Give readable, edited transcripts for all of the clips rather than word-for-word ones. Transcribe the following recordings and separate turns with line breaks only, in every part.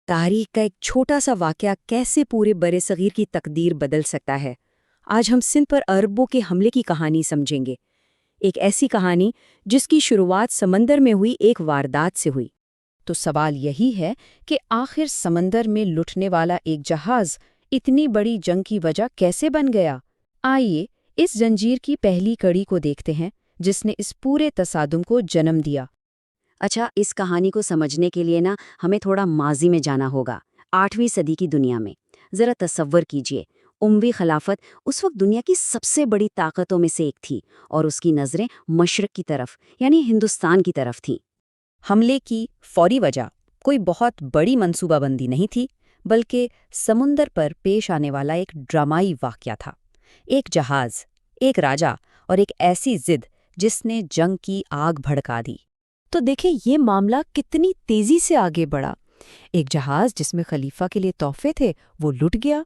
تاریخ کا ایک چھوٹا سا واقعہ کیسے پورے برِ صغیر کی تقدیر بدل سکتا ہے۔ آج ہم سندھ پر عربوں کے حملے کی کہانی سمجھیں گے، ایک ایسی کہانی جس کی شروعات سمندر میں ہوئی ایک واردات سے ہوئی۔
تو سوال یہی ہے کہ آخر سمندر میں لٹنے والا ایک جہاز اتنی بڑی جنگ کی وجہ کیسے بن گیا؟ آئیے اس زنجیر کی پہلی کڑی کو دیکھتے ہیں جس نے اس پورے تصادم کو جنم دیا۔
اچھا، اس کہانی کو سمجھنے کے لیے ہمیں تھوڑا ماضی میں جانا ہوگا، 8ویں صدی کی دنیا میں۔ ذرا تصور کیجئے، اموی خلافت اس وقت دنیا کی سب سے بڑی طاقتوں میں سے ایک تھی، اور اس کی نظریں مشرق کی طرف یعنی ہندوستان کی طرف تھیں۔
حملے کی فوری وجہ کوئی بہت بڑی منصوبہ بندی نہیں تھی، بلکہ سمندر پر پیش آنے والا ایک ڈرامائی واقعہ تھا۔ ایک جہاز، ایک راجا اور ایک ایسی ضد جس نے جنگ کی آگ بھڑکا دی۔
تو دیکھیں یہ معاملہ کتنی تیزی سے آگے بڑھا۔ ایک جہاز جس میں خلیفہ کے لیے تحفے تھے وہ لٹ گیا۔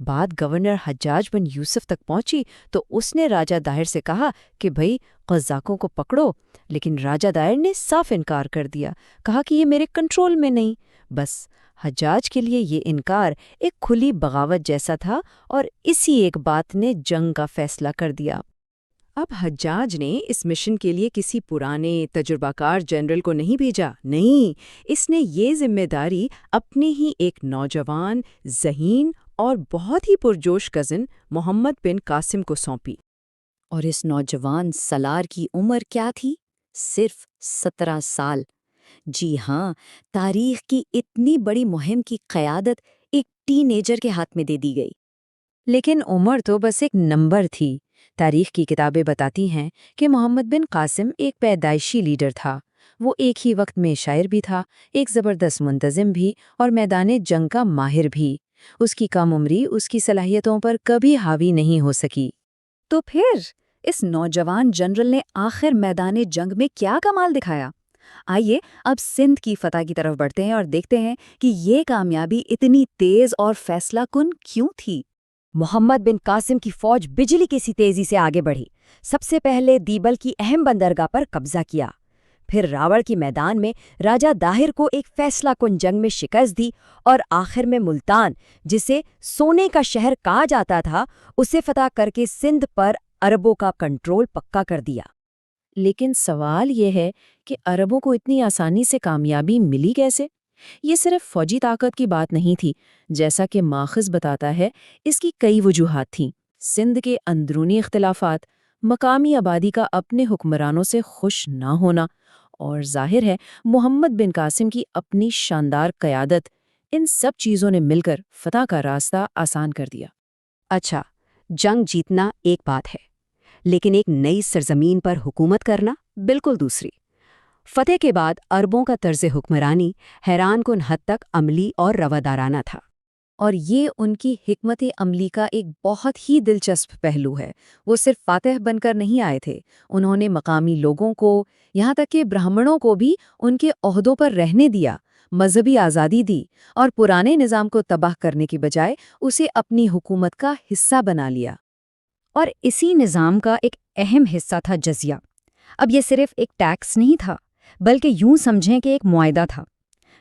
بات گورنر حجاج بن یوسف تک پہنچی تو اس نے راجہ داہر سے کہا کہ بھئی قزاقوں کو پکڑو، لیکن راجہ داہر نے صاف انکار کر دیا، کہا کہ یہ میرے کنٹرول میں نہیں۔ بس حجاج کے لیے یہ انکار ایک کھلی بغاوت جیسا تھا، اور اسی ایک بات نے جنگ کا فیصلہ کر دیا۔
اب حجاج نے اس مشن کے لیے کسی پرانے تجربہ کار جنرل کو نہیں بھیجا، نہیں، اس نے یہ ذمہ داری اپنے ہی ایک نوجوان، ذہین اور بہت ہی پرجوش کزن محمد بن قاسم کو سونپی۔
اور اس نوجوان سالار کی عمر کیا تھی؟ صرف 17 سال۔ جی ہاں، تاریخ کی اتنی بڑی مہم کی قیادت ایک ٹین ایجر کے ہاتھ میں دے دی گئی۔
لیکن عمر تو بس ایک نمبر تھی۔ تاریخ کی کتابیں بتاتی ہیں کہ محمد بن قاسم ایک پیدائشی لیڈر تھا۔ وہ ایک ہی وقت میں شاعر بھی تھا، ایک زبردست منتظم بھی، اور میدان جنگ کا ماہر بھی۔ اس کی کم عمری اس کی صلاحیتوں پر کبھی حاوی نہیں ہو سکی۔
تو پھر اس نوجوان جنرل نے آخر میدان جنگ میں کیا کمال دکھایا؟ آئیے اب سندھ کی فتح کی طرف بڑھتے ہیں اور دیکھتے ہیں کہ یہ کامیابی اتنی تیز اور فیصلہ کن کیوں تھی۔
محمد بن قاسم کی فوج بجلی کی سی تیزی سے آگے بڑھی۔ سب سے پہلے دیبل کی اہم بندرگاہ پر قبضہ کیا، پھر راوڑ کی میدان میں راجہ داہر کو ایک فیصلہ کن جنگ میں شکست دی، اور آخر میں ملتان، جسے سونے کا شہر کہا جاتا تھا، اسے فتح کر کے سندھ پر عربوں کا کنٹرول پکا کر دیا۔
لیکن سوال یہ ہے کہ عربوں کو اتنی آسانی سے کامیابی ملی کیسے؟ یہ صرف فوجی طاقت کی بات نہیں تھی، جیسا کہ ماخذ بتاتا ہے، اس کی کئی وجوہات تھیں۔ سندھ کے اندرونی اختلافات، مقامی آبادی کا اپنے حکمرانوں سے خوش نہ ہونا، اور ظاہر ہے محمد بن قاسم کی اپنی شاندار قیادت، ان سب چیزوں نے مل کر فتح کا راستہ آسان کر دیا۔
اچھا، جنگ جیتنا ایک بات ہے، لیکن ایک نئی سرزمین پر حکومت کرنا بالکل دوسری۔ فتح کے بعد عربوں کا طرز حکمرانی حیران کن حد تک عملی اور روادارانہ تھا۔
اور یہ ان کی حکمت عملی کا ایک بہت ہی دلچسپ پہلو ہے۔ وہ صرف فاتح بن کر نہیں آئے تھے، انہوں نے مقامی لوگوں کو، یہاں تک کہ برہمنوں کو بھی ان کے عہدوں پر رہنے دیا، مذہبی آزادی دی، اور پرانے نظام کو تباہ کرنے کی بجائے اسے اپنی حکومت کا حصہ بنا لیا۔
اور اسی نظام کا ایک اہم حصہ تھا جزیہ۔ اب یہ صرف ایک ٹیکس نہیں تھا، بلکہ یوں سمجھیں کہ ایک معاہدہ تھا۔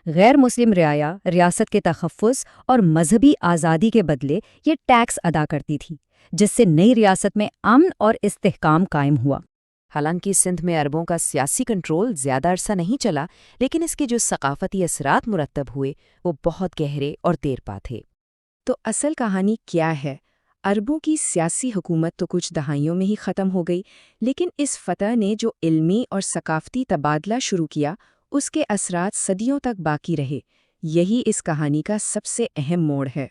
غیر مسلم رعایا ریاست کے تحفظ اور مذہبی آزادی کے بدلے یہ ٹیکس ادا کرتی تھی، جس سے نئی ریاست میں امن اور استحکام قائم ہوا۔
حالانکہ سندھ میں عربوں کا سیاسی کنٹرول زیادہ عرصہ نہیں چلا، لیکن اس کے جو ثقافتی اثرات مرتب ہوئے وہ بہت گہرے اور دیرپا تھے۔ تو اصل کہانی کیا ہے؟ عربوں کی سیاسی حکومت تو کچھ دہائیوں میں ہی ختم ہو گئی، لیکن اس فتح نے جو علمی اور ثقافتی تبادلہ شروع کیا، اس کے اثرات صدیوں تک باقی رہے۔ یہی اس کہانی کا سب سے اہم موڑ ہے۔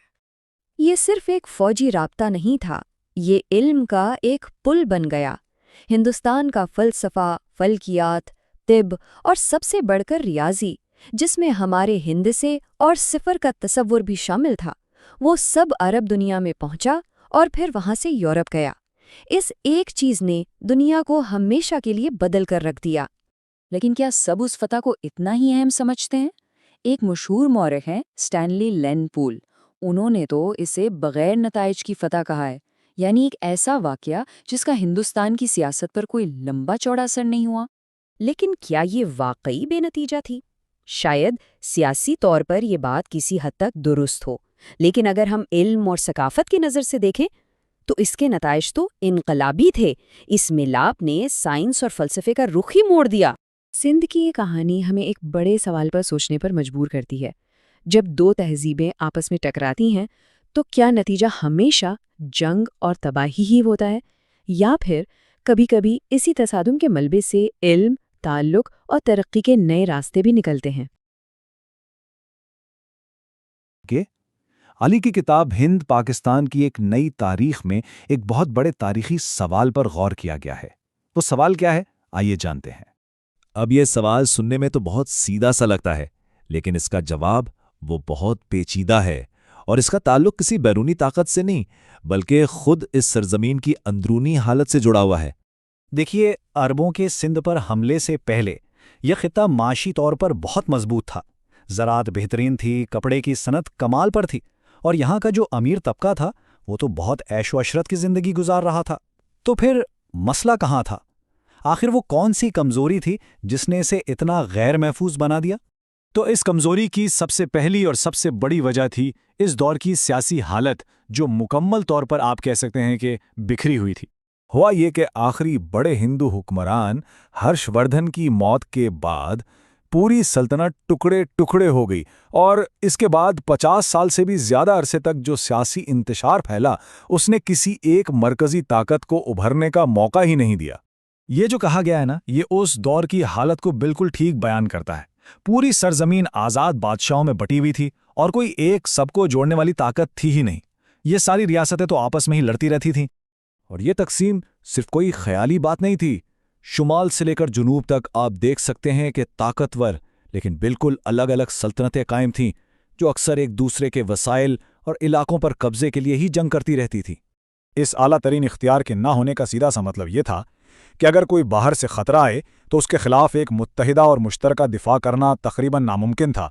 یہ صرف ایک فوجی رابطہ نہیں تھا، یہ علم کا ایک پل بن گیا۔ ہندوستان کا فلسفہ، فلکیات، طب اور سب سے بڑھ کر ریاضی، جس میں ہمارے ہندسے اور صفر کا تصور بھی شامل تھا، وہ سب عرب دنیا میں پہنچا اور پھر وہاں سے یورپ گیا۔ اس ایک چیز نے دنیا کو ہمیشہ کے لیے بدل کر رکھ دیا۔
لیکن کیا سب اس فتح کو اتنا ہی اہم سمجھتے ہیں؟ ایک مشہور مورخ ہیں سٹینلی لین پول، انہوں نے تو اسے بغیر نتائج کی فتح کہا ہے، یعنی ایک ایسا واقعہ جس کا ہندوستان کی سیاست پر کوئی لمبا چوڑا اثر نہیں ہوا۔
لیکن کیا یہ واقعی بے نتیجہ تھی؟
شاید سیاسی طور پر یہ بات کسی حد تک درست ہو، لیکن اگر ہم علم اور ثقافت کی نظر سے دیکھیں تو اس کے نتائج تو انقلابی تھے۔ اس ملاپ نے سائنس اور فلسفے کا رخ ہی موڑ دیا۔
سندھ کی یہ کہانی ہمیں ایک بڑے سوال پر سوچنے پر مجبور کرتی ہے۔ جب دو تہذیبیں آپس میں ٹکراتی ہیں تو کیا نتیجہ ہمیشہ جنگ اور تباہی ہی ہوتا ہے، یا پھر کبھی کبھی اسی تصادم کے ملبے سے علم، تعلق اور ترقی کے نئے راستے بھی نکلتے ہیں؟
علی کی کتاب ہند پاکستان کی ایک نئی تاریخ میں ایک بہت بڑے تاریخی سوال پر غور کیا گیا ہے۔ وہ سوال کیا ہے، آئیے جانتے ہیں۔
اب یہ سوال سننے میں تو بہت سیدھا سا لگتا ہے، لیکن اس کا جواب وہ بہت پیچیدہ ہے، اور اس کا تعلق کسی بیرونی طاقت سے نہیں بلکہ خود اس سرزمین کی اندرونی حالت سے جڑا ہوا ہے۔
دیکھیے، عربوں کے سندھ پر حملے سے پہلے یہ خطہ معاشی طور پر بہت مضبوط تھا۔ زراعت بہترین تھی، کپڑے کی صنعت کمال پر تھی، اور یہاں کا جو امیر طبقہ تھا وہ تو بہت عیش و عشرت کی زندگی گزار رہا تھا۔ تو پھر مسئلہ کہاں تھا؟ آخر وہ کون سی کمزوری تھی جس نے اسے اتنا غیر محفوظ بنا دیا؟ تو اس کمزوری کی سب سے پہلی اور سب سے بڑی وجہ تھی اس دور کی سیاسی حالت، جو مکمل طور پر آپ کہہ سکتے ہیں کہ بکھری ہوئی تھی۔ ہوا یہ کہ آخری بڑے ہندو حکمران ہرش وردھن کی موت کے بعد پوری سلطنت ٹکڑے ٹکڑے ہو گئی، اور اس کے بعد 50 سال سے بھی زیادہ عرصے تک جو سیاسی انتشار پھیلا، اس نے کسی ایک مرکزی طاقت کو ابھرنے کا موقع ہی نہیں دیا۔ یہ جو کہا گیا ہے نا، یہ اس دور کی حالت کو بالکل ٹھیک بیان کرتا ہے۔ پوری سرزمین آزاد بادشاہوں میں بٹی ہوئی تھی، اور کوئی ایک سب کو جوڑنے والی طاقت تھی ہی نہیں۔ یہ ساری ریاستیں تو آپس میں ہی لڑتی رہتی تھیں، اور یہ تقسیم صرف کوئی خیالی بات نہیں تھی۔ شمال سے لے کر جنوب تک آپ دیکھ سکتے ہیں کہ طاقتور لیکن بالکل الگ الگ سلطنتیں قائم تھیں، جو اکثر ایک دوسرے کے وسائل اور علاقوں پر قبضے کے لیے ہی جنگ کرتی رہتی تھی۔ اس اعلیٰ ترین اختیار کے نہ ہونے کا سیدھا سا مطلب یہ تھا کہ اگر کوئی باہر سے خطرہ آئے تو اس کے خلاف ایک متحدہ اور مشترکہ دفاع کرنا تقریباً ناممکن تھا۔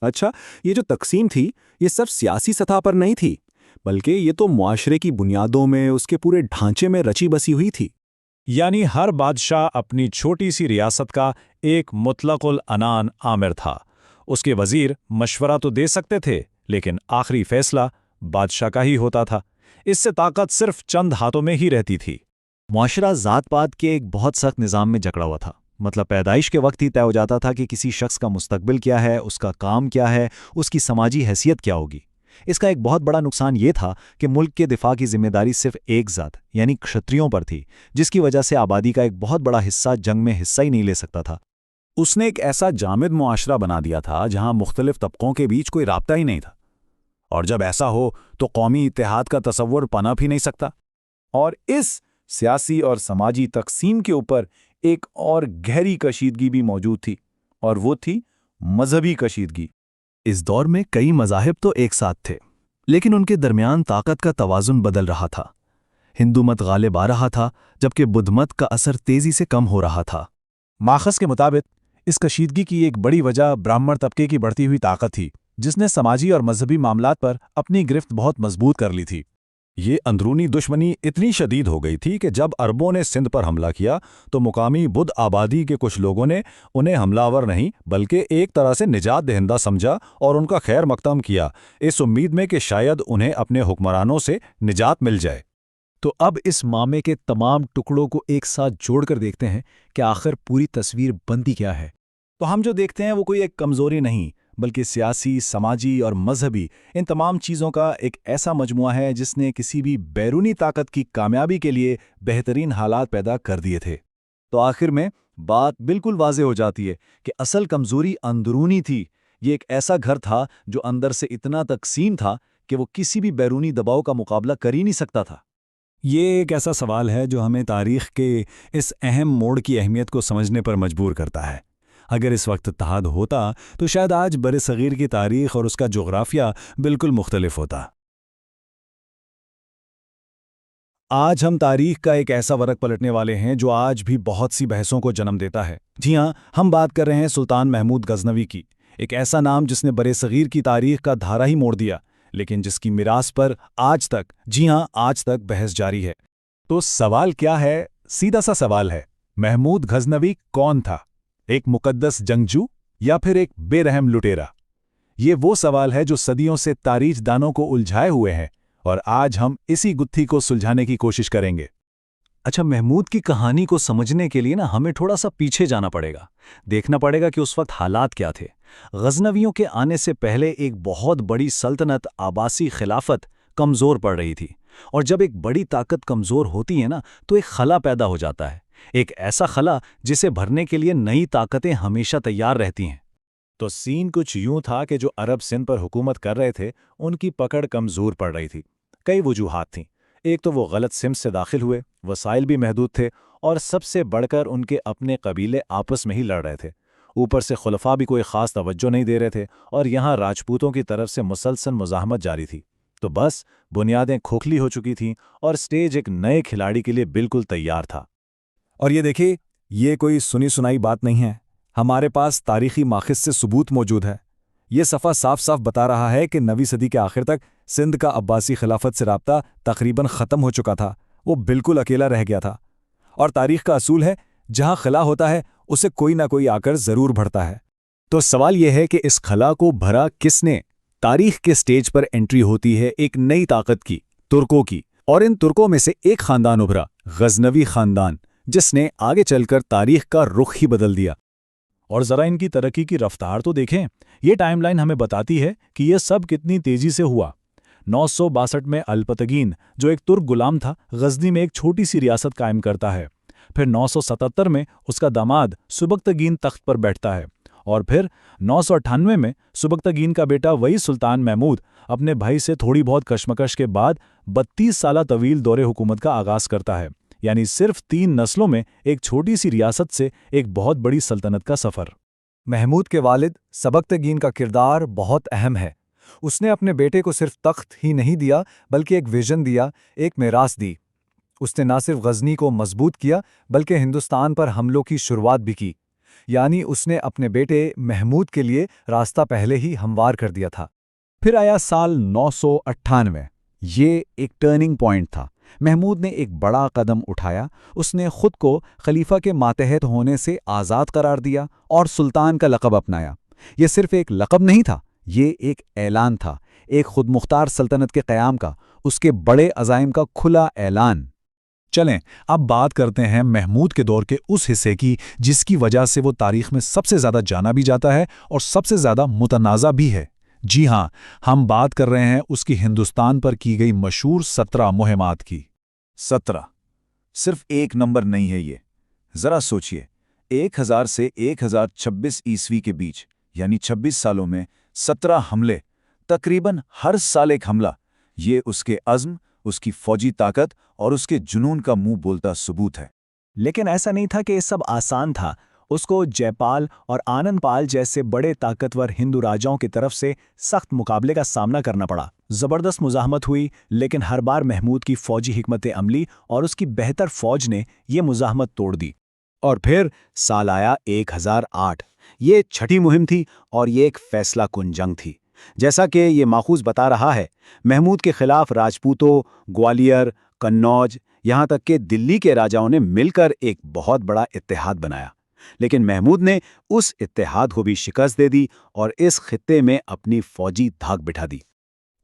اچھا، یہ جو تقسیم تھی یہ صرف سیاسی سطح پر نہیں تھی، بلکہ یہ تو معاشرے کی بنیادوں میں، اس کے پورے ڈھانچے میں رچی بسی ہوئی تھی۔
یعنی ہر بادشاہ اپنی چھوٹی سی ریاست کا ایک مطلق العنان آمر تھا۔ اس کے وزیر مشورہ تو دے سکتے تھے، لیکن آخری فیصلہ بادشاہ کا ہی ہوتا تھا۔ اس سے طاقت صرف چند ہاتھوں میں ہی رہتی تھی۔
معاشرہ ذات پات کے ایک بہت سخت نظام میں جکڑا ہوا تھا۔ مطلب پیدائش کے وقت ہی طے ہو جاتا تھا کہ کسی شخص کا مستقبل کیا ہے، اس کا کام کیا ہے، اس کی سماجی حیثیت کیا ہوگی۔ اس کا ایک بہت بڑا نقصان یہ تھا کہ ملک کے دفاع کی ذمہ داری صرف ایک ذات یعنی کشتریوں پر تھی، جس کی وجہ سے آبادی کا ایک بہت بڑا حصہ جنگ میں حصہ ہی نہیں لے سکتا تھا۔
اس نے ایک ایسا جامد معاشرہ بنا دیا تھا جہاں مختلف طبقوں کے بیچ کوئی رابطہ ہی نہیں تھا، اور جب ایسا ہو تو قومی اتحاد کا تصور پنپ ہی نہیں سکتا۔ اور اس سیاسی اور سماجی تقسیم کے اوپر ایک اور گہری کشیدگی بھی موجود تھی، اور وہ تھی مذہبی کشیدگی۔
اس دور میں کئی مذاہب تو ایک ساتھ تھے، لیکن ان کے درمیان طاقت کا توازن بدل رہا تھا۔ ہندو مت غالب آ رہا تھا، جبکہ بدھ مت کا اثر تیزی سے کم ہو رہا تھا۔
ماخذ کے مطابق اس کشیدگی کی ایک بڑی وجہ برہمن طبقے کی بڑھتی ہوئی طاقت تھی، جس نے سماجی اور مذہبی معاملات پر اپنی گرفت بہت مضبوط کر لی تھی۔ یہ اندرونی دشمنی اتنی شدید ہو گئی تھی کہ جب عربوں نے سندھ پر حملہ کیا تو مقامی بدھ آبادی کے کچھ لوگوں نے انہیں حملہ آور نہیں بلکہ ایک طرح سے نجات دہندہ سمجھا اور ان کا خیر مقدم کیا، اس امید میں کہ شاید انہیں اپنے حکمرانوں سے نجات مل جائے۔ تو اب اس معاملے کے تمام ٹکڑوں کو ایک ساتھ جوڑ کر دیکھتے ہیں کہ آخر پوری تصویر بنتی کیا ہے۔ تو ہم جو دیکھتے ہیں وہ کوئی ایک کمزوری نہیں بلکہ سیاسی، سماجی اور مذہبی ان تمام چیزوں کا ایک ایسا مجموعہ ہے جس نے کسی بھی بیرونی طاقت کی کامیابی کے لیے بہترین حالات پیدا کر دیے تھے۔ تو آخر میں بات بالکل واضح ہو جاتی ہے کہ اصل کمزوری اندرونی تھی۔ یہ ایک ایسا گھر تھا جو اندر سے اتنا تقسیم تھا کہ وہ کسی بھی بیرونی دباؤ کا مقابلہ کر ہی نہیں سکتا تھا۔ یہ ایک ایسا سوال ہے جو ہمیں تاریخ کے اس اہم موڑ کی اہمیت کو سمجھنے پر مجبور کرتا ہے۔ اگر اس وقت اتحاد ہوتا تو شاید آج برصغیر کی تاریخ اور اس کا جغرافیہ بالکل مختلف ہوتا۔ آج ہم تاریخ کا ایک ایسا ورق پلٹنے والے ہیں جو آج بھی بہت سی بحثوں کو جنم دیتا ہے۔ جی ہاں، ہم بات کر رہے ہیں سلطان محمود غزنوی کی، ایک ایسا نام جس نے برصغیر کی تاریخ کا دھارا ہی موڑ دیا، لیکن جس کی میراث پر آج تک، جی ہاں آج تک بحث جاری ہے۔ تو سوال کیا ہے؟ سیدھا سا سوال ہے، محمود غزنوی کون تھا؟ ایک مقدس جنگجو،
یا پھر ایک بے رحم لٹیرا؟ یہ وہ سوال ہے جو صدیوں سے تاریخ دانوں کو الجھائے ہوئے ہیں، اور آج ہم اسی گتھی کو سلجھانے کی کوشش کریں گے۔ اچھا، محمود کی کہانی کو سمجھنے کے لیے ہمیں تھوڑا سا پیچھے جانا پڑے گا، دیکھنا پڑے گا کہ اس وقت حالات کیا تھے۔ غزنویوں کے آنے سے پہلے ایک بہت بڑی سلطنت عباسی خلافت کمزور پڑ رہی تھی، اور جب ایک بڑی طاقت کمزور ہوتی ہے تو ایک خلا پیدا ہو جاتا ہے، ایک ایسا خلا جسے بھرنے کے لیے نئی طاقتیں ہمیشہ تیار رہتی ہیں۔ تو سین کچھ یوں تھا کہ جو عرب سندھ پر حکومت کر رہے تھے ان کی پکڑ کمزور پڑ رہی تھی۔ کئی وجوہات تھیں۔ ایک تو وہ غلط سمت سے داخل ہوئے، وسائل بھی محدود تھے، اور سب سے بڑھ کر ان کے اپنے قبیلے آپس میں ہی لڑ رہے تھے۔ اوپر سے خلفاء بھی کوئی خاص توجہ نہیں دے رہے تھے، اور یہاں راجپوتوں کی طرف سے مسلسل مزاحمت جاری تھی۔ تو بس بنیادیں کھوکھلی ہو چکی تھیں، اور سٹیج ایک نئے کھلاڑی کے لیے بالکل تیار تھا۔
اور یہ دیکھیے، یہ کوئی سنی سنائی بات نہیں ہے، ہمارے پاس تاریخی ماخذ سے ثبوت موجود ہے۔ یہ صفحہ صاف صاف بتا رہا ہے کہ 9ویں صدی کے آخر تک سندھ کا عباسی خلافت سے رابطہ تقریباً ختم ہو چکا تھا، وہ بالکل اکیلا رہ گیا تھا۔ اور تاریخ کا اصول ہے، جہاں خلا ہوتا ہے اسے کوئی نہ کوئی آ کر ضرور بھرتا ہے۔
تو سوال یہ ہے کہ اس خلا کو بھرا کس نے؟ تاریخ کے سٹیج پر انٹری ہوتی ہے ایک نئی طاقت کی، ترکوں کی، اور ان ترکوں میں سے ایک خاندان ابھرا، غزنوی خاندان، جس نے آگے چل کر تاریخ کا رخ ہی بدل دیا۔ اور ذرا ان کی ترقی کی رفتار تو دیکھیں، یہ ٹائم لائن ہمیں بتاتی ہے کہ یہ سب کتنی تیزی سے ہوا۔ 962 میں الپتگین، جو ایک ترک غلام تھا، غزنی میں ایک چھوٹی سی ریاست قائم کرتا ہے۔ پھر 977 میں اس کا داماد سبکتگین تخت پر بیٹھتا ہے، اور پھر 998 میں سبکتگین کا بیٹا وہی سلطان محمود اپنے بھائی سے تھوڑی بہت کشمکش کے بعد 32 سالہ طویل دور حکومت کا آغاز کرتا ہے، یعنی صرف 3 نسلوں میں ایک چھوٹی سی ریاست سے ایک بہت بڑی سلطنت کا سفر۔
محمود کے والد سبکتگین کا کردار بہت اہم ہے۔ اس نے اپنے بیٹے کو صرف تخت ہی نہیں دیا، بلکہ ایک ویژن دیا، ایک میراث دی۔ اس نے نہ صرف غزنی کو مضبوط کیا، بلکہ ہندوستان پر حملوں کی شروعات بھی کی۔ یعنی اس نے اپنے بیٹے محمود کے لیے راستہ پہلے ہی ہموار کر دیا تھا۔
پھر آیا سال 998۔ یہ ایک ٹرننگ پوائنٹ تھا۔ محمود نے ایک بڑا قدم اٹھایا، اس نے خود کو خلیفہ کے ماتحت ہونے سے آزاد قرار دیا اور سلطان کا لقب اپنایا۔ یہ صرف ایک لقب نہیں تھا، یہ ایک اعلان تھا، ایک خود مختار سلطنت کے قیام کا، اس کے بڑے عزائم کا کھلا اعلان۔ چلیں اب بات کرتے ہیں محمود کے دور کے اس حصے کی جس کی وجہ سے وہ تاریخ میں سب سے زیادہ جانا بھی جاتا ہے اور سب سے زیادہ متنازع بھی ہے۔ جی ہاں، ہم بات کر رہے ہیں اس کی ہندوستان پر کی گئی مشہور 17 مہمات کی۔
17 صرف ایک نمبر نہیں ہے یہ، ذرا سوچئے، 1000 سے 1026 عیسوی کے بیچ، یعنی 26 سالوں میں 17 حملے، تقریباً ہر سال ایک حملہ۔ یہ اس کے عزم، اس کی فوجی طاقت اور اس کے جنون کا منہ بولتا ثبوت ہے۔
لیکن ایسا نہیں تھا کہ یہ سب آسان تھا۔ اس کو جے پال اور آنند پال جیسے بڑے طاقتور ہندو راجاؤں کی طرف سے سخت مقابلے کا سامنا کرنا پڑا۔ زبردست مزاحمت ہوئی، لیکن ہر بار محمود کی فوجی حکمت عملی اور اس کی بہتر فوج نے یہ مزاحمت توڑ دی۔ اور پھر سال آیا 1008۔ یہ چھٹی مہم تھی اور یہ ایک فیصلہ کن جنگ تھی۔ جیسا کہ یہ ماخوذ بتا رہا ہے، محمود کے خلاف راجپوتوں، گوالیار، قنوج، یہاں تک کہ دلی کے راجاؤں نے مل کر ایک بہت بڑا اتحاد بنایا۔ لیکن محمود نے اس اتحاد کو بھی شکست دے دی اور اس خطے میں اپنی فوجی دھاک بٹھا دی۔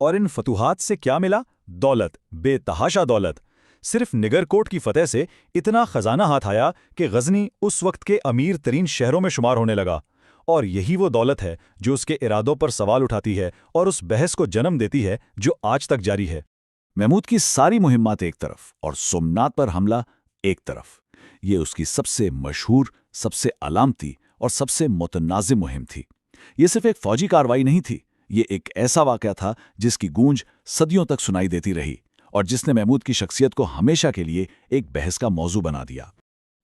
اور ان فتوحات سے کیا ملا؟ دولت، بے تحاشا دولت۔ صرف نگرکوٹ کی فتح سے اتنا خزانہ ہاتھ آیا کہ غزنی اس وقت کے امیر ترین شہروں میں شمار ہونے لگا۔ اور یہی وہ دولت ہے جو اس کے ارادوں پر سوال اٹھاتی ہے اور اس بحث کو جنم دیتی ہے جو آج تک جاری ہے۔
محمود کی ساری مہمات ایک طرف اور سومنات پر حملہ ایک طرف، یہ اس کی سب سے مشہور، سب سے علامتی اور سب سے متنازع مہم تھی۔ یہ صرف ایک فوجی کارروائی نہیں تھی، یہ ایک ایسا واقعہ تھا جس کی گونج صدیوں تک سنائی دیتی رہی اور جس نے محمود کی شخصیت کو ہمیشہ کے لیے ایک بحث کا موضوع بنا دیا۔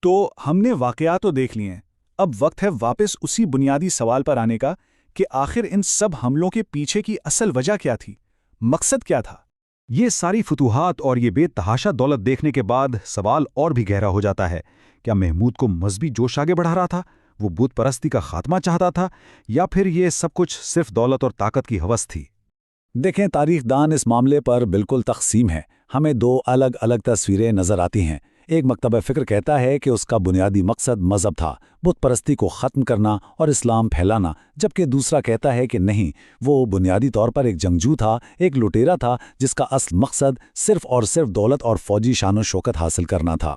تو ہم نے واقعات تو دیکھ لیے ہیں، اب وقت ہے واپس اسی بنیادی سوال پر آنے کا کہ آخر ان سب حملوں کے پیچھے کی اصل وجہ کیا تھی، مقصد کیا تھا؟
یہ ساری فتوحات اور یہ بے تحاشا دولت دیکھنے کے بعد سوال اور بھی گہرا ہو جاتا ہے۔ کیا محمود کو مذہبی جوش آگے بڑھا رہا تھا؟ وہ بت پرستی کا خاتمہ چاہتا تھا؟ یا پھر یہ سب کچھ صرف دولت اور طاقت کی ہوس تھی؟
دیکھیں، تاریخ دان اس معاملے پر بالکل تقسیم ہے۔ ہمیں 2 الگ الگ تصویریں نظر آتی ہیں۔ ایک مکتبہ فکر کہتا ہے کہ اس کا بنیادی مقصد مذہب تھا، بت پرستی کو ختم کرنا اور اسلام پھیلانا، جبکہ دوسرا کہتا ہے کہ نہیں، وہ بنیادی طور پر ایک جنگجو تھا، ایک لٹیرا تھا جس کا اصل مقصد صرف اور صرف دولت اور فوجی شان و شوکت حاصل کرنا تھا۔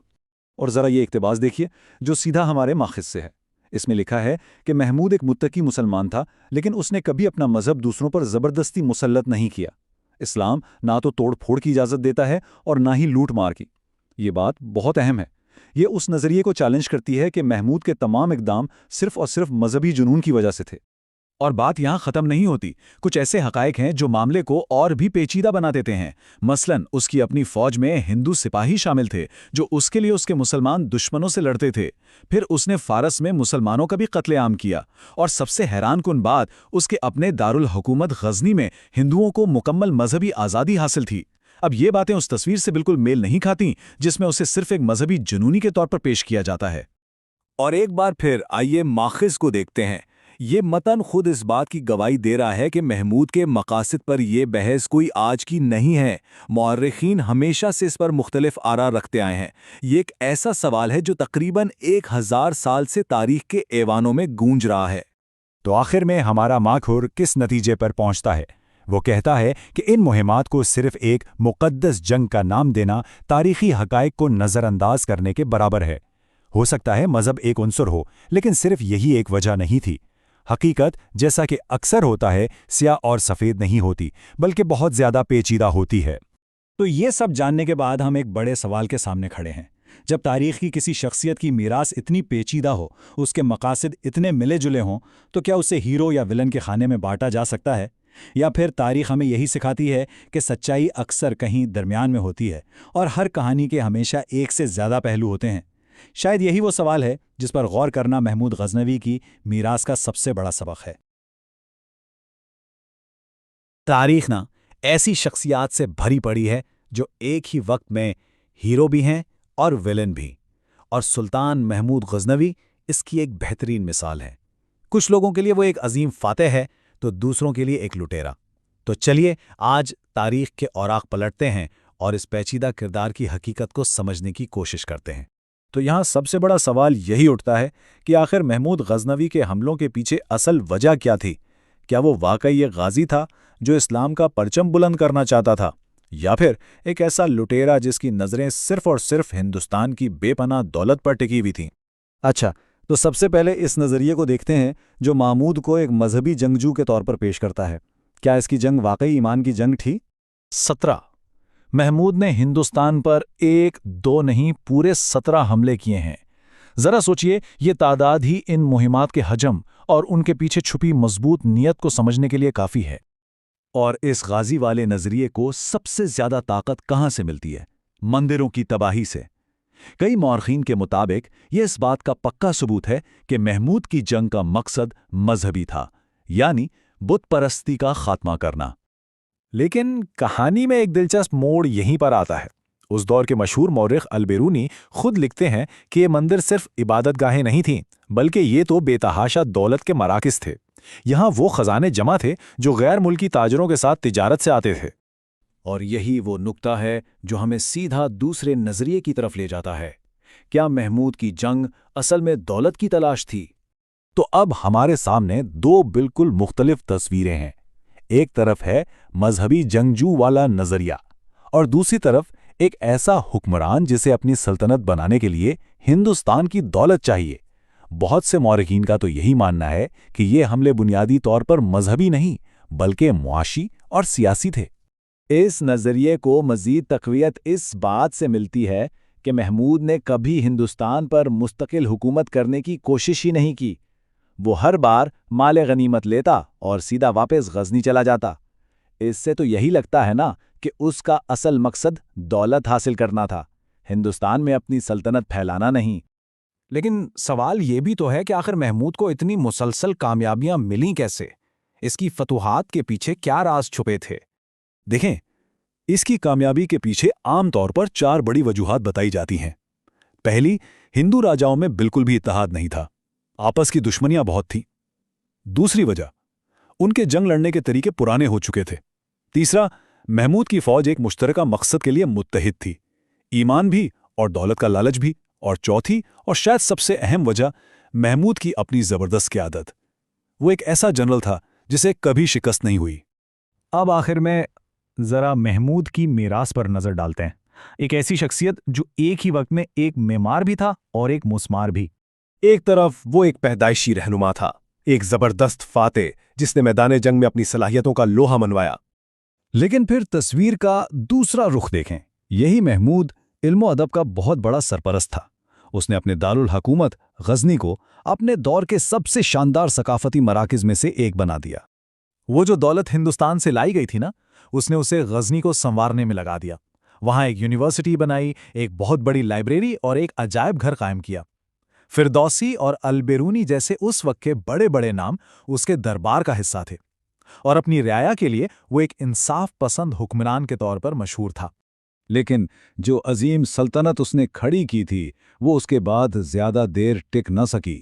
اور ذرا یہ اقتباس دیکھیے جو سیدھا ہمارے ماخذ سے ہے۔ اس میں لکھا ہے کہ محمود ایک متقی مسلمان تھا، لیکن اس نے کبھی اپنا مذہب دوسروں پر زبردستی مسلط نہیں کیا۔ اسلام نہ تو توڑ پھوڑ کی اجازت دیتا ہے اور نہ ہی لوٹ مار کی۔ یہ بات بہت اہم ہے۔ یہ اس نظریے کو چیلنج کرتی ہے کہ محمود کے تمام اقدام صرف اور صرف مذہبی جنون کی وجہ سے تھے۔ اور بات یہاں ختم نہیں ہوتی، کچھ ایسے حقائق ہیں جو معاملے کو اور بھی پیچیدہ بنا دیتے ہیں۔ مثلاً اس کی اپنی فوج میں ہندو سپاہی شامل تھے جو اس کے لیے اس کے مسلمان دشمنوں سے لڑتے تھے۔ پھر اس نے فارس میں مسلمانوں کا بھی قتل عام کیا، اور سب سے حیران کن بات، اس کے اپنے دارالحکومت غزنی میں ہندوؤں کو مکمل مذہبی آزادی حاصل تھی۔ اب یہ باتیں اس تصویر سے بالکل میل نہیں کھاتیں جس میں اسے صرف ایک مذہبی جنونی کے طور پر پیش کیا جاتا ہے۔
اور ایک بار پھر آئیے ماخذ کو دیکھتے ہیں۔ یہ متن خود اس بات کی گواہی دے رہا ہے کہ محمود کے مقاصد پر یہ بحث کوئی آج کی نہیں ہے۔ مورخین ہمیشہ سے اس پر مختلف آراء رکھتے آئے ہیں۔ یہ ایک ایسا سوال ہے جو تقریباً 1000 سال سے تاریخ کے ایوانوں میں گونج رہا ہے۔
تو آخر میں ہمارا ماکھور کس نتیجے پر پہنچتا ہے؟ وہ کہتا ہے کہ ان مہمات کو صرف ایک مقدس جنگ کا نام دینا تاریخی حقائق کو نظر انداز کرنے کے برابر ہے۔ ہو سکتا ہے مذہب ایک عنصر ہو، لیکن صرف یہی ایک وجہ نہیں تھی۔ حقیقت، جیسا کہ اکثر ہوتا ہے، سیاہ اور سفید نہیں ہوتی، بلکہ بہت زیادہ پیچیدہ ہوتی ہے۔ تو یہ سب جاننے کے بعد ہم ایک بڑے سوال کے سامنے کھڑے ہیں۔ جب تاریخ کی کسی شخصیت کی میراث اتنی پیچیدہ ہو، اس کے مقاصد اتنے ملے جلے ہوں، تو کیا اسے ہیرو یا ولن کے خانے میں بانٹا جا سکتا ہے؟ یا پھر تاریخ ہمیں یہی سکھاتی ہے کہ سچائی اکثر کہیں درمیان میں ہوتی ہے، اور ہر کہانی کے ہمیشہ ایک سے زیادہ پہلو ہوتے ہیں؟ شاید یہی وہ سوال ہے جس پر غور کرنا محمود غزنوی کی میراث کا سب سے بڑا سبق ہے۔ تاریخ نہ ایسی شخصیات سے بھری پڑی ہے جو ایک ہی وقت میں ہیرو بھی ہیں اور ویلن بھی، اور سلطان محمود غزنوی اس کی ایک بہترین مثال ہے۔ کچھ لوگوں کے لیے وہ ایک عظیم فاتح ہے، تو دوسروں کے لیے ایک لٹیرا۔ تو چلیے آج تاریخ کے اوراق پلٹتے ہیں اور اس پیچیدہ کردار کی حقیقت کو سمجھنے کی کوشش کرتے ہیں۔ تو یہاں سب سے بڑا سوال یہی اٹھتا ہے کہ آخر محمود غزنوی کے حملوں کے پیچھے اصل وجہ کیا تھی؟ کیا وہ واقعی ایک غازی تھا جو اسلام کا پرچم بلند کرنا چاہتا تھا، یا پھر ایک ایسا لٹیرا جس کی نظریں صرف اور صرف ہندوستان کی بے پناہ دولت پر ٹکی ہوئی تھیں؟ اچھا، تو سب سے پہلے اس نظریے کو دیکھتے ہیں جو محمود کو ایک مذہبی جنگجو کے طور پر پیش کرتا ہے۔ کیا اس کی جنگ واقعی ایمان کی جنگ تھی؟ 17 محمود نے ہندوستان پر 1 2 نہیں پورے 17 حملے کیے ہیں۔ ذرا سوچئے، یہ تعداد ہی ان مہمات کے حجم اور ان کے پیچھے چھپی مضبوط نیت کو سمجھنے کے لیے کافی ہے۔ اور اس غازی والے نظریے کو سب سے زیادہ طاقت کہاں سے ملتی ہے؟ مندروں کی تباہی سے۔ کئی مورخین کے مطابق یہ اس بات کا پکا ثبوت ہے کہ محمود کی جنگ کا مقصد مذہبی تھا، یعنی بت پرستی کا خاتمہ کرنا۔ لیکن کہانی میں ایک دلچسپ موڑ یہیں پر آتا ہے۔ اس دور کے مشہور مورخ البیرونی خود لکھتے ہیں کہ یہ مندر صرف عبادت گاہیں نہیں تھیں، بلکہ یہ تو بے تحاشا دولت کے مراکز تھے۔ یہاں وہ خزانے جمع تھے جو غیر ملکی تاجروں کے ساتھ تجارت سے آتے تھے۔ اور یہی وہ نقطہ ہے جو ہمیں سیدھا دوسرے نظریے کی طرف لے جاتا ہے۔ کیا محمود کی جنگ اصل میں دولت کی تلاش تھی؟ تو اب ہمارے سامنے 2 بالکل مختلف تصویریں ہیں۔ ایک طرف ہے مذہبی جنگجو والا نظریہ، اور دوسری طرف ایک ایسا حکمران جسے اپنی سلطنت بنانے کے لیے ہندوستان کی دولت چاہیے۔ بہت سے مورخین کا تو یہی ماننا ہے کہ یہ حملے بنیادی طور پر مذہبی نہیں بلکہ معاشی اور سیاسی تھے۔ اس نظریے کو مزید تقویت اس بات سے ملتی ہے کہ محمود نے کبھی ہندوستان پر مستقل حکومت کرنے کی کوشش ہی نہیں کی۔ وہ ہر بار مال غنیمت لیتا اور سیدھا واپس غزنی چلا جاتا۔ اس سے تو یہی لگتا ہے نا کہ اس کا اصل مقصد دولت حاصل کرنا تھا، ہندوستان میں اپنی سلطنت پھیلانا نہیں۔ لیکن سوال یہ بھی تو ہے کہ آخر محمود کو اتنی مسلسل کامیابیاں ملیں کیسے؟ اس کی فتوحات کے پیچھے کیا راز چھپے تھے؟ دیکھیں، اس کی کامیابی کے پیچھے عام طور پر 4 بڑی وجوہات بتائی جاتی ہیں۔ پہلی، ہندو راجاؤں میں بالکل بھی اتحاد نہیں تھا، آپس کی دشمنیاں بہت تھیں۔ دوسری وجہ، ان کے جنگ لڑنے کے طریقے پرانے ہو چکے تھے۔ تیسرا، محمود کی فوج ایک مشترکہ مقصد کے لیے متحد تھی، ایمان بھی
اور دولت کا لالچ بھی، اور چوتھی اور شاید سب سے اہم وجہ محمود کی اپنی زبردست قیادت۔ وہ ایک ایسا جنرل تھا جسے کبھی شکست نہیں ہوئی۔
اب آخر میں ذرا محمود کی میراث پر نظر ڈالتے ہیں۔ ایک ایسی شخصیت جو ایک ہی وقت میں ایک معمار بھی تھا اور ایک مسمار بھی۔
ایک طرف وہ ایک پیدائشی رہنما تھا، ایک زبردست فاتح جس نے میدان جنگ میں اپنی صلاحیتوں کا لوہا منوایا۔
لیکن پھر تصویر کا دوسرا رخ دیکھیں۔ یہی محمود علم و ادب کا بہت بڑا سرپرست تھا۔ اس نے اپنے دارالحکومت غزنی کو اپنے دور کے سب سے شاندار ثقافتی مراکز میں سے ایک بنا دیا۔ وہ جو دولت ہندوستان سے لائی گئی تھی نا، اس نے اسے غزنی کو سنوارنے میں لگا دیا۔ وہاں ایک یونیورسٹی بنائی، ایک بہت بڑی لائبریری اور ایک عجائب گھر قائم کیا۔ فردوسی اور البیرونی جیسے اس وقت کے بڑے بڑے نام اس کے دربار کا حصہ تھے، اور اپنی رعایا کے لیے وہ ایک انصاف پسند حکمران کے طور پر مشہور تھا۔
لیکن جو عظیم سلطنت اس نے کھڑی کی تھی وہ اس کے بعد زیادہ دیر ٹک نہ سکی۔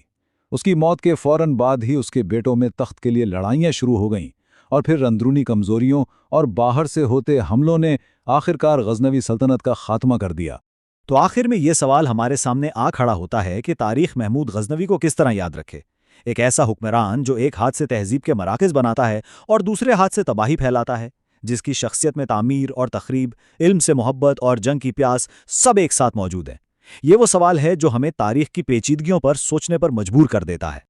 اس کی موت کے فوراً بعد ہی اس کے بیٹوں میں تخت کے لیے لڑائیاں شروع ہو گئیں، اور پھر اندرونی کمزوریوں اور باہر سے ہوتے حملوں نے آخرکار غزنوی سلطنت کا خاتمہ کر دیا۔
تو آخر میں یہ سوال ہمارے سامنے آ کھڑا ہوتا ہے کہ تاریخ محمود غزنوی کو کس طرح یاد رکھے؟ ایک ایسا حکمران جو ایک ہاتھ سے تہذیب کے مراکز بناتا ہے اور دوسرے ہاتھ سے تباہی پھیلاتا ہے، جس کی شخصیت میں تعمیر اور تخریب، علم سے محبت اور جنگ کی پیاس سب ایک ساتھ موجود ہیں۔ یہ وہ سوال ہے جو ہمیں تاریخ کی پیچیدگیوں پر سوچنے پر مجبور کر دیتا ہے۔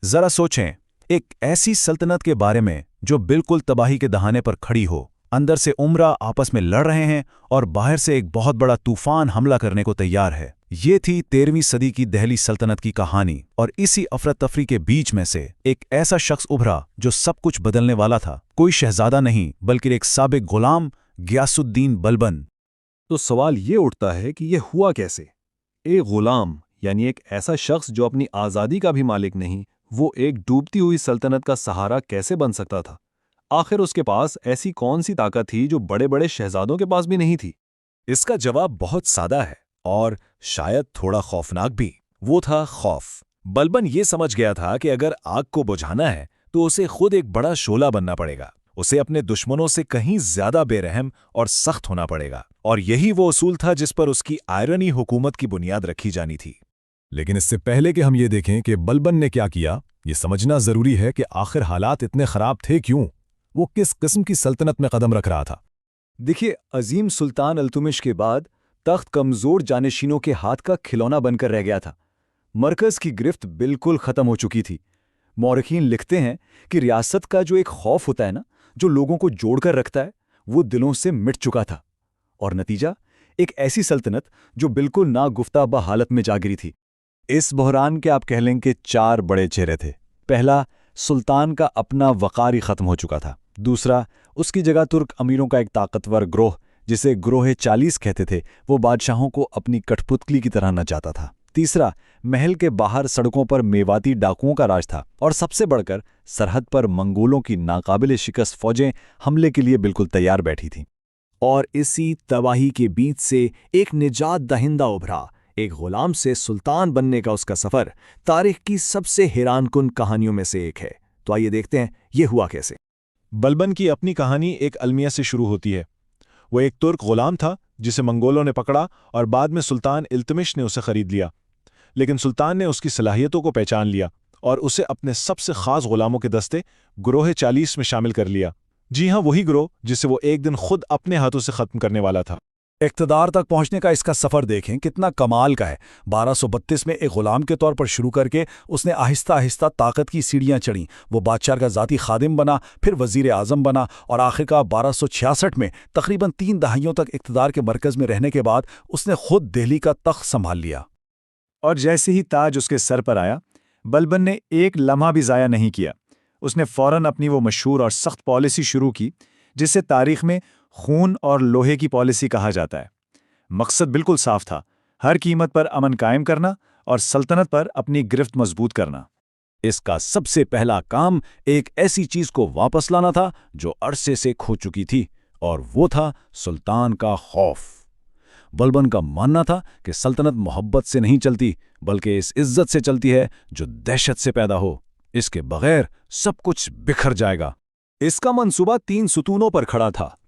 ذرا سوچیں، ایک ایسی سلطنت کے بارے میں جو بالکل تباہی کے دہانے پر کھڑی ہو، اندر سے عمرہ آپس میں لڑ رہے ہیں اور باہر سے ایک بہت بڑا طوفان حملہ کرنے کو تیار ہے۔ یہ تھی 13ویں صدی کی دہلی سلطنت کی کہانی، اور اسی افراتفری کے بیچ میں سے ایک ایسا شخص ابھرا جو سب کچھ بدلنے والا تھا۔ کوئی شہزادہ نہیں بلکہ ایک سابق غلام، غیاث الدین بلبن۔
تو سوال یہ اٹھتا ہے کہ یہ ہوا کیسے؟ ایک غلام، یعنی ایک ایسا شخص جو اپنی آزادی کا بھی مالک نہیں، وہ ایک ڈوبتی ہوئی سلطنت کا سہارا کیسے بن سکتا تھا؟ آخر اس کے پاس ایسی کون سی طاقت تھی جو بڑے بڑے شہزادوں کے پاس بھی نہیں تھی؟
اس کا جواب بہت سادہ ہے اور شاید تھوڑا خوفناک بھی۔ وہ تھا خوف۔ بلبن یہ سمجھ گیا تھا کہ اگر آگ کو بجھانا ہے تو اسے خود ایک بڑا شعلہ بننا پڑے گا۔ اسے اپنے دشمنوں سے کہیں زیادہ بے رحم اور سخت ہونا پڑے گا، اور یہی وہ اصول تھا جس پر اس کی آئرنی حکومت کی بنیاد رکھی جانی تھی۔
لیکن اس سے پہلے کہ ہم یہ دیکھیں کہ بلبن نے کیا کیا، یہ سمجھنا ضروری ہے کہ آخر حالات اتنے خراب تھے کیوں؟ وہ کس قسم کی سلطنت میں قدم رکھ رہا تھا؟
دیکھیے، عظیم سلطان التمش کے بعد تخت کمزور جانشینوں کے ہاتھ کا کھلونا بن کر رہ گیا تھا۔ مرکز کی گرفت بالکل ختم ہو چکی تھی۔ مورخین لکھتے ہیں کہ ریاست کا جو ایک خوف ہوتا ہے نا، جو لوگوں کو جوڑ کر رکھتا ہے، وہ دلوں سے مٹ چکا تھا، اور نتیجہ ایک ایسی سلطنت جو بالکل ناگفتہ بحالت میں جا گری تھی۔ اس بحران کے آپ کہہ لیں کہ 4 بڑے چہرے تھے۔ پہلا، سلطان کا اپنا وقار ہی ختم ہو چکا تھا۔ دوسرا، اس کی جگہ ترک امیروں کا ایک طاقتور گروہ جسے گروہ 40 کہتے تھے، وہ بادشاہوں کو اپنی کٹھ پتلی کی طرح نچاتا تھا۔ تیسرا، محل کے باہر سڑکوں پر میواتی ڈاکوؤں کا راج تھا، اور سب سے بڑھ کر سرحد پر منگولوں کی ناقابل شکست فوجیں حملے کے لیے بالکل تیار بیٹھی تھیں۔ اور اسی تباہی کے بیچ سے ایک نجات دہندہ ابھرا۔ ایک غلام سے سلطان بننے کا اس کا سفر تاریخ کی سب سے حیران کن کہانیوں میں سے ایک ہے۔ تو آئیے دیکھتے ہیں یہ ہوا کیسے۔
بلبن کی اپنی کہانی ایک المیہ سے شروع ہوتی ہے۔ وہ ایک ترک غلام تھا جسے منگولوں نے پکڑا اور بعد میں سلطان التمش نے اسے خرید لیا، لیکن سلطان نے اس کی صلاحیتوں کو پہچان لیا اور اسے اپنے سب سے خاص غلاموں کے دستے گروہ 40 میں شامل کر لیا۔ جی ہاں، وہی گروہ جسے وہ ایک دن خود اپنے ہاتھوں سے ختم کرنے والا تھا۔
اقتدار تک پہنچنے کا اس کا سفر دیکھیں کتنا کمال کا ہے۔ 1232 میں ایک غلام کے طور پر شروع کر کے اس نے آہستہ آہستہ طاقت کی سیڑھیاں چڑھیں۔ وہ بادشاہ کا ذاتی خادم بنا، پھر وزیر اعظم بنا، اور آخرکار 1266 میں تقریباً 3 دہائیوں تک اقتدار کے مرکز میں رہنے کے بعد اس نے خود دہلی کا تخت سنبھال لیا۔
اور جیسے ہی تاج اس کے سر پر آیا، بلبن نے ایک لمحہ بھی ضائع نہیں کیا۔ اس نے فوراً اپنی وہ مشہور اور سخت پالیسی شروع کی جسے تاریخ میں خون اور لوہے کی پالیسی کہا جاتا ہے۔ مقصد بالکل صاف تھا، ہر قیمت پر امن قائم کرنا اور سلطنت پر اپنی گرفت مضبوط کرنا۔
اس کا سب سے پہلا کام ایک ایسی چیز کو واپس لانا تھا جو عرصے سے کھو چکی تھی، اور وہ تھا سلطان کا خوف۔ بلبن کا ماننا تھا کہ سلطنت محبت سے نہیں چلتی بلکہ اس عزت سے چلتی ہے جو دہشت سے پیدا ہو۔ اس کے بغیر سب کچھ بکھر جائے گا۔
اس کا منصوبہ 3 ستونوں پر کھڑا تھا۔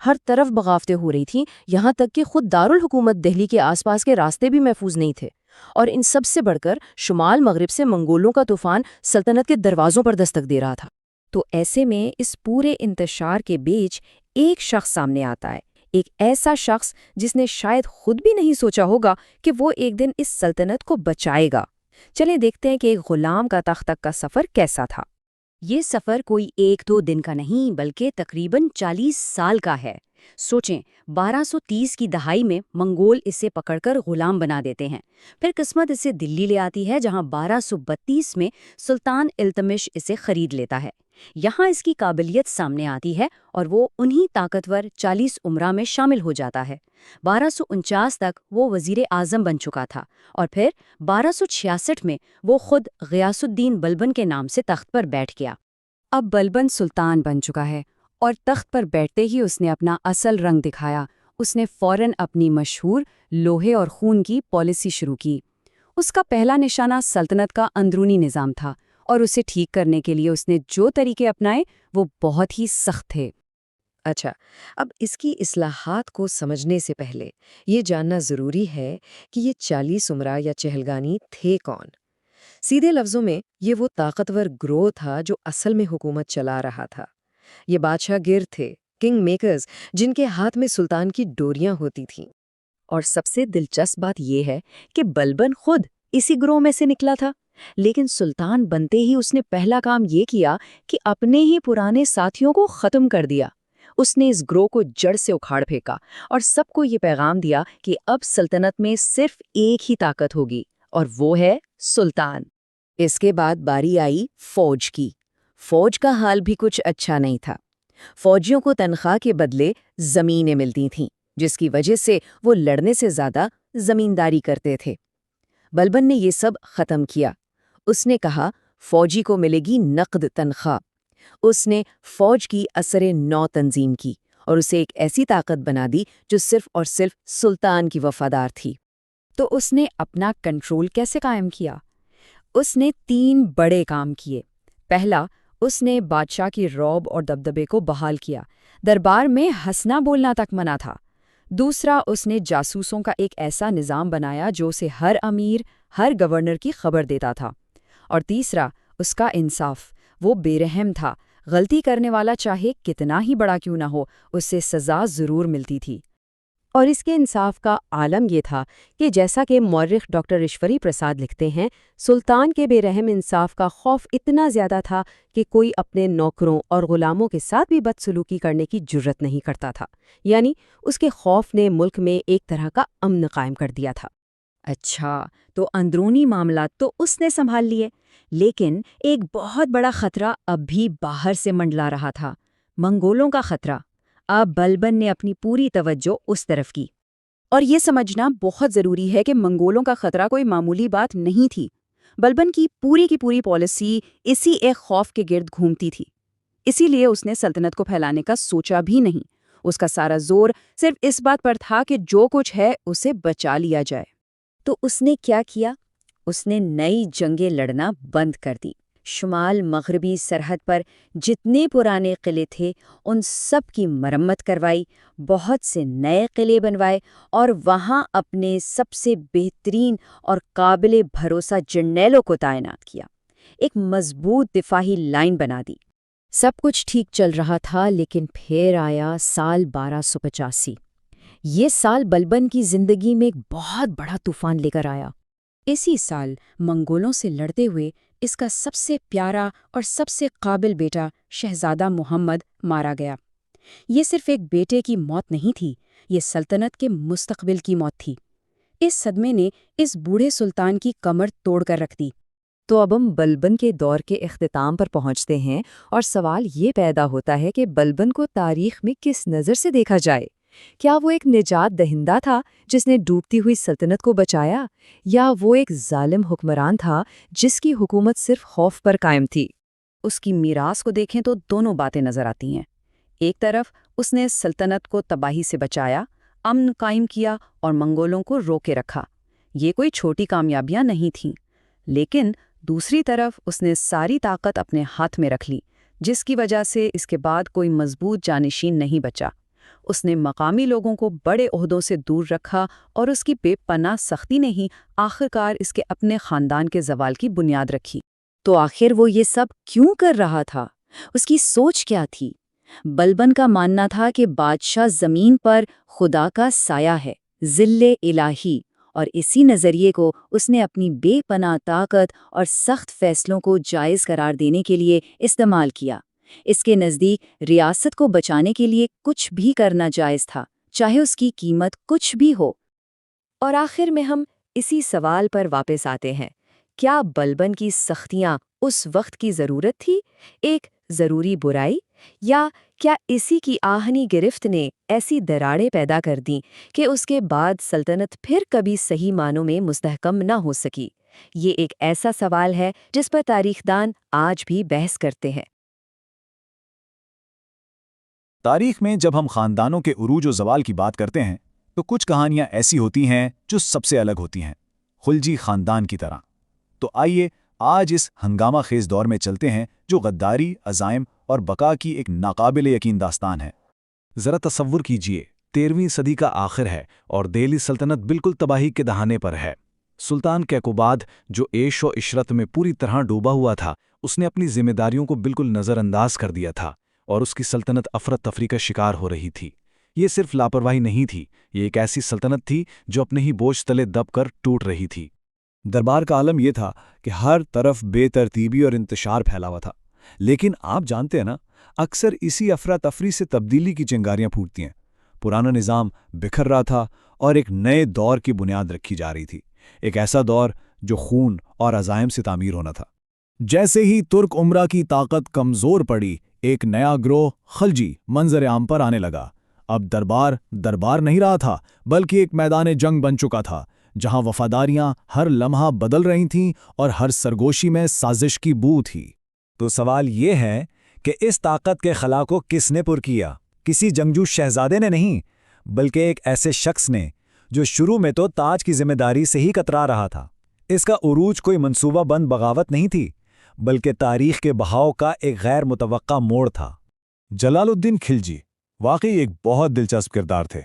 ہر طرف بغاوتیں ہو رہی تھیں، یہاں تک کہ خود دارالحکومت دہلی کے آس پاس کے راستے بھی محفوظ نہیں تھے، اور ان سب سے بڑھ کر شمال مغرب سے منگولوں کا طوفان سلطنت کے دروازوں پر دستک دے رہا تھا۔
تو ایسے میں اس پورے انتشار کے بیچ ایک شخص سامنے آتا ہے، ایک ایسا شخص جس نے شاید خود بھی نہیں سوچا ہوگا کہ وہ ایک دن اس سلطنت کو بچائے گا۔ چلیں دیکھتے ہیں کہ ایک غلام کا تخت تک کا سفر کیسا تھا۔
یہ سفر کوئی 1-2 دن کا نہیں بلکہ تقریباً 40 سال کا ہے۔ سوچیں، 1230 کی دہائی میں منگول اسے پکڑ کر غلام بنا دیتے ہیں، پھر قسمت اسے دلی لے آتی ہے جہاں 1232 میں سلطان التمش اسے خرید لیتا ہے۔ یہاں اس کی قابلیت سامنے آتی ہے اور وہ انہی طاقتور 40 امراء میں شامل ہو جاتا ہے۔ 1249 تک وہ وزیر اعظم بن چکا تھا اور پھر 1266 میں وہ خود غیاث الدین بلبن کے نام سے تخت پر بیٹھ گیا۔
اب بلبن سلطان بن چکا ہے اور تخت پر بیٹھتے ہی اس نے اپنا اصل رنگ دکھایا۔ اس نے فوراً اپنی مشہور لوہے اور خون کی پالیسی شروع کی۔ اس کا پہلا نشانہ سلطنت کا اندرونی نظام تھا اور اسے ٹھیک کرنے کے لیے اس نے جو طریقے اپنائے وہ بہت ہی سخت تھے۔
اچھا، اب اس کی اصلاحات کو سمجھنے سے پہلے یہ جاننا ضروری ہے کہ یہ 40 امراء یا چہلگانی تھے کون؟ سیدھے لفظوں میں یہ وہ طاقتور گروہ تھا جو اصل میں حکومت چلا رہا تھا۔ یہ بادشاہ گر تھے، کنگ میکرز، جن کے ہاتھ میں سلطان کی ڈوریاں ہوتی تھیں۔
اور سب سے دلچسپ بات یہ ہے کہ بلبن خود اسی گروہ میں سے نکلا تھا، لیکن سلطان بنتے ہی اس نے پہلا کام یہ کیا کہ اپنے ہی پرانے ساتھیوں کو ختم کر دیا۔ اس نے اس گروہ کو جڑ سے اکھاڑ پھینکا اور سب کو یہ پیغام دیا کہ اب سلطنت میں صرف ایک ہی طاقت ہوگی اور وہ ہے سلطان۔
اس کے بعد باری آئی فوج کی۔ فوج کا حال بھی کچھ اچھا نہیں تھا۔ فوجیوں کو تنخواہ کے بدلے زمینیں ملتی تھیں، جس کی وجہ سے وہ لڑنے سے زیادہ زمینداری کرتے تھے۔ بلبن نے یہ سب ختم کیا۔ اس نے کہا فوجی کو ملے گی نقد تنخواہ۔ اس نے فوج کی اثر نو تنظیم کی اور اسے ایک ایسی طاقت بنا دی جو صرف اور صرف سلطان کی وفادار تھی۔
تو اس نے اپنا کنٹرول کیسے قائم کیا؟ اس نے 3 بڑے کام کیے۔ پہلا، اس نے بادشاہ کی رعب اور دبدبے کو بحال کیا، دربار میں ہنسنا بولنا تک منع تھا۔ دوسرا، اس نے جاسوسوں کا ایک ایسا نظام بنایا جو اسے ہر امیر، ہر گورنر کی خبر دیتا تھا۔ اور تیسرا، اس کا انصاف۔ وہ بے رحم تھا، غلطی کرنے والا چاہے کتنا ہی بڑا کیوں نہ ہو، اسے سزا ضرور ملتی تھی۔
اور اس کے انصاف کا عالم یہ تھا کہ جیسا کہ مورخ ڈاکٹر ایشوری پرساد لکھتے ہیں، سلطان کے بے رحم انصاف کا خوف اتنا زیادہ تھا کہ کوئی اپنے نوکروں اور غلاموں کے ساتھ بھی بدسلوکی کرنے کی جرت نہیں کرتا تھا۔ یعنی اس کے خوف نے ملک میں ایک طرح کا امن قائم کر دیا تھا۔
اچھا، تو اندرونی معاملات تو اس نے سنبھال لیے، لیکن ایک بہت بڑا خطرہ اب بھی باہر سے منڈلا رہا تھا، منگولوں کا خطرہ۔ اب بلبن نے اپنی پوری توجہ اس طرف کی۔
اور یہ سمجھنا بہت ضروری ہے کہ منگولوں کا خطرہ کوئی معمولی بات نہیں تھی۔ بلبن کی پوری پالیسی اسی ایک خوف کے گرد گھومتی تھی۔ اسی لیے اس نے سلطنت کو پھیلانے کا سوچا بھی نہیں۔ اس کا سارا زور صرف اس بات پر تھا کہ جو کچھ ہے اسے بچا لیا جائے۔
تو اس نے کیا کیا؟ اس نے نئی جنگیں لڑنا بند کر دی۔ شمال مغربی سرحد پر جتنے پرانے قلعے تھے ان سب کی مرمت کروائی، بہت سے نئے قلعے بنوائے اور وہاں اپنے سب سے بہترین اور قابل بھروسہ جرنیلوں کو تعینات کیا۔ ایک مضبوط دفاعی لائن بنا دی۔
سب کچھ ٹھیک چل رہا تھا، لیکن پھر آیا سال 1285۔ یہ سال بلبن کی زندگی میں ایک بہت بڑا طوفان لے کر آیا۔
اسی سال منگولوں سے لڑتے ہوئے اس کا سب سے پیارا اور سب سے قابل بیٹا شہزادہ محمد مارا گیا۔ یہ صرف ایک بیٹے کی موت نہیں تھی، یہ سلطنت کے مستقبل کی موت تھی۔ اس صدمے نے اس بوڑھے سلطان کی کمر توڑ کر رکھ دی۔
تو اب ہم بلبن کے دور کے اختتام پر پہنچتے ہیں اور سوال یہ پیدا ہوتا ہے کہ بلبن کو تاریخ میں کس نظر سے دیکھا جائے؟ کیا وہ ایک نجات دہندہ تھا جس نے ڈوبتی ہوئی سلطنت کو بچایا، یا وہ ایک ظالم حکمران تھا جس کی حکومت صرف خوف پر قائم تھی؟
اس کی میراث کو دیکھیں تو دونوں باتیں نظر آتی ہیں۔ ایک طرف اس نے سلطنت کو تباہی سے بچایا، امن قائم کیا اور منگولوں کو روکے رکھا۔ یہ کوئی چھوٹی کامیابیاں نہیں تھیں۔ لیکن دوسری طرف اس نے ساری طاقت اپنے ہاتھ میں رکھ لی، جس کی وجہ سے اس کے بعد کوئی مضبوط جانشین نہیں بچا۔
اس نے مقامی لوگوں کو بڑے عہدوں سے دور رکھا اور اس کی بے پناہ سختی نے ہی آخرکار اس کے اپنے خاندان کے زوال کی بنیاد رکھی۔
تو آخر وہ یہ سب کیوں کر رہا تھا؟ اس کی سوچ کیا تھی؟ بلبن کا ماننا تھا کہ بادشاہ زمین پر خدا کا سایہ ہے، ذل الہی، اور اسی نظریے کو اس نے اپنی بے پناہ طاقت اور سخت فیصلوں کو جائز قرار دینے کے لیے استعمال کیا۔ اس کے نزدیک ریاست کو بچانے کے لیے کچھ بھی کرنا جائز تھا، چاہے اس کی قیمت کچھ بھی ہو۔
اور آخر میں ہم اسی سوال پر واپس آتے ہیں، کیا بلبن کی سختیاں اس وقت کی ضرورت تھی، ایک ضروری برائی، یا کیا اسی کی آہنی گرفت نے ایسی دراڑیں پیدا کر دیں کہ اس کے بعد سلطنت پھر کبھی صحیح معنوں میں مستحکم نہ ہو سکی؟ یہ ایک ایسا سوال ہے جس پر تاریخ دان آج بھی بحث کرتے ہیں۔
تاریخ میں جب ہم خاندانوں کے عروج و زوال کی بات کرتے ہیں تو کچھ کہانیاں ایسی ہوتی ہیں جو سب سے الگ ہوتی ہیں، خلجی خاندان کی طرح۔ تو آئیے آج اس ہنگامہ خیز دور میں چلتے ہیں جو غداری، عزائم اور بقا کی ایک ناقابل یقین داستان ہے۔ ذرا تصور کیجئے، 13ویں صدی کا آخر ہے اور دہلی سلطنت بالکل تباہی کے دہانے پر ہے۔ سلطان کیقوباد، جو عیش و عشرت میں پوری طرح ڈوبا ہوا تھا، اس نے اپنی ذمہ داریوں کو بالکل نظر انداز کر دیا تھا اور اس کی سلطنت افراتفری کا شکار ہو رہی تھی۔ یہ صرف لاپرواہی نہیں تھی، یہ ایک ایسی سلطنت تھی جو اپنے ہی بوجھ تلے دب کر ٹوٹ رہی تھی۔
دربار کا عالم یہ تھا کہ ہر طرف بے ترتیبی اور انتشار پھیلا ہوا تھا، لیکن آپ جانتے ہیں نا، اکثر اسی افراتفری سے تبدیلی کی چنگاریاں پھوٹتی ہیں۔ پرانا نظام بکھر رہا تھا اور ایک نئے دور کی بنیاد رکھی جا رہی تھی، ایک ایسا دور جو خون اور عزائم سے تعمیر ہونا تھا۔ جیسے ہی ترک امرا کی طاقت کمزور پڑی، ایک نیا گروہ خلجی منظر عام پر آنے لگا۔ اب دربار نہیں رہا تھا، بلکہ ایک میدان جنگ بن چکا تھا، جہاں وفاداریاں ہر لمحہ بدل رہی تھیں اور ہر سرگوشی میں سازش کی بو تھی۔
تو سوال یہ ہے کہ اس طاقت کے خلا کو کس نے پر کیا؟ کسی جنگجو شہزادے نے نہیں، بلکہ ایک ایسے شخص نے جو شروع میں تو تاج کی ذمہ داری سے ہی کترا رہا تھا۔ اس کا عروج کوئی منصوبہ بند بغاوت نہیں تھی، بلکہ تاریخ کے بہاؤ کا ایک غیر متوقع موڑ تھا۔
جلال الدین خلجی واقعی ایک بہت دلچسپ کردار تھے۔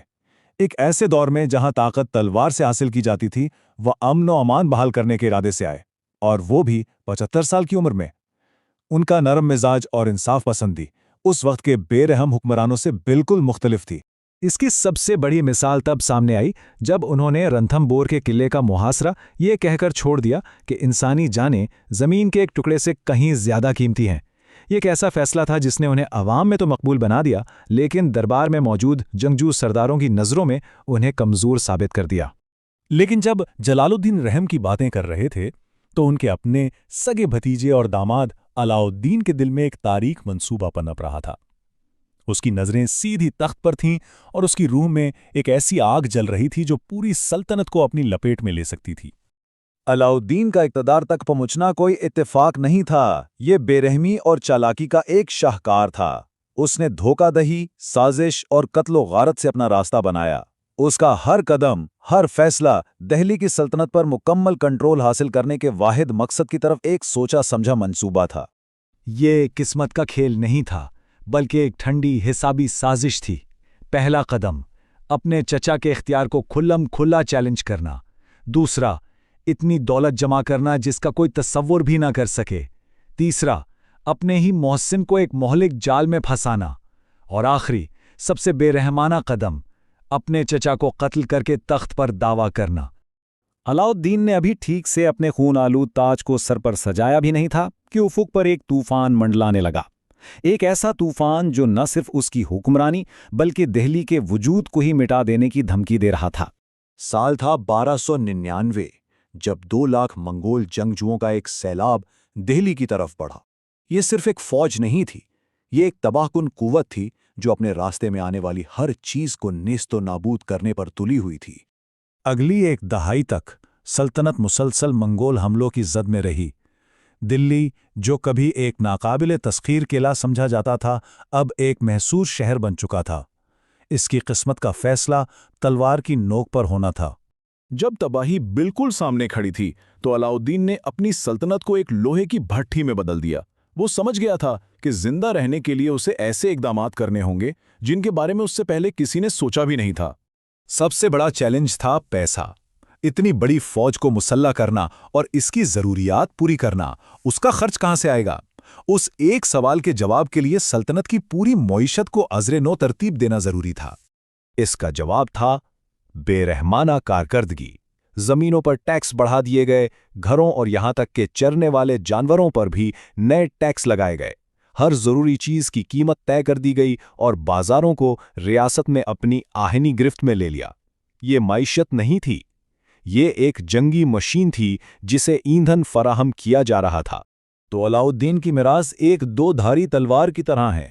ایک ایسے دور میں جہاں طاقت تلوار سے حاصل کی جاتی تھی، وہ امن و امان بحال کرنے کے ارادے سے آئے، اور وہ بھی 75 سال کی عمر میں۔ ان کا نرم مزاج اور انصاف پسندی اس وقت کے بے رحم حکمرانوں سے بالکل مختلف تھی۔
اس کی سب سے بڑی مثال تب سامنے آئی جب انہوں نے رنتھم بور کے قلعے کا محاصرہ یہ کہہ کر چھوڑ دیا کہ انسانی جانیں زمین کے ایک ٹکڑے سے کہیں زیادہ قیمتی ہیں۔ یہ ایک ایسا فیصلہ تھا جس نے انہیں عوام میں تو مقبول بنا دیا، لیکن دربار میں موجود جنگجو سرداروں کی نظروں میں انہیں کمزور ثابت کر دیا۔
لیکن جب جلال الدین رحم کی باتیں کر رہے تھے تو ان کے اپنے سگے بھتیجے اور داماد علاؤالدین کے دل میں ایک تاریک منصوبہ پنپ رہا تھا۔ اس کی نظریں سیدھی تخت پر تھیں اور اس کی روح میں ایک ایسی آگ جل رہی تھی جو پوری سلطنت کو اپنی لپیٹ میں لے سکتی تھی۔
علاؤالدین کا اقتدار تک پہنچنا کوئی اتفاق نہیں تھا، یہ بے رحمی اور چالاکی کا ایک شاہکار تھا۔ اس نے دھوکہ دہی، سازش اور قتل و غارت سے اپنا راستہ بنایا۔ اس کا ہر قدم، ہر فیصلہ دہلی کی سلطنت پر مکمل کنٹرول حاصل کرنے کے واحد مقصد کی طرف ایک سوچا سمجھا منصوبہ تھا۔
یہ قسمت کا کھیل نہیں تھا، بلکہ ایک ٹھنڈی حسابی سازش تھی۔ پہلا قدم، اپنے چچا کے اختیار کو کھلم کھلا چیلنج کرنا۔ دوسرا، اتنی دولت جمع کرنا جس کا کوئی تصور بھی نہ کر سکے۔ تیسرا، اپنے ہی محسن کو ایک مہلک جال میں پھنسانا۔ اور آخری، سب سے بے رحمانہ قدم، اپنے چچا کو قتل کر کے تخت پر دعویٰ کرنا۔
علاؤالدین نے ابھی ٹھیک سے اپنے خون آلود تاج کو سر پر سجایا بھی نہیں تھا کہ افق پر ایک طوفان منڈلانے لگا، ایک ایسا طوفان جو نہ صرف اس کی حکمرانی بلکہ دہلی کے وجود کو ہی مٹا دینے کی دھمکی دے رہا تھا۔
سال تھا 1299 جب 2 لاکھ منگول جنگجوؤں کا ایک سیلاب دہلی کی طرف بڑھا۔ یہ صرف ایک فوج نہیں تھی، یہ ایک تباہ کن قوت تھی جو اپنے راستے میں آنے والی ہر چیز کو نیست و نابود کرنے پر تلی ہوئی تھی۔
اگلی ایک دہائی تک سلطنت مسلسل منگول حملوں کی زد میں رہی۔ دلی، جو کبھی ایک ناقابل تسخیر قلعہ سمجھا جاتا تھا، اب ایک محسوس شہر بن چکا تھا۔ اس کی قسمت کا فیصلہ تلوار کی نوک پر ہونا تھا۔
جب تباہی بالکل سامنے کھڑی تھی تو علاؤالدین نے اپنی سلطنت کو ایک لوہے کی بھٹی میں بدل دیا۔ وہ سمجھ گیا تھا
کہ زندہ رہنے کے لیے اسے ایسے اقدامات کرنے ہوں گے جن کے بارے میں اس سے پہلے کسی نے سوچا بھی نہیں تھا۔
سب سے بڑا چیلنج تھا پیسہ۔ اتنی بڑی فوج کو مسلح کرنا اور اس کی ضروریات پوری کرنا، اس کا خرچ کہاں سے آئے گا؟ اس ایک سوال کے جواب کے لیے سلطنت کی پوری معیشت کو ازر نو ترتیب دینا ضروری تھا۔ اس کا جواب تھا بے رحمانہ کارکردگی۔ زمینوں پر ٹیکس بڑھا دیے گئے، گھروں اور یہاں تک کہ چرنے والے جانوروں پر بھی نئے ٹیکس لگائے گئے، ہر ضروری چیز کی قیمت طے کر دی گئی اور بازاروں کو ریاست میں اپنی آہنی گرفت میں لے لیا۔ یہ معیشت نہیں تھی، یہ ایک جنگی مشین تھی جسے ایندھن فراہم کیا جا رہا تھا۔ تو علاؤالدین کی میراث ایک دو دھاری تلوار کی طرح ہے۔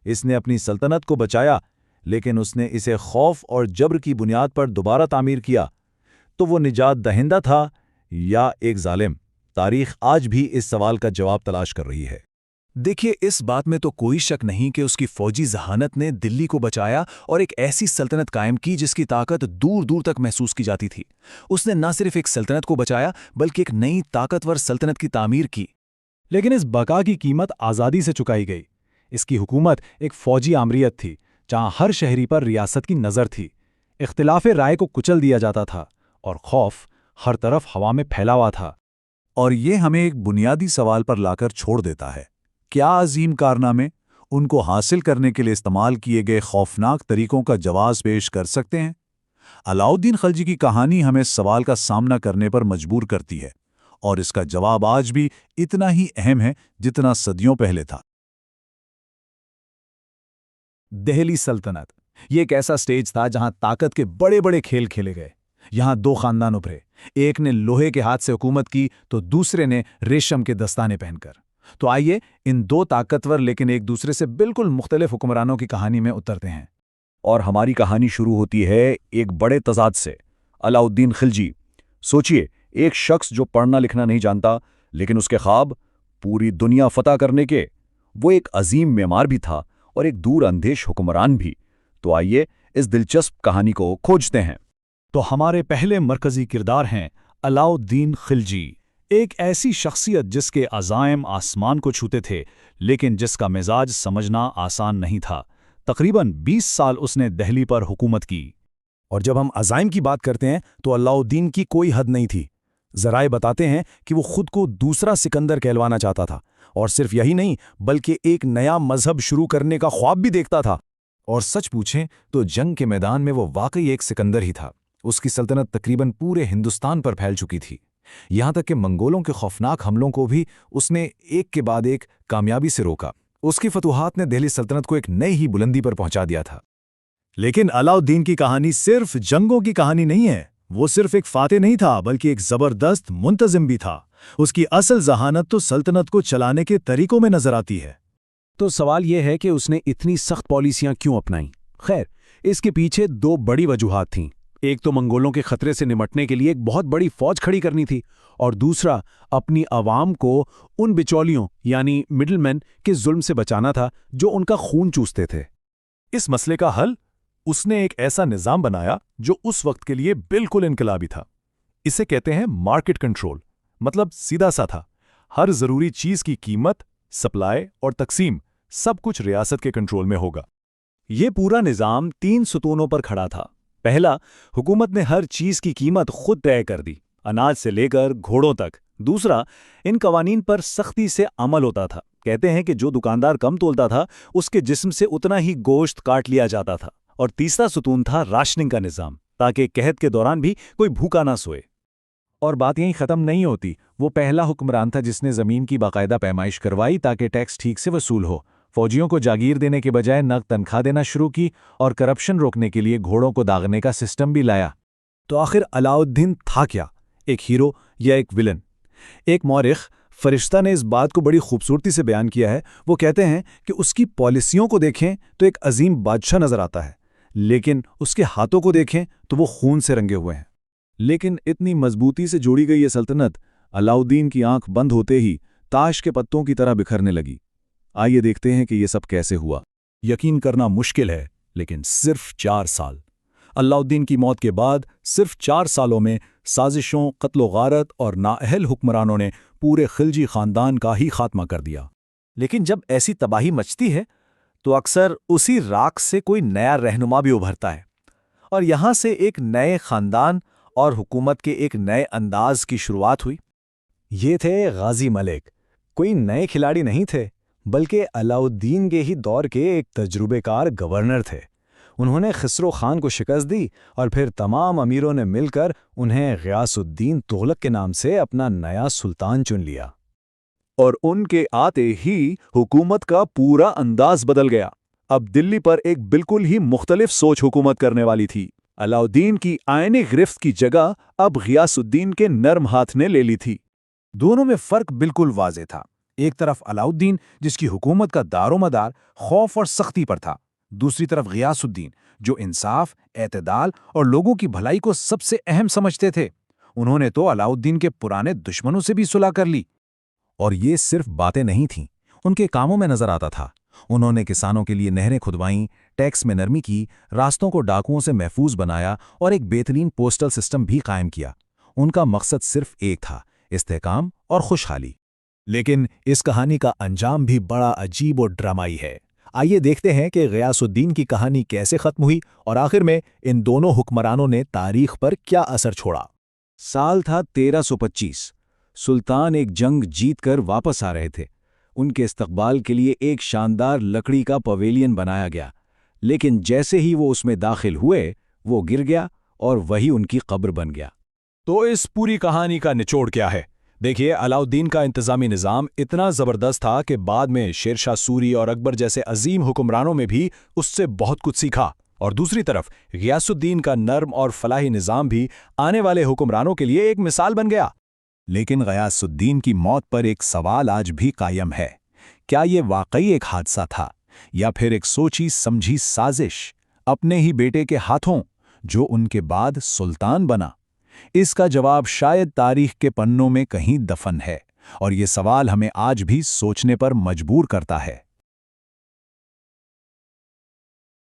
اس نے اپنی سلطنت کو بچایا، لیکن اس نے اسے خوف اور جبر کی بنیاد پر دوبارہ تعمیر کیا۔ تو وہ نجات دہندہ تھا یا ایک ظالم؟ تاریخ آج بھی اس سوال کا جواب تلاش کر رہی ہے۔ دیکھیے، اس بات میں تو کوئی شک نہیں کہ اس کی فوجی ذہانت نے دلی کو بچایا اور ایک ایسی سلطنت قائم کی جس کی طاقت دور دور تک محسوس کی جاتی تھی۔ اس نے نہ صرف ایک سلطنت کو بچایا بلکہ ایک نئی طاقتور سلطنت کی تعمیر کی۔
لیکن اس بقا کی قیمت آزادی سے چکائی گئی۔ اس کی حکومت ایک فوجی آمریت تھی جہاں ہر شہری پر ریاست کی نظر تھی، اختلاف رائے کو کچل دیا جاتا تھا اور خوف ہر طرف ہوا میں پھیلا ہوا تھا۔
اور یہ ہمیں ایک بنیادی سوال پر لا کر چھوڑ دیتا ہے، کیا عظیم کارنامے ان کو حاصل کرنے کے لیے استعمال کیے گئے خوفناک طریقوں کا جواز پیش کر سکتے ہیں؟ علاؤالدین خلجی کی کہانی ہمیں اس سوال کا سامنا کرنے پر مجبور کرتی ہے، اور اس کا جواب آج بھی اتنا ہی اہم ہے جتنا صدیوں پہلے تھا۔ دہلی سلطنت یہ ایک ایسا سٹیج تھا جہاں طاقت کے بڑے بڑے کھیل کھیلے گئے۔ یہاں دو خاندان ابھرے، ایک نے لوہے کے ہاتھ سے حکومت کی تو دوسرے نے ریشم کے دستانے پہن کر۔ تو آئیے ان دو طاقتور لیکن ایک دوسرے سے بالکل مختلف حکمرانوں کی کہانی میں اترتے ہیں۔
اور ہماری کہانی شروع ہوتی ہے ایک بڑے تضاد سے، علاؤالدین خلجی۔ سوچئے، ایک شخص جو پڑھنا لکھنا نہیں جانتا لیکن اس کے خواب پوری دنیا فتح کرنے کے، وہ ایک عظیم معمار بھی تھا اور ایک دور اندیش حکمران بھی۔ تو آئیے اس دلچسپ کہانی کو کھوجتے ہیں۔
تو ہمارے پہلے مرکزی کردار ہیں علاؤالدین خلجی، ایک ایسی شخصیت جس کے عزائم آسمان کو چھوتے تھے لیکن جس کا مزاج سمجھنا آسان نہیں تھا۔ تقریباً 20 سال اس نے دہلی پر حکومت کی۔ اور جب ہم عزائم کی بات کرتے ہیں تو علاؤالدین کی کوئی حد نہیں تھی۔ ذرائع بتاتے ہیں کہ وہ خود کو دوسرا سکندر کہلوانا چاہتا تھا، اور صرف یہی نہیں بلکہ ایک نیا مذہب شروع کرنے کا خواب بھی دیکھتا تھا۔ اور سچ پوچھیں تو جنگ کے میدان میں وہ واقعی ایک سکندر ہی تھا۔ اس کی سلطنت تقریباً پورے ہندوستان پر پھیل چکی تھی، یہاں تک کہ منگولوں کے خوفناک حملوں کو بھی اس نے ایک کے بعد ایک کامیابی سے روکا۔ اس کی فتوحات نے دہلی سلطنت کو ایک نئی ہی بلندی پر پہنچا دیا تھا۔ لیکن علاؤالدین کی کہانی صرف جنگوں کی کہانی نہیں ہے۔ وہ صرف ایک فاتح نہیں تھا بلکہ ایک زبردست منتظم بھی تھا۔ اس کی اصل ذہانت تو سلطنت کو چلانے کے طریقوں میں نظر آتی ہے۔ تو سوال یہ ہے کہ اس نے اتنی سخت پالیسیاں کیوں اپنائیں؟ خیر، اس کے پیچھے دو بڑی وجوہات تھیں۔ ایک تو منگولوں کے خطرے سے نمٹنے کے لیے ایک بہت بڑی فوج کھڑی کرنی تھی، اور دوسرا اپنی عوام کو ان بچولیوں یعنی مڈل مین کے ظلم سے بچانا تھا جو ان کا خون چوستے تھے۔ اس مسئلے کا حل اس نے ایک ایسا نظام بنایا جو اس وقت کے لیے بالکل انقلابی تھا۔ اسے کہتے ہیں مارکیٹ کنٹرول، مطلب سیدھا سا تھا۔ ہر ضروری چیز کی قیمت، سپلائی اور تقسیم سب کچھ ریاست کے کنٹرول میں ہوگا۔ یہ پورا نظام 3 ستونوں پر کھڑا تھا۔ پہلا، حکومت نے ہر چیز کی قیمت خود طے کر دی، اناج سے لے کر گھوڑوں تک۔ دوسرا، ان قوانین پر سختی سے عمل ہوتا تھا۔ کہتے ہیں کہ جو دکاندار کم تولتا تھا اس کے جسم سے اتنا ہی گوشت کاٹ لیا جاتا تھا۔ اور تیسرا ستون تھا راشننگ کا نظام، تاکہ قحط کے دوران بھی کوئی بھوکا نہ سوئے۔ اور بات یہیں ختم نہیں ہوتی۔ وہ پہلا حکمران تھا جس نے زمین کی باقاعدہ پیمائش کروائی تاکہ ٹیکس ٹھیک سے وصول ہو، فوجیوں کو جاگیر دینے کے بجائے نقد تنخواہ دینا شروع کی، اور کرپشن روکنے کے لیے گھوڑوں کو داغنے کا سسٹم بھی لایا۔ تو آخر علاؤالدین تھا کیا، ایک ہیرو یا ایک ولن؟ ایک مورخ فرشتہ نے اس بات کو بڑی خوبصورتی سے بیان کیا ہے۔ وہ کہتے ہیں کہ اس کی پالیسیوں کو دیکھیں تو ایک عظیم بادشاہ نظر آتا ہے، لیکن اس کے ہاتھوں کو دیکھیں تو وہ خون سے رنگے ہوئے ہیں۔ لیکن اتنی مضبوطی سے جوڑی گئی یہ سلطنت علاؤالدین کی آنکھ بند ہوتے ہی تاش کے پتوں کی طرح بکھرنے لگی۔ آئیے دیکھتے ہیں کہ یہ سب کیسے ہوا۔ یقین کرنا مشکل ہے، لیکن صرف 4 سال۔ علاؤالدین کی موت کے بعد صرف 4 سالوں میں سازشوں، قتل و غارت اور نااہل حکمرانوں نے پورے خلجی خاندان کا ہی خاتمہ کر دیا۔
لیکن جب ایسی تباہی مچتی ہے تو اکثر اسی راکھ سے کوئی نیا رہنما بھی ابھرتا ہے، اور یہاں سے ایک نئے خاندان اور حکومت کے ایک نئے انداز کی شروعات ہوئی۔
یہ تھے غازی ملک، کوئی نئے کھلاڑی نہیں تھے بلکہ علاء الدین کے ہی دور کے ایک تجربے کار گورنر تھے۔ انہوں نے خسرو خان کو شکست دی اور پھر تمام امیروں نے مل کر انہیں غیاث الدین تغلق کے نام سے اپنا نیا سلطان چن لیا۔
اور ان کے آتے ہی حکومت کا پورا انداز بدل گیا۔ اب دلی پر ایک بالکل ہی مختلف سوچ حکومت کرنے والی تھی۔ علاء الدین کی آئینی گرفت کی جگہ اب غیاث الدین کے نرم ہاتھ نے لے لی تھی۔ دونوں میں فرق بالکل واضح تھا۔ ایک طرف علاء الدین جس کی حکومت کا دار و مدار خوف اور سختی پر تھا، دوسری طرف غیاث الدین جو انصاف، اعتدال اور لوگوں کی بھلائی کو سب سے اہم سمجھتے تھے۔ انہوں نے تو علاء الدین کے پرانے دشمنوں سے بھی صلح کر لی۔
اور یہ صرف باتیں نہیں تھیں، ان کے کاموں میں نظر آتا تھا۔ انہوں نے کسانوں کے لیے نہریں کھدوائیں، ٹیکس میں نرمی کی، راستوں کو ڈاکوؤں سے محفوظ بنایا اور ایک بہترین پوسٹل سسٹم بھی قائم کیا۔ ان کا مقصد صرف ایک تھا، استحکام اور خوشحالی۔
لیکن اس کہانی کا انجام بھی بڑا عجیب اور ڈرامائی ہے۔ آئیے دیکھتے ہیں کہ غیاث الدین کی کہانی کیسے ختم ہوئی اور آخر میں ان دونوں حکمرانوں نے تاریخ پر کیا اثر چھوڑا۔
سال تھا 1325۔ سلطان ایک جنگ جیت کر واپس آ رہے تھے۔ ان کے استقبال کے لیے ایک شاندار لکڑی کا پویلین بنایا گیا، لیکن جیسے ہی وہ اس میں داخل ہوئے وہ گر گیا اور وہی ان کی قبر بن گیا۔
تو اس پوری کہانی کا نچوڑ کیا ہے؟ دیکھیے، علاء الدین کا انتظامی نظام اتنا زبردست تھا کہ بعد میں شیر شاہ سوری اور اکبر جیسے عظیم حکمرانوں میں بھی اس سے بہت کچھ سیکھا، اور دوسری طرف غیاث الدین کا نرم اور فلاحی نظام بھی آنے والے حکمرانوں کے لیے ایک مثال بن گیا۔
لیکن غیاث الدین کی موت پر ایک سوال آج بھی قائم ہے۔ کیا یہ واقعی ایک حادثہ تھا یا پھر ایک سوچی سمجھی سازش اپنے ہی بیٹے کے ہاتھوں جو ان کے بعد سلطان بنا؟ اس کا جواب شاید تاریخ کے پنوں میں کہیں دفن ہے، اور یہ سوال ہمیں آج بھی سوچنے پر مجبور کرتا ہے۔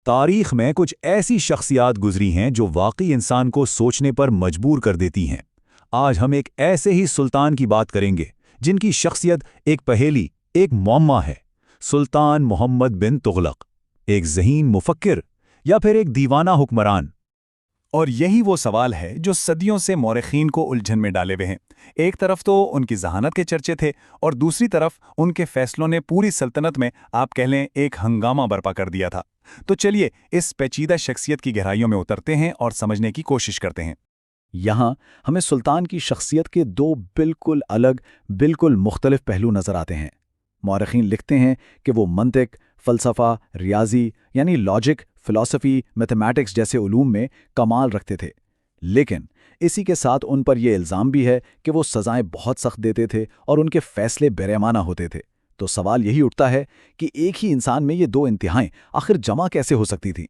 تاریخ میں کچھ ایسی شخصیات گزری ہیں جو واقعی انسان کو سوچنے پر مجبور کر دیتی ہیں۔ آج ہم ایک ایسے ہی سلطان کی بات کریں گے جن کی شخصیت ایک پہیلی، ایک معمہ ہے۔ سلطان محمد بن تغلق، ایک ذہین مفکر یا پھر ایک دیوانہ حکمران؟
اور یہی وہ سوال ہے جو صدیوں سے مورخین کو الجھن میں ڈالے ہوئے ہیں۔ ایک طرف تو ان کی ذہانت کے چرچے تھے اور دوسری طرف ان کے فیصلوں نے پوری سلطنت میں آپ کہہ لیں ایک ہنگامہ برپا کر دیا تھا۔ تو چلیے اس پیچیدہ شخصیت کی گہرائیوں میں اترتے ہیں اور سمجھنے کی کوشش کرتے ہیں۔
یہاں ہمیں سلطان کی شخصیت کے دو بالکل الگ، بالکل مختلف پہلو نظر آتے ہیں۔ مورخین لکھتے ہیں کہ وہ منطق، فلسفہ، ریاضی یعنی لاجک، فلسفی، میتھمیٹکس جیسے علوم میں کمال رکھتے تھے، لیکن اسی کے ساتھ ان پر یہ الزام بھی ہے کہ وہ سزائیں بہت سخت دیتے تھے اور ان کے فیصلے بےرحمانہ ہوتے تھے۔ تو سوال یہی اٹھتا ہے کہ ایک ہی انسان میں یہ دو انتہائیں آخر جمع کیسے ہو سکتی تھیں؟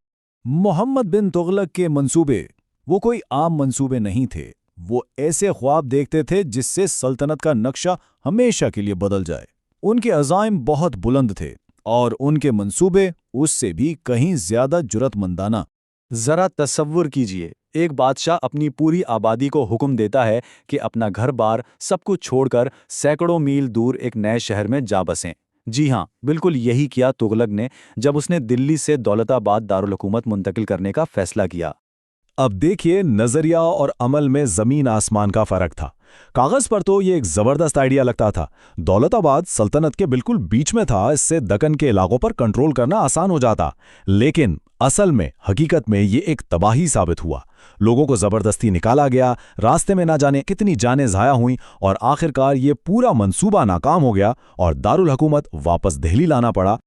محمد بن تغلق کے منصوبے وہ کوئی عام منصوبے نہیں تھے، وہ ایسے خواب دیکھتے تھے جس سے سلطنت کا نقشہ ہمیشہ کے لیے بدل جائے۔ ان کے عزائم بہت بلند تھے اور ان کے منصوبے اس سے بھی کہیں زیادہ جرأت مندانہ۔
ذرا تصور کیجئے، ایک بادشاہ اپنی پوری آبادی کو حکم دیتا ہے کہ اپنا گھر بار سب کچھ چھوڑ کر سینکڑوں میل دور ایک نئے شہر میں جا بسیں۔ جی ہاں، بالکل یہی کیا تغلق نے جب اس نے دلی سے دولت آباد دارالحکومت منتقل کرنے کا فیصلہ کیا۔
اب دیکھیے، نظریہ اور عمل میں زمین آسمان کا فرق تھا۔ کاغذ پر تو یہ ایک زبردست آئیڈیا لگتا تھا، دولت آباد سلطنت کے بالکل بیچ میں تھا، اس سے دکن کے علاقوں پر کنٹرول کرنا آسان ہو جاتا، لیکن اصل میں حقیقت میں یہ ایک تباہی ثابت ہوا۔ لوگوں کو زبردستی نکالا گیا، راستے میں نہ جانے کتنی جانیں ضائع ہوئیں، اور آخرکار یہ پورا منصوبہ ناکام ہو گیا اور دارالحکومت واپس دہلی لانا پڑا۔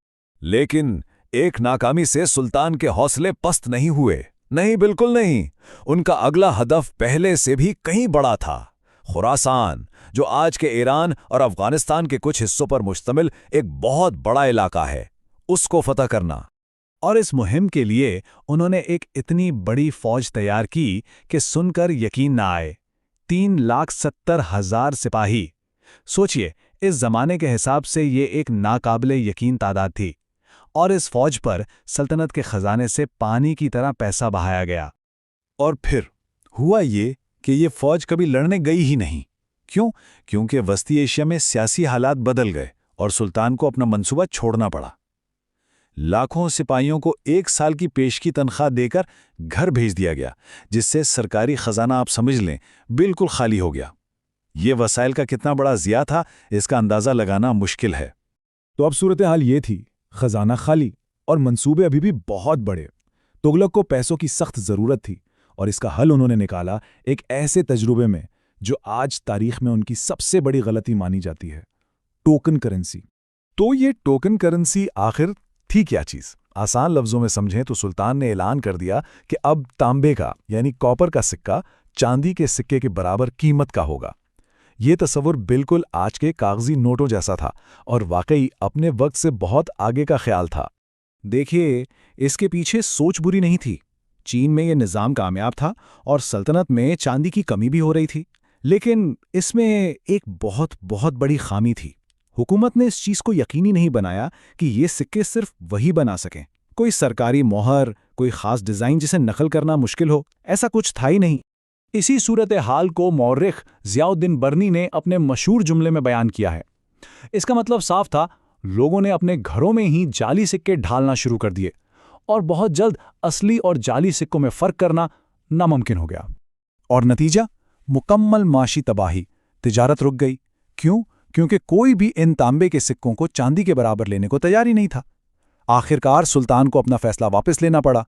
لیکن ایک ناکامی سے سلطان کے حوصلے پست نہیں ہوئے، نہیں، بالکل نہیں۔ ان کا اگلا ہدف پہلے سے بھی کہیں بڑا تھا۔ خراسان، جو آج کے ایران اور افغانستان کے کچھ حصوں پر مشتمل ایک بہت بڑا علاقہ ہے، اس کو فتح کرنا۔
اور اس مہم کے لیے انہوں نے ایک اتنی بڑی فوج تیار کی کہ سن کر یقین نہ آئے، 3,70,000 سپاہی۔ سوچئے، اس زمانے کے حساب سے یہ ایک ناقابل یقین تعداد تھی، اور اس فوج پر سلطنت کے خزانے سے پانی کی طرح پیسہ بہایا گیا۔
اور پھر ہوا یہ کہ یہ فوج کبھی لڑنے گئی ہی نہیں۔ کیوں؟ کیونکہ وسطی ایشیا میں سیاسی حالات بدل گئے
اور سلطان کو اپنا منصوبہ چھوڑنا پڑا۔ لاکھوں سپاہیوں کو 1 سال کی پیشگی تنخواہ دے کر گھر بھیج دیا گیا، جس سے سرکاری خزانہ آپ سمجھ لیں بالکل خالی ہو گیا۔ یہ وسائل کا کتنا بڑا ضیاع تھا، اس کا اندازہ لگانا مشکل ہے۔
تو اب صورتحال یہ تھی، خزانہ خالی اور منصوبے ابھی بھی بہت بڑے۔ تغلق کو پیسوں کی سخت ضرورت تھی، اور اس کا حل انہوں نے نکالا ایک ایسے تجربے میں جو آج تاریخ میں ان کی سب سے بڑی غلطی مانی جاتی ہے: ٹوکن کرنسی۔ تو یہ ٹوکن کرنسی آخر تھی کیا چیز؟ آسان لفظوں میں سمجھیں تو سلطان نے اعلان کر دیا کہ اب تانبے کا یعنی کاپر کا سکہ چاندی کے سکے کے برابر قیمت کا ہوگا۔ یہ تصور بالکل آج کے کاغذی نوٹوں جیسا تھا اور واقعی اپنے وقت سے بہت آگے کا خیال تھا۔
دیکھیے، اس کے پیچھے سوچ بری نہیں تھی۔ چین میں یہ نظام کامیاب تھا اور سلطنت میں چاندی کی کمی بھی ہو رہی تھی، لیکن اس میں ایک بہت بہت بڑی خامی تھی۔ حکومت نے اس چیز کو یقینی نہیں بنایا کہ یہ سکے صرف وہی بنا سکیں۔ کوئی سرکاری مہر، کوئی خاص ڈیزائن جسے نقل کرنا مشکل ہو، ایسا کچھ تھا ہی نہیں۔ اسی صورتحال کو مورخ ضیاء الدین برنی نے اپنے مشہور جملے میں بیان کیا ہے۔ اس کا مطلب صاف تھا، لوگوں نے اپنے گھروں میں ہی جعلی سکے ڈھالنا شروع کر دیے، اور بہت جلد اصلی اور جعلی سکوں میں فرق کرنا ناممکن ہو گیا۔ اور نتیجہ؟ مکمل معاشی تباہی، تجارت رک گئی۔ کیوں؟ کیونکہ کوئی بھی ان تانبے کے سکوں کو چاندی کے برابر لینے کو تیار ہی نہیں تھا۔ آخرکار سلطان کو اپنا فیصلہ واپس لینا پڑا۔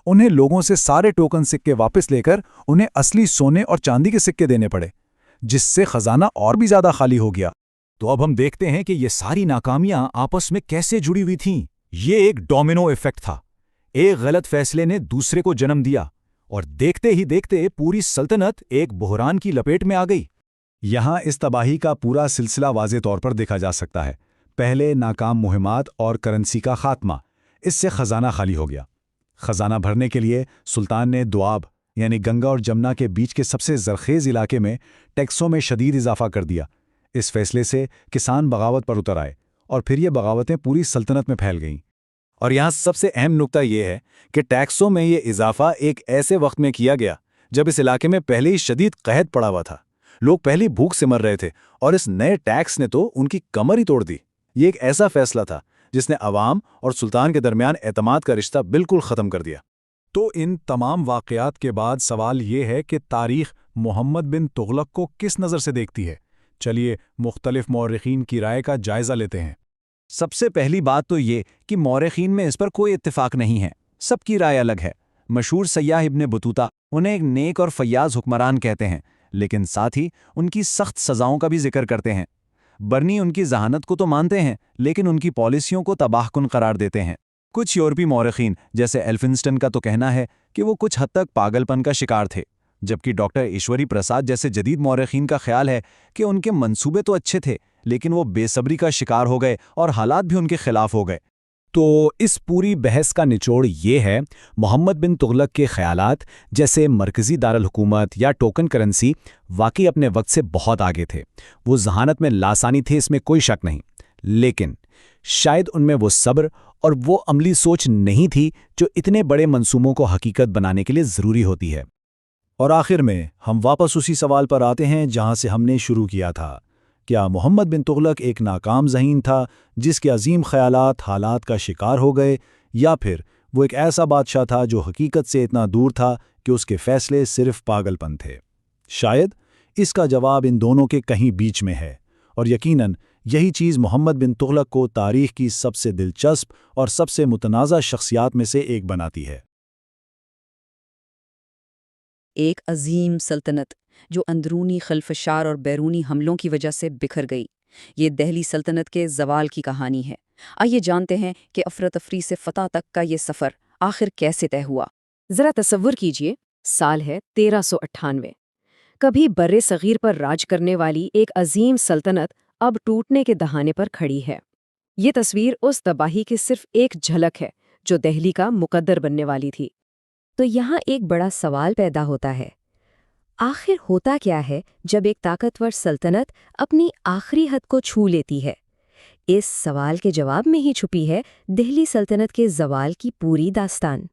انہیں لوگوں سے سارے ٹوکن سکے واپس لے کر انہیں اصلی سونے اور چاندی کے سکے دینے پڑے، جس سے خزانہ اور بھی زیادہ خالی ہو گیا۔
تو اب ہم دیکھتے ہیں کہ یہ ساری ناکامیاں آپس میں کیسے جڑی ہوئی تھیں۔ یہ ایک ڈومینو ایفیکٹ تھا۔ ایک غلط فیصلے نے دوسرے کو جنم دیا، اور دیکھتے ہی دیکھتے پوری سلطنت ایک بحران کی لپیٹ میں آ گئی۔
یہاں اس تباہی کا پورا سلسلہ واضح طور پر دیکھا جا سکتا ہے۔ پہلے ناکام مہمات اور کرنسی کا خاتمہ، اس سے خزانہ خالی ہو گیا۔ خزانہ بھرنے کے لیے سلطان نے دوآب یعنی گنگا اور جمنا کے بیچ کے سب سے زرخیز علاقے میں ٹیکسوں میں شدید اضافہ کر دیا۔ اس فیصلے سے کسان بغاوت پر اتر آئے، اور پھر یہ بغاوتیں پوری سلطنت میں پھیل گئیں۔
اور یہاں سب سے اہم نکتہ یہ ہے کہ ٹیکسوں میں یہ اضافہ ایک ایسے وقت میں کیا گیا جب اس علاقے میں پہلے ہی شدید قحط پڑا ہوا تھا۔ لوگ پہلے بھوک سے مر رہے تھے، اور اس نئے ٹیکس نے تو ان کی کمر ہی توڑ دی۔ یہ ایک ایسا فیصلہ تھا جس نے عوام اور سلطان کے درمیان اعتماد کا رشتہ بالکل ختم کر دیا۔
تو ان تمام واقعات کے بعد سوال یہ ہے کہ تاریخ محمد بن تغلق کو کس نظر سے دیکھتی ہے؟ چلیے مختلف مورخین کی رائے کا جائزہ لیتے ہیں۔
سب سے پہلی بات تو یہ کہ مورخین میں اس پر کوئی اتفاق نہیں ہے، سب کی رائے الگ ہے۔ مشہور سیاح ابن بطوطہ انہیں ایک نیک اور فیاض حکمران کہتے ہیں، لیکن ساتھ ہی ان کی سخت سزاؤں کا بھی ذکر کرتے ہیں۔ برنی ان کی ذہانت کو تو مانتے ہیں، لیکن ان کی پالیسیوں کو تباہ کن قرار دیتے ہیں۔ کچھ یورپی مورخین جیسے ایلفنسٹن کا تو کہنا ہے کہ وہ کچھ حد تک پاگل پن کا شکار تھے، جبکہ ڈاکٹر ایشوری پرساد جیسے جدید مورخین کا خیال ہے کہ ان کے منصوبے تو اچھے تھے، لیکن وہ بے صبری کا شکار ہو گئے اور حالات بھی ان کے خلاف ہو گئے۔
تو اس پوری بحث کا نچوڑ یہ ہے، محمد بن تغلق کے خیالات جیسے مرکزی دارالحکومت یا ٹوکن کرنسی واقعی اپنے وقت سے بہت آگے تھے۔ وہ ذہانت میں لاسانی تھے، اس میں کوئی شک نہیں، لیکن شاید ان میں وہ صبر اور وہ عملی سوچ نہیں تھی جو اتنے بڑے منصوبوں کو حقیقت بنانے کے لیے ضروری ہوتی ہے۔
اور آخر میں ہم واپس اسی سوال پر آتے ہیں جہاں سے ہم نے شروع کیا تھا۔ کیا محمد بن تغلق ایک ناکام ذہین تھا جس کے عظیم خیالات حالات کا شکار ہو گئے، یا پھر وہ ایک ایسا بادشاہ تھا جو حقیقت سے اتنا دور تھا کہ اس کے فیصلے صرف پاگل پن تھے؟ شاید اس کا جواب ان دونوں کے کہیں بیچ میں ہے، اور یقیناً یہی چیز محمد بن تغلق کو تاریخ کی سب سے دلچسپ اور سب سے متنازع شخصیات میں سے ایک بناتی ہے۔
ایک عظیم سلطنت جو اندرونی خلفشار اور بیرونی حملوں کی وجہ سے بکھر گئی، یہ دہلی سلطنت کے زوال کی کہانی ہے۔ آئیے جانتے ہیں کہ افراتفری سے فتح تک کا یہ سفر آخر کیسے طے ہوا۔
ذرا تصور کیجئے، سال ہے 1398۔ کبھی بر صغیر پر راج کرنے والی ایک عظیم سلطنت اب ٹوٹنے کے دہانے پر کھڑی ہے۔ یہ تصویر اس تباہی کی صرف ایک جھلک ہے جو دہلی کا مقدر بننے والی تھی۔
تو یہاں ایک بڑا سوال پیدا ہوتا ہے، آخر ہوتا کیا ہے جب ایک طاقتور سلطنت اپنی آخری حد کو چھو لیتی ہے؟ اس سوال کے جواب میں ہی چھپی ہے دہلی سلطنت کے زوال کی پوری داستان۔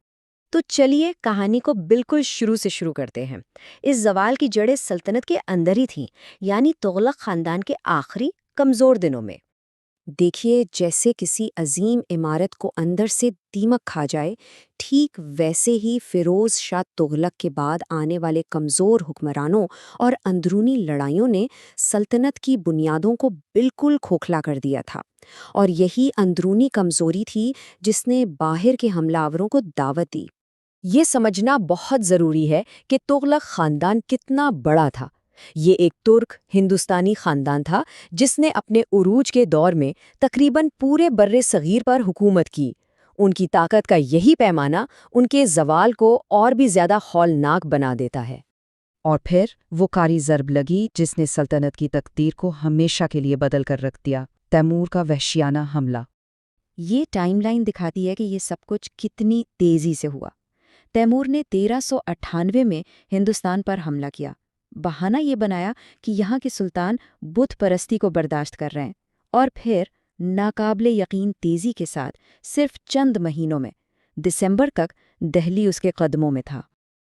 تو چلیے کہانی کو بالکل شروع سے شروع کرتے ہیں۔ اس زوال کی جڑیں سلطنت کے اندر ہی تھیں، یعنی تغلق خاندان کے آخری کمزور دنوں میں۔ دیکھیے جیسے کسی عظیم عمارت کو اندر سے دیمک کھا جائے، ٹھیک ویسے ہی فیروز شاہ تغلق کے بعد آنے والے کمزور حکمرانوں اور اندرونی لڑائیوں نے سلطنت کی بنیادوں کو بالکل کھوکھلا کر دیا تھا، اور یہی اندرونی کمزوری تھی جس نے باہر کے حملہ آوروں کو دعوت دی۔
یہ سمجھنا بہت ضروری ہے کہ تغلق خاندان کتنا بڑا تھا۔ یہ ایک ترک ہندوستانی خاندان تھا جس نے اپنے عروج کے دور میں تقریباً پورے بر صغیر پر حکومت کی۔ ان کی طاقت کا یہی پیمانہ ان کے زوال کو اور بھی زیادہ ہولناک بنا دیتا ہے۔ اور پھر وہ کاری ضرب لگی جس نے سلطنت کی تقدیر کو ہمیشہ کے لیے بدل کر رکھ دیا، تیمور کا وحشیانہ حملہ۔
یہ ٹائم لائن دکھاتی ہے کہ یہ سب کچھ کتنی تیزی سے ہوا۔ تیمور نے 1398 میں ہندوستان پر حملہ کیا، بہانہ یہ بنایا کہ یہاں کے سلطان بت پرستی کو برداشت کر رہے ہیں، اور پھر ناقابل یقین تیزی کے ساتھ صرف چند مہینوں میں دسمبر تک دہلی اس کے قدموں میں تھا۔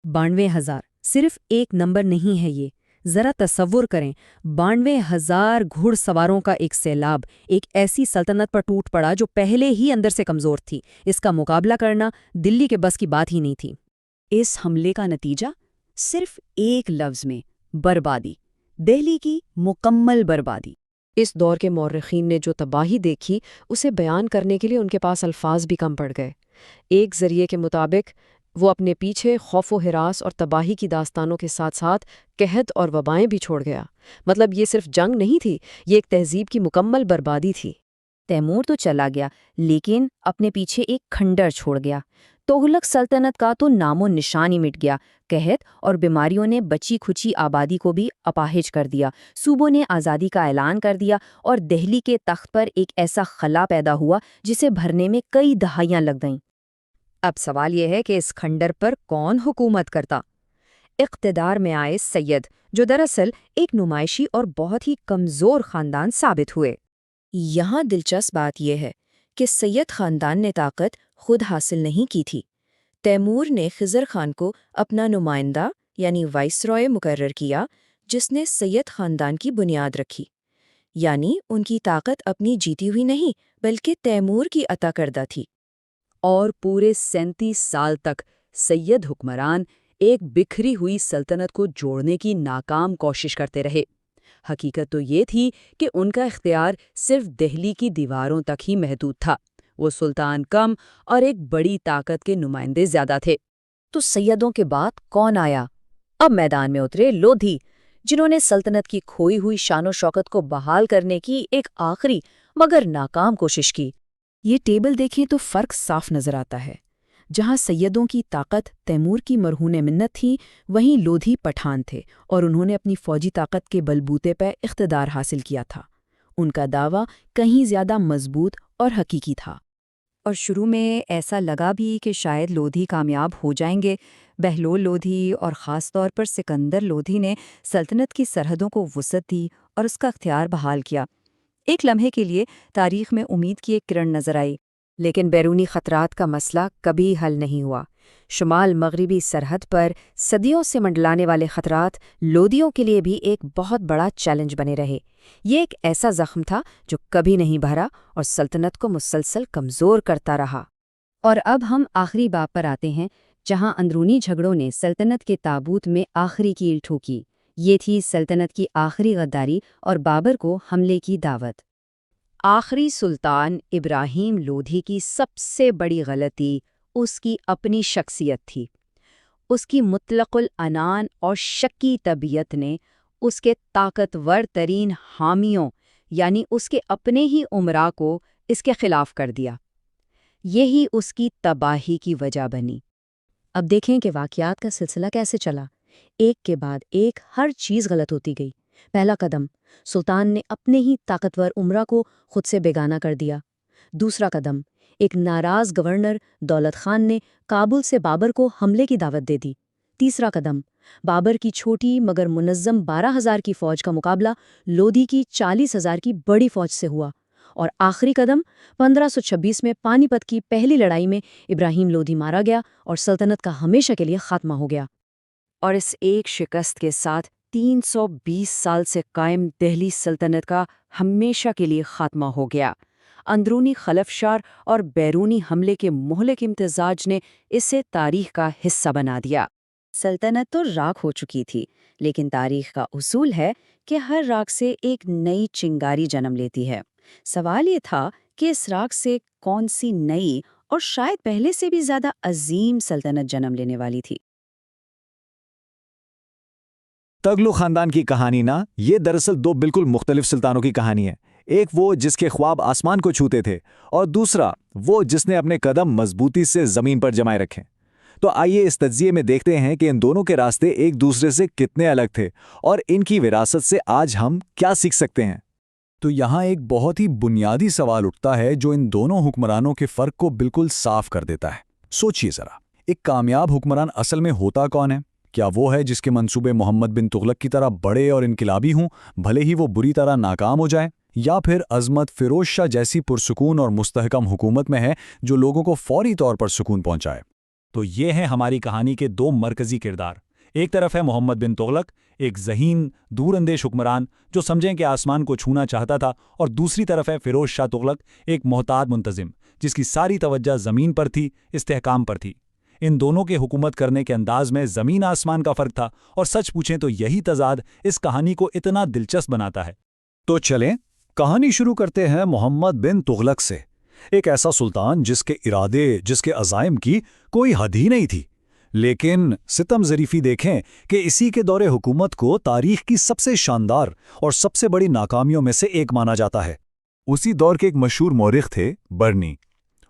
92,000 صرف ایک نمبر نہیں ہے یہ، ذرا تصور کریں 92,000 گھڑ سواروں کا ایک سیلاب ایک ایسی سلطنت پر ٹوٹ پڑا جو پہلے ہی اندر سے کمزور تھی۔ اس کا مقابلہ کرنا دلی کے بس کی بات ہی نہیں تھی۔
اس حملے کا نتیجہ صرف ایک لفظ میں: بربادی، دہلی کی مکمل بربادی۔
اس دور کے مورخین نے جو تباہی دیکھی اسے بیان کرنے کے لیے ان کے پاس الفاظ بھی کم پڑ گئے۔ ایک ذریعے کے مطابق وہ اپنے پیچھے خوف و ہراس اور تباہی کی داستانوں کے ساتھ ساتھ قحط اور وبائیں بھی چھوڑ گیا۔ مطلب یہ صرف جنگ نہیں تھی، یہ ایک تہذیب کی مکمل بربادی تھی۔
تیمور تو چلا گیا لیکن اپنے پیچھے ایک کھنڈر چھوڑ گیا۔ تغلق سلطنت کا تو نام و نشان ہی مٹ گیا۔ قحط اور بیماریوں نے بچی کھچی آبادی کو بھی اپاہج کر دیا، صوبوں نے آزادی کا اعلان کر دیا، اور دہلی کے تخت پر ایک ایسا خلا پیدا ہوا جسے بھرنے میں کئی دہائیاں لگ گئیں۔
اب سوال یہ ہے کہ اس کھنڈر پر کون حکومت کرتا؟ اقتدار میں آئے سید، جو دراصل ایک نمائشی اور بہت ہی کمزور خاندان ثابت ہوئے۔
یہاں دلچسپ بات یہ ہے کہ سید خاندان نے طاقت خود حاصل نہیں کی تھی۔ تیمور نے خضر خان کو اپنا نمائندہ یعنی وائسرائے مقرر کیا، جس نے سید خاندان کی بنیاد رکھی۔ یعنی ان کی طاقت اپنی جیتی ہوئی نہیں بلکہ تیمور کی عطا کردہ تھی۔
اور پورے 37 سال تک سید حکمران ایک بکھری ہوئی سلطنت کو جوڑنے کی ناکام کوشش کرتے رہے۔ حقیقت تو یہ تھی کہ ان کا اختیار صرف دہلی کی دیواروں تک ہی محدود تھا۔ وہ سلطان کم اور ایک بڑی طاقت کے نمائندے زیادہ تھے۔
تو سیدوں کے بعد کون آیا؟ اب میدان میں اترے لودھی، جنہوں نے سلطنت کی کھوئی ہوئی شان و شوکت کو بحال کرنے کی ایک آخری مگر ناکام کوشش کی۔
یہ ٹیبل دیکھیں تو فرق صاف نظر آتا ہے۔ جہاں سیدوں کی طاقت تیمور کی مرہون منت تھی، وہیں لودھی پٹھان تھے، اور انہوں نے اپنی فوجی طاقت کے بلبوتے پہ اقتدار حاصل کیا تھا۔ ان کا دعویٰ کہیں زیادہ مضبوط اور حقیقی تھا۔
اور شروع میں ایسا لگا بھی کہ شاید لودھی کامیاب ہو جائیں گے۔ بہلول لودھی اور خاص طور پر سکندر لودھی نے سلطنت کی سرحدوں کو وسعت دی اور اس کا اختیار بحال کیا۔ ایک لمحے کے لیے تاریخ میں امید کی ایک کرن نظر آئی، لیکن بیرونی خطرات کا مسئلہ کبھی حل نہیں ہوا۔ شمال مغربی سرحد پر صدیوں سے منڈلانے والے خطرات لودھیوں کے لیے بھی ایک بہت بڑا چیلنج بنے رہے۔ یہ ایک ایسا زخم تھا جو کبھی نہیں بھرا اور سلطنت کو مسلسل کمزور کرتا رہا۔
اور اب ہم آخری باب پر آتے ہیں، جہاں اندرونی جھگڑوں نے سلطنت کے تابوت میں آخری کیل ٹھوکی۔ یہ تھی سلطنت کی آخری غداری اور بابر کو حملے کی دعوت۔
آخری سلطان ابراہیم لودھی کی سب سے بڑی غلطی اس کی اپنی شخصیت تھی۔ اس کی مطلق العنان اور شکی طبیعت نے اس کے طاقتور ترین حامیوں یعنی اس کے اپنے ہی امراء کو اس کے خلاف کر دیا۔ یہی اس کی تباہی کی وجہ بنی۔
اب دیکھیں کہ واقعات کا سلسلہ کیسے چلا۔ ایک کے بعد ایک ہر چیز غلط ہوتی گئی۔ پہلا قدم، سلطان نے اپنے ہی طاقتور امراء کو خود سے بیگانہ کر دیا۔ دوسرا قدم، ایک ناراض گورنر دولت خان نے کابل سے بابر کو حملے کی دعوت دے دی۔ تیسرا قدم، بابر کی چھوٹی مگر منظم 12,000 کی فوج کا مقابلہ لودھی کی 40,000 کی بڑی فوج سے ہوا۔ اور آخری قدم، 1526 میں پانی پت کی پہلی لڑائی میں ابراہیم لودھی مارا گیا اور سلطنت کا ہمیشہ کے لیے خاتمہ ہو گیا۔
اور اس ایک شکست کے ساتھ 320 سال سے قائم دہلی سلطنت کا ہمیشہ کے لیے خاتمہ ہو گیا۔
اندرونی خلفشار اور بیرونی حملے کے مہلک امتزاج نے اسے تاریخ کا حصہ بنا دیا۔ سلطنت تو راکھ ہو چکی تھی، لیکن تاریخ کا اصول ہے کہ ہر راکھ سے ایک نئی چنگاری جنم لیتی ہے۔ سوال یہ تھا کہ اس راکھ سے کون سی نئی اور شاید پہلے سے بھی زیادہ عظیم سلطنت جنم لینے والی تھی۔
تغلق خاندان کی کہانی نا، یہ دراصل دو بالکل مختلف سلطانوں کی کہانی ہے۔ ایک وہ جس کے خواب آسمان کو چھوتے تھے، اور دوسرا وہ جس نے اپنے قدم مضبوطی سے زمین پر جمائے رکھے۔ تو آئیے اس تجزیے میں دیکھتے ہیں کہ ان دونوں کے راستے ایک دوسرے سے کتنے الگ تھے اور ان کی وراثت سے آج ہم کیا سیکھ سکتے ہیں۔
تو یہاں ایک بہت ہی بنیادی سوال اٹھتا ہے جو ان دونوں حکمرانوں کے فرق کو بالکل صاف کر دیتا ہے۔ سوچئے ذرا، ایک کامیاب حکمران اصل میں ہوتا کون ہے؟ کیا وہ ہے جس کے منصوبے محمد بن تغلق کی طرح بڑے اور انقلابی ہوں، بھلے ہی وہ بری طرح ناکام ہو جائے؟ یا پھر عظمت فیروز شاہ جیسی پرسکون اور مستحکم حکومت میں ہے جو لوگوں کو فوری طور پر سکون پہنچائے؟
تو یہ ہیں ہماری کہانی کے دو مرکزی کردار۔ ایک طرف ہے محمد بن تغلق، ایک ذہین دور اندیش حکمران جو سمجھیں کہ آسمان کو چھونا چاہتا تھا، اور دوسری طرف ہے فیروز شاہ تغلق، ایک محتاط منتظم جس کی ساری توجہ زمین پر تھی، استحکام پر تھی۔ ان دونوں کے حکومت کرنے کے انداز میں زمین آسمان کا فرق تھا، اور سچ پوچھیں تو یہی تضاد اس کہانی کو اتنا دلچسپ بناتا ہے۔
تو چلیں کہانی شروع کرتے ہیں محمد بن تغلق سے، ایک ایسا سلطان جس کے ارادے، جس کے عزائم کی کوئی حد ہی نہیں تھی۔ لیکن ستم ظریفی دیکھیں کہ اسی کے دور حکومت کو تاریخ کی سب سے شاندار اور سب سے بڑی ناکامیوں میں سے ایک مانا جاتا ہے۔
اسی دور کے ایک مشہور مورخ تھے برنی۔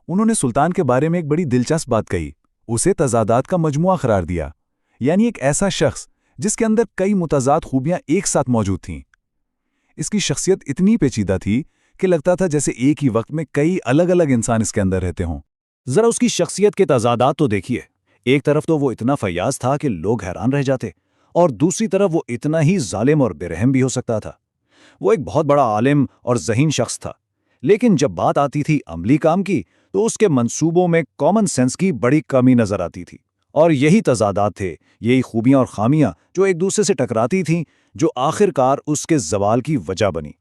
انہوں نے سلطان کے بارے میں ایک بڑی دلچسپ بات کہی، اسے تضادات کا مجموعہ قرار دیا، یعنی ایک ایسا شخص جس کے اندر کئی متضاد خوبیاں ایک ساتھ موجود تھیں۔ اس کی شخصیت اتنی پیچیدہ تھی کہ لگتا تھا جیسے ایک ہی وقت میں کئی الگ الگ انسان اس کے اندر رہتے ہوں۔
ذرا اس کی شخصیت کے تضادات تو دیکھیے۔ ایک طرف تو وہ اتنا فیاض تھا کہ لوگ حیران رہ جاتے، اور دوسری طرف وہ اتنا ہی ظالم اور بے رحم بھی ہو سکتا تھا۔ وہ ایک بہت بڑا عالم اور ذہین شخص تھا، لیکن جب بات آتی تھی عملی کام کی تو اس کے منصوبوں میں کامن سینس کی بڑی کمی نظر آتی تھی۔ اور یہی تضادات تھے، یہی خوبیاں اور خامیاں جو ایک دوسرے سے ٹکراتی تھیں، جو آخر کار اس کے زوال کی وجہ بنی۔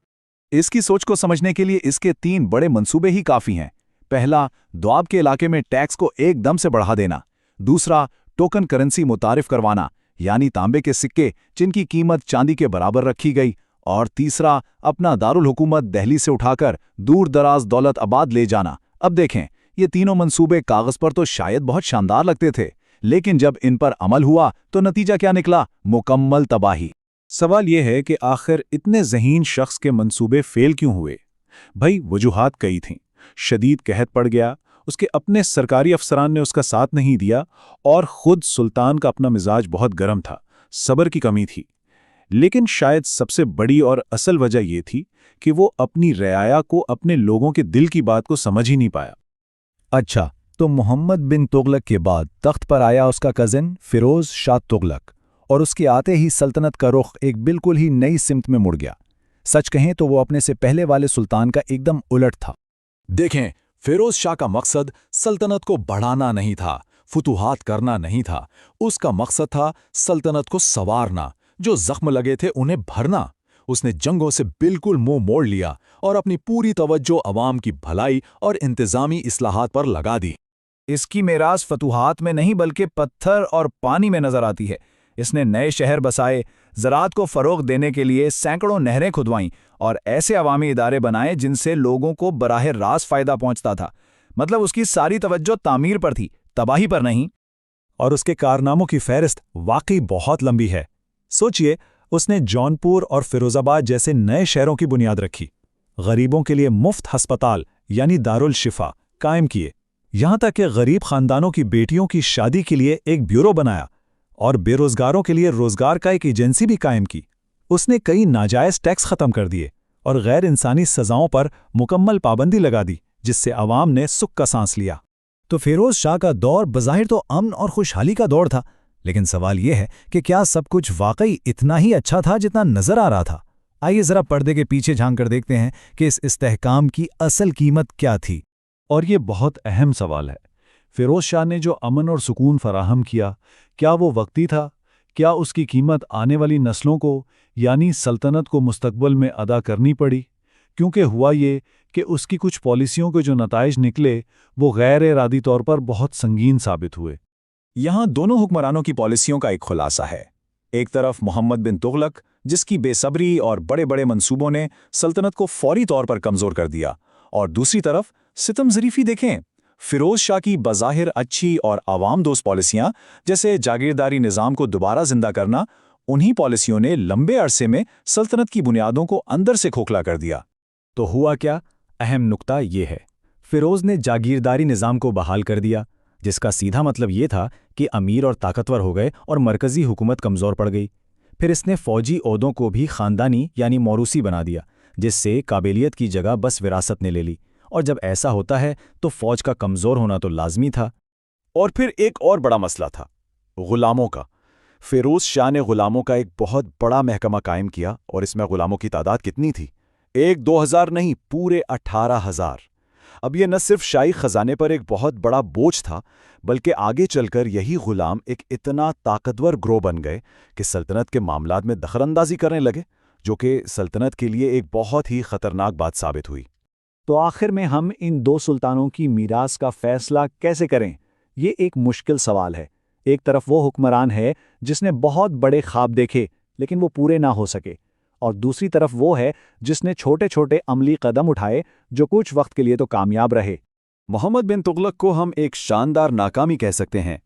اس کی سوچ کو سمجھنے کے لیے اس کے 3 بڑے منصوبے ہی کافی ہیں۔ پہلا، دواب کے علاقے میں ٹیکس کو ایک دم سے بڑھا دینا۔ دوسرا، ٹوکن کرنسی متعارف کروانا، یعنی تانبے کے سکے جن کی قیمت چاندی کے برابر رکھی گئی۔ اور تیسرا، اپنا دارالحکومت دہلی سے اٹھا کر دور دراز دولت آباد لے جانا۔ اب دیکھیں، یہ تینوں منصوبے کاغذ پر تو شاید بہت شاندار لگتے تھے، لیکن جب ان پر عمل ہوا تو نتیجہ کیا نکلا؟ مکمل تباہی۔
سوال یہ ہے کہ آخر اتنے ذہین شخص کے منصوبے فیل کیوں ہوئے؟ بھائی وجوہات کئی تھیں۔ شدید قحط پڑ گیا، اس کے اپنے سرکاری افسران نے اس کا ساتھ نہیں دیا، اور خود سلطان کا اپنا مزاج بہت گرم تھا، صبر کی کمی تھی۔ لیکن شاید سب سے بڑی اور اصل وجہ یہ تھی کہ وہ اپنی رعایا کو، اپنے لوگوں کے دل کی بات کو سمجھ ہی نہیں پایا۔
اچھا، تو محمد بن تغلق کے بعد تخت پر آیا اس کا کزن فیروز شاہ تغلق، اور اس کے آتے ہی سلطنت کا رخ ایک بالکل ہی نئی سمت میں مڑ گیا۔ سچ کہیں تو وہ اپنے سے پہلے والے سلطان کا ایک دم الٹ تھا۔
دیکھیں، فیروز شاہ کا مقصد سلطنت کو بڑھانا نہیں تھا، فتوحات کرنا نہیں تھا، اس کا مقصد تھا سلطنت کو سنوارنا، جو زخم لگے تھے انہیں بھرنا۔ اس نے جنگوں سے بالکل منہ موڑ لیا اور اپنی پوری توجہ عوام کی بھلائی اور انتظامی اصلاحات پر لگا دی۔
اس کی میراث فتوحات میں نہیں بلکہ پتھر اور پانی میں نظر آتی ہے۔ اس نے نئے شہر بسائے، زراعت کو فروغ دینے کے لیے سینکڑوں نہریں کھدوائیں، اور ایسے عوامی ادارے بنائے جن سے لوگوں کو براہ راست فائدہ پہنچتا تھا۔ مطلب اس کی ساری توجہ تعمیر پر تھی، تباہی پر نہیں۔
اور اس کے کارناموں کی فہرست واقعی بہت لمبی ہے۔ سوچئے، اس نے جونپور اور فیروز آباد جیسے نئے شہروں کی بنیاد رکھی، غریبوں کے لیے مفت ہسپتال یعنی دارالشفا قائم کیے، یہاں تک کہ غریب خاندانوں کی بیٹیوں کی شادی کے لیے ایک بیورو بنایا، اور بے روزگاروں کے لیے روزگار کا ایک ایجنسی بھی قائم کی۔ اس نے کئی ناجائز ٹیکس ختم کر دیے اور غیر انسانی سزاؤں پر مکمل پابندی لگا دی، جس سے عوام نے سکھ کا سانس لیا۔
تو فیروز شاہ کا دور بظاہر تو امن اور خوشحالی کا دور تھا، لیکن سوال یہ ہے کہ کیا سب کچھ واقعی اتنا ہی اچھا تھا جتنا نظر آ رہا تھا؟ آئیے ذرا پردے کے پیچھے جھانک کر دیکھتے ہیں کہ اس استحکام کی اصل قیمت کیا تھی۔
اور یہ بہت اہم سوال ہے۔ فیروز شاہ نے جو امن اور سکون فراہم کیا، کیا وہ وقتی تھا؟ کیا اس کی قیمت آنے والی نسلوں کو، یعنی سلطنت کو مستقبل میں ادا کرنی پڑی؟ کیونکہ ہوا یہ کہ اس کی کچھ پالیسیوں کے جو نتائج نکلے وہ غیر ارادی طور پر بہت سنگین ثابت ہوئے۔
یہاں دونوں حکمرانوں کی پالیسیوں کا ایک خلاصہ ہے۔ ایک طرف محمد بن تغلق، جس کی بے صبری اور بڑے بڑے منصوبوں نے سلطنت کو فوری طور پر کمزور کر دیا، اور دوسری طرف ستم ظریفی دیکھیں، فیروز شاہ کی بظاہر اچھی اور عوام دوست پالیسیاں جیسے جاگیرداری نظام کو دوبارہ زندہ کرنا، انہی پالیسیوں نے لمبے عرصے میں سلطنت کی بنیادوں کو اندر سے کھوکھلا کر دیا۔
تو ہوا کیا؟ اہم نقطہ یہ ہے، فیروز نے جاگیرداری نظام کو بحال کر دیا، جس کا سیدھا مطلب یہ تھا کہ امیر اور طاقتور ہو گئے اور مرکزی حکومت کمزور پڑ گئی۔ پھر اس نے فوجی عہدوں کو بھی خاندانی یعنی موروثی بنا دیا، جس سے قابلیت کی جگہ بس وراثت نے لے لی، اور جب ایسا ہوتا ہے تو فوج کا کمزور ہونا تو لازمی تھا۔
اور پھر ایک اور بڑا مسئلہ تھا، غلاموں کا۔ فیروز شاہ نے غلاموں کا ایک بہت بڑا محکمہ قائم کیا، اور اس میں غلاموں کی تعداد کتنی تھی؟ 1-2 ہزار نہیں، پورے 18,000۔ اب یہ نہ صرف شاہی خزانے پر ایک بہت بڑا بوجھ تھا، بلکہ آگے چل کر یہی غلام ایک اتنا طاقتور گروہ بن گئے کہ سلطنت کے معاملات میں دخل اندازی کرنے لگے، جو کہ سلطنت کے لیے ایک بہت ہی خطرناک بات ثابت ہوئی۔
تو آخر میں ہم ان دو سلطانوں کی میراث کا فیصلہ کیسے کریں؟ یہ ایک مشکل سوال ہے۔ ایک طرف وہ حکمران ہے جس نے بہت بڑے خواب دیکھے لیکن وہ پورے نہ ہو سکے، اور دوسری طرف وہ ہے جس نے چھوٹے چھوٹے عملی قدم اٹھائے جو کچھ وقت کے لیے تو کامیاب رہے۔
محمد بن تغلق کو ہم ایک شاندار ناکامی کہہ سکتے ہیں،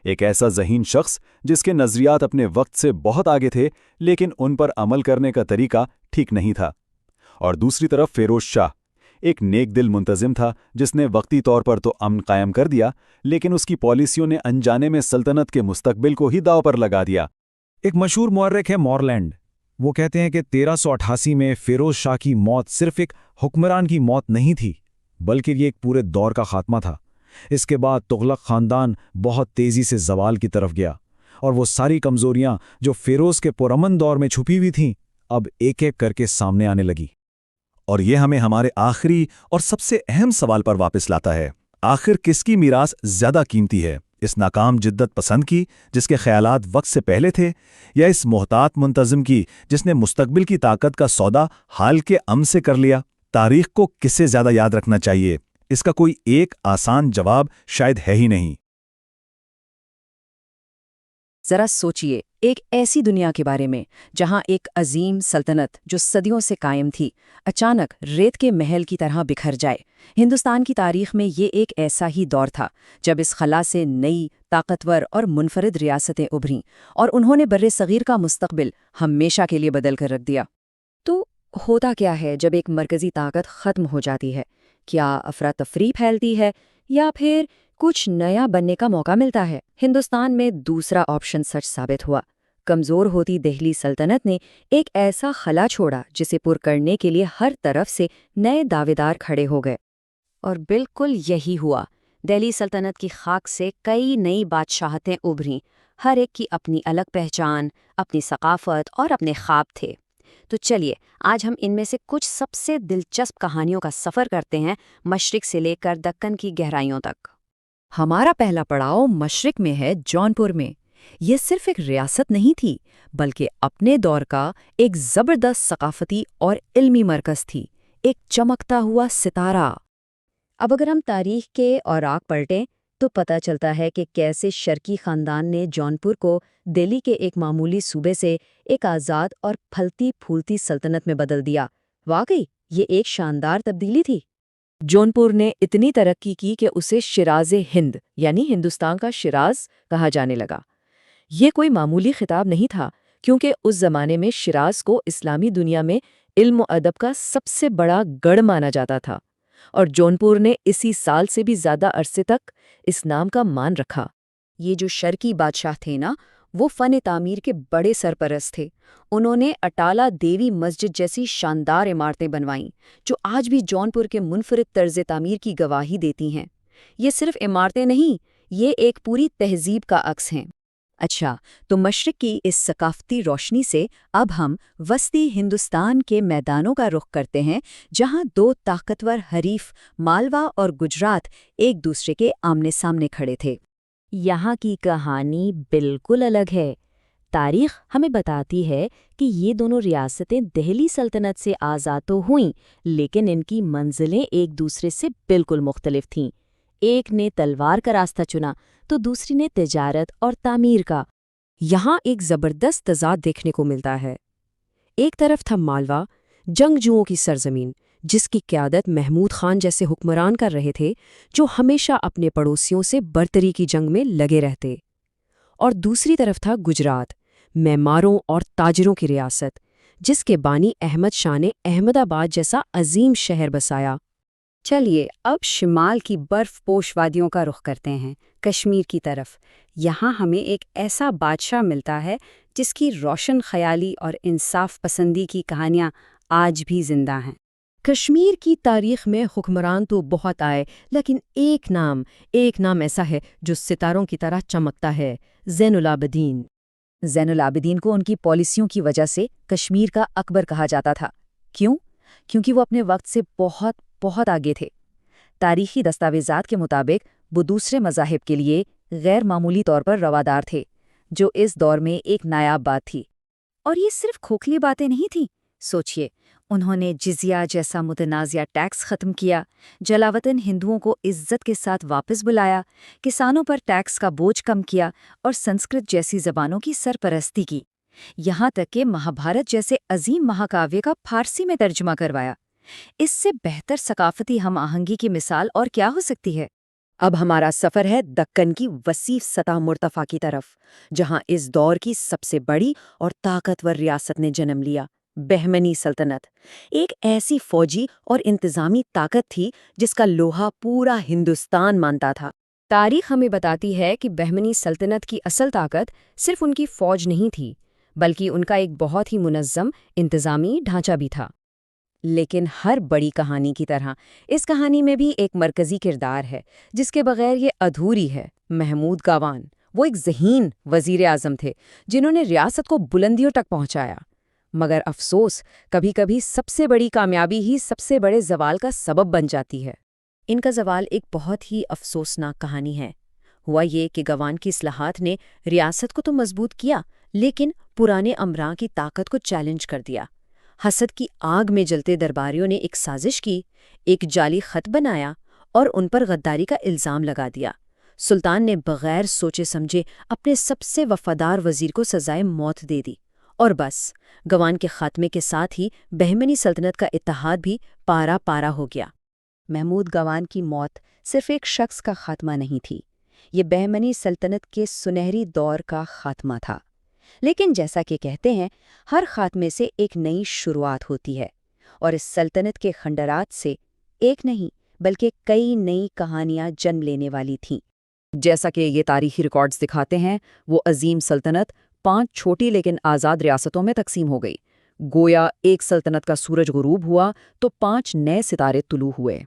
ایک ایسا ذہین شخص جس کے نظریات اپنے وقت سے بہت آگے تھے لیکن ان پر عمل کرنے کا طریقہ ٹھیک نہیں تھا۔ اور دوسری طرف فیروز شاہ، ایک نیک دل منتظم تھا جس نے وقتی طور پر تو امن قائم کر دیا، لیکن اس کی پالیسیوں نے انجانے میں سلطنت کے مستقبل کو ہی داؤ پر لگا دیا۔
ایک مشہور مورخ ہے مورلینڈ، وہ کہتے ہیں کہ 1388 میں فیروز شاہ کی موت صرف ایک حکمران کی موت نہیں تھی، بلکہ یہ ایک پورے دور کا خاتمہ تھا۔ اس کے بعد تغلق خاندان بہت تیزی سے زوال کی طرف گیا، اور وہ ساری کمزوریاں جو فیروز کے پرامن دور میں چھپی ہوئی تھیں اب ایک ایک کر کے سامنے آنے لگی۔
اور یہ ہمیں ہمارے آخری اور سب سے اہم سوال پر واپس لاتا ہے، آخر کس کی میراث زیادہ قیمتی ہے؟ اس ناکام جدت پسند کی جس کے خیالات وقت سے پہلے تھے، یا اس محتاط منتظم کی جس نے مستقبل کی طاقت کا سودا حال کے ام سے کر لیا؟ تاریخ کو کس سے زیادہ یاد رکھنا چاہیے؟ اس کا کوئی ایک آسان جواب شاید ہے ہی نہیں۔
ذرا سوچئے، ایک ایسی دنیا کے بارے میں جہاں ایک عظیم سلطنت جو صدیوں سے قائم تھی اچانک ریت کے محل کی طرح بکھر جائے۔ ہندوستان کی تاریخ میں یہ ایک ایسا ہی دور تھا جب اس خلا سے نئی، طاقتور اور منفرد ریاستیں ابھریں، اور انہوں نے بر صغیر کا مستقبل ہمیشہ کے لیے بدل کر رکھ دیا۔
تو ہوتا کیا ہے جب ایک مرکزی طاقت ختم ہو جاتی ہے؟ کیا افراتفری پھیلتی ہے یا پھر کچھ نیا بننے کا موقع ملتا ہے؟ ہندوستان میں دوسرا آپشن سچ ثابت ہوا۔ کمزور ہوتی دہلی سلطنت نے ایک ایسا خلا چھوڑا جسے پر کرنے کے لیے ہر طرف سے نئے دعویدار کھڑے ہو گئے۔
اور بالکل یہی ہوا۔ دہلی سلطنت کی خاک سے کئی نئی بادشاہتیں ابھریں، ہر ایک کی اپنی الگ پہچان، اپنی ثقافت اور اپنے خواب تھے۔ تو چلیے آج ہم ان میں سے کچھ سب سے دلچسپ کہانیوں کا سفر کرتے ہیں، مشرق سے لے کر دکن کی گہرائیوں تک۔
ہمارا پہلا پڑاؤ مشرق میں ہے، جونپور میں۔ یہ صرف ایک ریاست نہیں تھی بلکہ اپنے دور کا ایک زبردست ثقافتی اور علمی مرکز تھی، ایک چمکتا ہوا ستارہ۔
اب اگر ہم تاریخ کے اوراق پلٹیں تو پتہ چلتا ہے کہ کیسے شرقی خاندان نے جونپور کو دہلی کے ایک معمولی صوبے سے ایک آزاد اور پھلتی پھولتی سلطنت میں بدل دیا۔ واقعی یہ ایک شاندار تبدیلی تھی۔
جونپور نے اتنی ترقی کی کہ اسے شیراز ہند یعنی ہندوستان کا شیراز کہا جانے لگا۔ یہ کوئی معمولی خطاب نہیں تھا، کیونکہ اس زمانے میں شیراز کو اسلامی دنیا میں علم و ادب کا سب سے بڑا گڑھ مانا جاتا تھا، اور جونپور نے اسی سال سے بھی زیادہ عرصے تک اس نام کا مان رکھا۔
یہ جو شرقی بادشاہ تھے نا، وہ فن تعمیر کے بڑے سرپرست تھے۔ انہوں نے اٹالہ دیوی مسجد جیسی شاندار عمارتیں بنوائیں جو آج بھی جونپور کے منفرد طرز تعمیر کی گواہی دیتی ہیں۔ یہ صرف عمارتیں نہیں، یہ ایک پوری تہذیب کا عکس ہیں۔
اچھا، تو مشرق کی اس ثقافتی روشنی سے اب ہم وسطی ہندوستان کے میدانوں کا رخ کرتے ہیں، جہاں دو طاقتور حریف مالوا اور گجرات ایک دوسرے کے آمنے سامنے کھڑے تھے۔
یہاں کی کہانی بالکل الگ ہے۔ تاریخ ہمیں بتاتی ہے کہ یہ دونوں ریاستیں دہلی سلطنت سے آزاد تو ہوئیں، لیکن ان کی منزلیں ایک دوسرے سے بالکل مختلف تھیں۔ ایک نے تلوار کا راستہ چنا تو دوسری نے تجارت اور تعمیر کا۔
یہاں ایک زبردست تضاد دیکھنے کو ملتا ہے۔ ایک طرف تھا مالوا، جنگجوؤں کی سرزمین، جس کی قیادت محمود خان جیسے حکمران کر رہے تھے، جو ہمیشہ اپنے پڑوسیوں سے برتری کی جنگ میں لگے رہتے۔ اور دوسری طرف تھا گجرات، معماروں اور تاجروں کی ریاست، جس کے بانی احمد شاہ نے احمد آباد جیسا عظیم شہر بسایا۔
چلیے اب شمال کی برف پوش وادیوں کا رخ کرتے ہیں، کشمیر کی طرف۔ یہاں ہمیں ایک ایسا بادشاہ ملتا ہے جس کی روشن خیالی اور انصاف پسندی کی کہانیاں آج بھی زندہ ہیں۔
کشمیر کی تاریخ میں حکمران تو بہت آئے، لیکن ایک نام ایسا ہے جو ستاروں کی طرح چمکتا ہے: زین العابدین۔
زین العابدین کو ان کی پالیسیوں کی وجہ سے کشمیر کا اکبر کہا جاتا تھا۔ کیوں؟ کیونکہ وہ اپنے وقت سے بہت آگے تھے۔ تاریخی دستاویزات کے مطابق وہ دوسرے مذاہب کے لیے غیر معمولی طور پر روادار تھے، جو اس دور میں ایک نایاب بات تھی۔ اور یہ صرف کھوکھلی باتیں نہیں تھیں۔ سوچئے، انہوں نے جزیہ جیسا متنازع ٹیکس ختم کیا، جلاوطن ہندوؤں کو عزت کے ساتھ واپس بلایا، کسانوں پر ٹیکس کا بوجھ کم کیا اور سنسکرت جیسی زبانوں کی سرپرستی کی۔ یہاں تک کہ مہابھارت جیسے عظیم مہاکاویہ کا فارسی میں ترجمہ کروایا۔ اس سے بہتر ثقافتی ہم آہنگی کی مثال اور کیا ہو سکتی ہے؟
اب ہمارا سفر ہے دکن کی وسیع سطح مرتفع کی طرف، جہاں اس دور کی سب سے بڑی اور طاقتور ریاست نے جنم لیا: بہمنی سلطنت۔ ایک ایسی فوجی اور انتظامی طاقت تھی جس کا لوہا پورا ہندوستان مانتا تھا۔
تاریخ ہمیں بتاتی ہے کہ بہمنی سلطنت کی اصل طاقت صرف ان کی فوج نہیں تھی، بلکہ ان کا ایک بہت ہی منظم انتظامی ڈھانچہ بھی تھا۔
لیکن ہر بڑی کہانی کی طرح اس کہانی میں بھی ایک مرکزی کردار ہے جس کے بغیر یہ ادھوری ہے: محمود گاوان۔ وہ ایک ذہین وزیر اعظم تھے جنہوں نے ریاست کو بلندیوں تک پہنچایا، مگر افسوس کبھی کبھی سب سے بڑی کامیابی ہی سب سے بڑے زوال کا سبب بن جاتی ہے۔ ان کا زوال ایک بہت ہی افسوسناک کہانی ہے۔ ہوا یہ کہ گاوان کی اصلاحات نے ریاست کو تو مضبوط کیا، لیکن پرانے امراء کی طاقت کو چیلنج کر دیا۔ حسد کی آگ میں جلتے درباریوں نے ایک سازش کی، ایک جعلی خط بنایا اور ان پر غداری کا الزام لگا دیا۔ سلطان نے بغیر سوچے سمجھے اپنے سب سے وفادار وزیر کو سزائے موت دے دی، اور بس گاوان کے خاتمے کے ساتھ ہی بہمنی سلطنت کا اتحاد بھی پارا پارا ہو گیا۔
محمود گاوان کی موت صرف ایک شخص کا خاتمہ نہیں تھی، یہ بہمنی سلطنت کے سنہری دور کا خاتمہ تھا۔ لیکن جیسا کہ کہتے ہیں، ہر خاتمے سے ایک نئی شروعات ہوتی ہے، اور اس سلطنت کے کھنڈرات سے ایک نہیں بلکہ کئی نئی کہانیاں جنم لینے والی تھیں۔
جیسا کہ یہ تاریخی ریکارڈز دکھاتے ہیں، وہ عظیم سلطنت 5 چھوٹی لیکن آزاد ریاستوں میں تقسیم ہو گئی۔ گویا ایک سلطنت کا سورج غروب ہوا تو 5 نئے ستارے طلوع ہوئے۔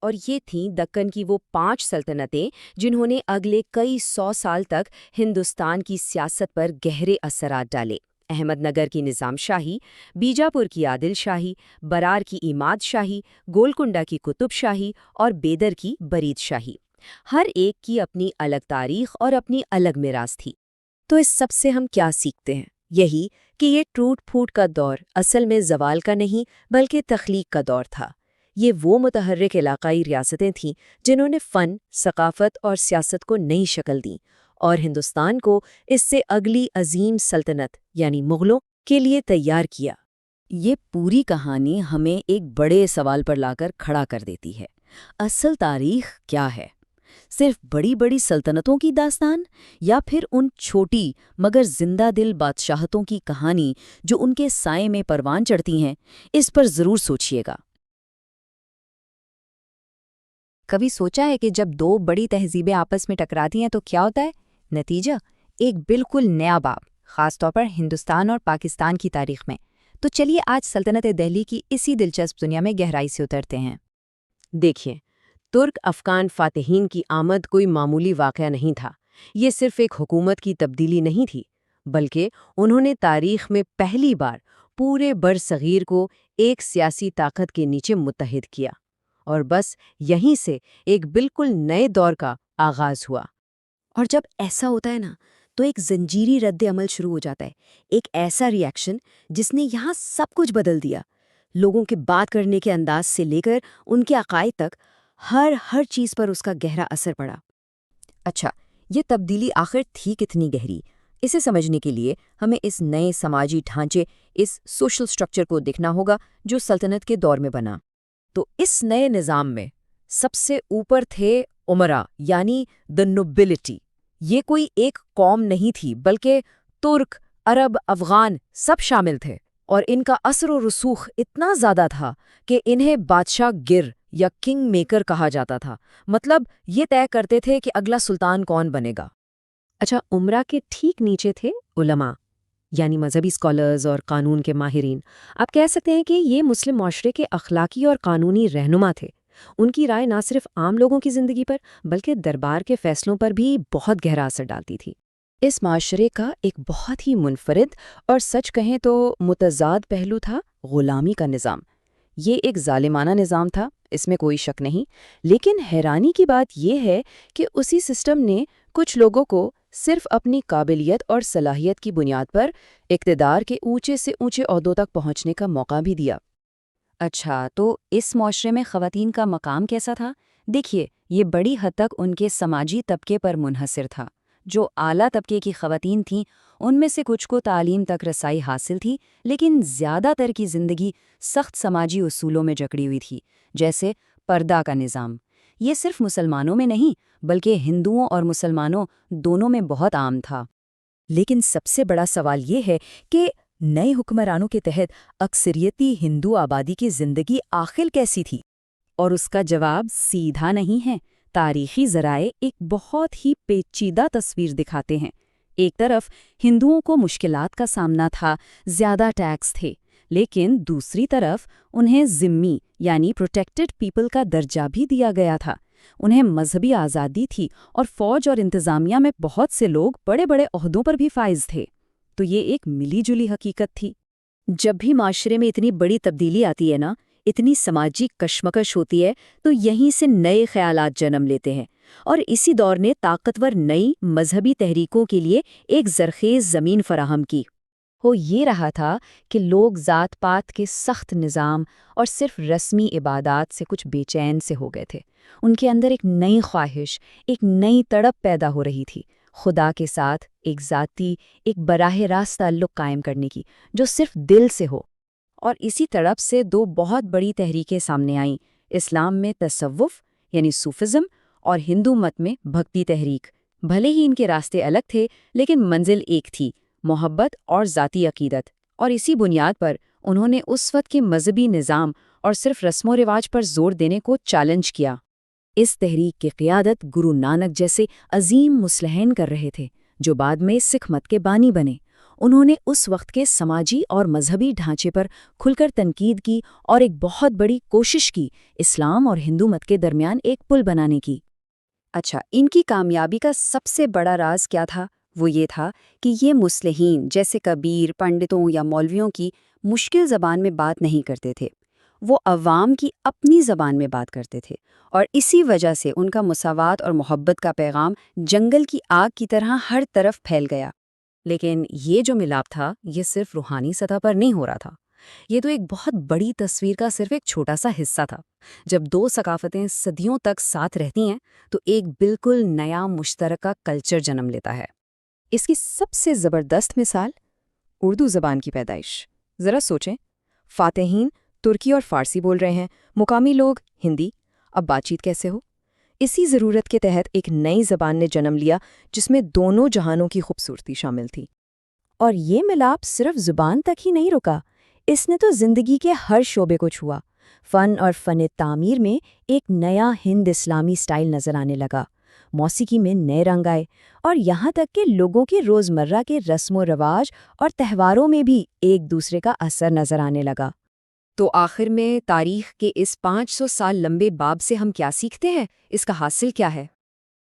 اور یہ تھیں دکن کی وہ 5 سلطنتیں جنہوں نے اگلے کئی 100 سال تک ہندوستان کی سیاست پر گہرے اثرات ڈالے: احمد نگر کی نظام شاہی، بیجاپور کی عادل شاہی، برار کی اماد شاہی، گولکنڈہ کی قطب شاہی اور بیدر کی برید شاہی۔ ہر ایک کی اپنی الگ تاریخ اور اپنی الگ میراث تھی۔ تو اس سب سے ہم کیا سیکھتے ہیں؟ یہی کہ یہ ٹوٹ پھوٹ کا دور اصل میں زوال کا نہیں بلکہ تخلیق کا دور تھا۔ یہ وہ متحرک علاقائی ریاستیں تھیں جنہوں نے فن، ثقافت اور سیاست کو نئی شکل دی اور ہندوستان کو اس سے اگلی عظیم سلطنت یعنی مغلوں کے لیے تیار کیا۔
یہ پوری کہانی ہمیں ایک بڑے سوال پر لا کر کھڑا کر دیتی ہے۔ اصل تاریخ کیا ہے؟ صرف بڑی بڑی سلطنتوں کی داستان، یا پھر ان چھوٹی مگر زندہ دل بادشاہتوں کی کہانی جو ان کے سائے میں پروان چڑھتی ہیں؟ اس پر ضرور سوچئے گا۔ کبھی سوچا ہے کہ جب 2 بڑی تہذیبیں آپس میں ٹکراتی ہیں تو کیا ہوتا ہے؟ نتیجہ ایک بالکل نیا باب، خاص طور پر ہندوستان اور پاکستان کی تاریخ میں۔ تو چلیے آج سلطنت دہلی کی اسی دلچسپ دنیا میں گہرائی سے اترتے ہیں۔
دیکھیں، ترک افغان فاتحین کی آمد کوئی معمولی واقعہ نہیں تھا۔ یہ صرف ایک حکومت کی تبدیلی نہیں تھی، بلکہ انہوں نے تاریخ میں پہلی بار پورے برصغیر کو ایک سیاسی طاقت کے نیچے متحد کیا، اور بس یہیں سے ایک بالکل نئے دور کا آغاز ہوا۔
اور جب ایسا ہوتا ہے نا، تو ایک زنجیری رد عمل شروع ہو جاتا ہے، ایک ایسا ری ایکشن جس نے یہاں سب کچھ بدل دیا۔ لوگوں کے بات کرنے کے انداز سے لے کر ان کے عقائد تک ہر چیز پر اس کا گہرا اثر پڑا۔
اچھا، یہ تبدیلی آخر تھی کتنی گہری؟ اسے سمجھنے کے لیے ہمیں اس نئے سماجی ڈھانچے، اس سوشل سٹرکچر کو دیکھنا ہوگا جو سلطنت کے دور میں بنا۔ تو اس نئے نظام میں سب سے اوپر تھے امراء، یعنی the nobility۔ یہ کوئی ایک قوم نہیں تھی بلکہ ترک، عرب، افغان سب شامل تھے، اور ان کا اثر و رسوخ اتنا زیادہ تھا کہ انہیں بادشاہ گر یا کنگ میکر کہا جاتا تھا، مطلب یہ طے کرتے تھے کہ اگلا سلطان کون بنے گا۔
اچھا، امرا کے ٹھیک نیچے تھے علماء، یعنی مذہبی اسکالرز اور قانون کے ماہرین۔ آپ کہہ سکتے ہیں کہ یہ مسلم معاشرے کے اخلاقی اور قانونی رہنما تھے۔ ان کی رائے نہ صرف عام لوگوں کی زندگی پر بلکہ دربار کے فیصلوں پر بھی بہت گہرا اثر ڈالتی تھی۔
اس معاشرے کا ایک بہت ہی منفرد اور سچ کہیں تو متضاد پہلو تھا غلامی کا نظام۔ یہ ایک ظالمانہ نظام تھا، اس میں کوئی شک نہیں، لیکن حیرانی کی بات یہ ہے کہ اسی سسٹم نے کچھ لوگوں کو صرف اپنی قابلیت اور صلاحیت کی بنیاد پر اقتدار کے اونچے سے اونچے عہدوں تک پہنچنے کا موقع بھی دیا۔
اچھا، تو اس معاشرے میں خواتین کا مقام کیسا تھا؟ دیکھیے، یہ بڑی حد تک ان کے سماجی طبقے پر منحصر تھا۔ جو اعلیٰ طبقے کی خواتین تھیں ان میں سے کچھ کو تعلیم تک رسائی حاصل تھی، لیکن زیادہ تر کی زندگی سخت سماجی اصولوں میں جکڑی ہوئی تھی، جیسے پردہ کا نظام۔ یہ صرف مسلمانوں میں نہیں بلکہ ہندوؤں اور مسلمانوں دونوں میں بہت عام تھا۔
لیکن سب سے بڑا سوال یہ ہے کہ نئے حکمرانوں کے تحت اکثریتی ہندو آبادی کی زندگی آخر کیسی تھی؟
اور اس کا جواب سیدھا نہیں ہے۔ تاریخی ذرائع ایک بہت ہی پیچیدہ تصویر دکھاتے ہیں۔ ایک طرف ہندوؤں کو مشکلات کا سامنا تھا، زیادہ ٹیکس تھے، لیکن دوسری طرف انہیں ذمی یعنی پروٹیکٹڈ پیپل کا درجہ بھی دیا گیا تھا۔ انہیں مذہبی آزادی تھی اور فوج اور انتظامیہ میں بہت سے لوگ بڑے بڑے عہدوں پر بھی فائز تھے۔ تو یہ ایک ملی جلی حقیقت تھی۔
جب بھی معاشرے میں اتنی بڑی تبدیلی آتی ہے نا، اتنی سماجی کشمکش ہوتی ہے، تو یہیں سے نئے خیالات جنم لیتے ہیں، اور اسی دور نے طاقتور نئی مذہبی تحریکوں کے لیے ایک زرخیز زمین فراہم کی۔
وہ یہ رہا تھا کہ لوگ ذات پات کے سخت نظام اور صرف رسمی عبادات سے کچھ بے چین سے ہو گئے تھے۔ ان کے اندر ایک نئی خواہش، ایک نئی تڑپ پیدا ہو رہی تھی، خدا کے ساتھ ایک ذاتی، ایک براہ راست تعلق قائم کرنے کی، جو صرف دل سے ہو۔
اور اسی طرف سے دو بہت بڑی تحریکیں سامنے آئیں، اسلام میں تصوف یعنی صوفزم اور ہندو مت میں بھکتی تحریک۔ بھلے ہی ان کے راستے الگ تھے لیکن منزل ایک تھی، محبت اور ذاتی عقیدت۔ اور اسی بنیاد پر انہوں نے اس وقت کے مذہبی نظام اور صرف رسم و رواج پر زور دینے کو چیلنج کیا۔
اس تحریک کی قیادت گرو نانک جیسے عظیم مصلحین کر رہے تھے، جو بعد میں سکھ مت کے بانی بنے۔ انہوں نے اس وقت کے سماجی اور مذہبی ڈھانچے پر کھل کر تنقید کی اور ایک بہت بڑی کوشش کی اسلام اور ہندو مت کے درمیان ایک پل بنانے کی۔
اچھا، ان کی کامیابی کا سب سے بڑا راز کیا تھا؟ وہ یہ تھا کہ یہ مصلحین جیسے کبیر، پنڈتوں یا مولویوں کی مشکل زبان میں بات نہیں کرتے تھے، وہ عوام کی اپنی زبان میں بات کرتے تھے، اور اسی وجہ سے ان کا مساوات اور محبت کا پیغام جنگل کی آگ کی طرح ہر طرف پھیل گیا۔
لیکن یہ جو ملاپ تھا، یہ صرف روحانی سطح پر نہیں ہو رہا تھا، یہ تو ایک بہت بڑی تصویر کا صرف ایک چھوٹا سا حصہ تھا۔ جب دو ثقافتیں صدیوں تک ساتھ رہتی ہیں تو ایک بالکل نیا مشترکہ کلچر جنم لیتا ہے۔
اس کی سب سے زبردست مثال اردو زبان کی پیدائش۔ ذرا سوچیں، فاتحین ترکی اور فارسی بول رہے ہیں، مقامی لوگ ہندی، اب بات چیت کیسے ہو؟ اسی ضرورت کے تحت ایک نئی زبان نے جنم لیا جس میں دونوں جہانوں کی خوبصورتی شامل تھی۔ اور یہ ملاپ صرف زبان تک ہی نہیں رکا، اس نے تو زندگی کے ہر شعبے کو چھوا۔ فن اور فن تعمیر میں ایک نیا ہند اسلامی سٹائل نظر آنے لگا، موسیقی میں نئے رنگ آئے، اور یہاں تک کہ لوگوں کے روزمرہ کے رسم و رواج اور تہواروں میں بھی ایک دوسرے کا اثر نظر آنے لگا۔
تو آخر میں تاریخ کے اس 500 سال لمبے باب سے ہم کیا سیکھتے ہیں؟ اس کا حاصل کیا ہے؟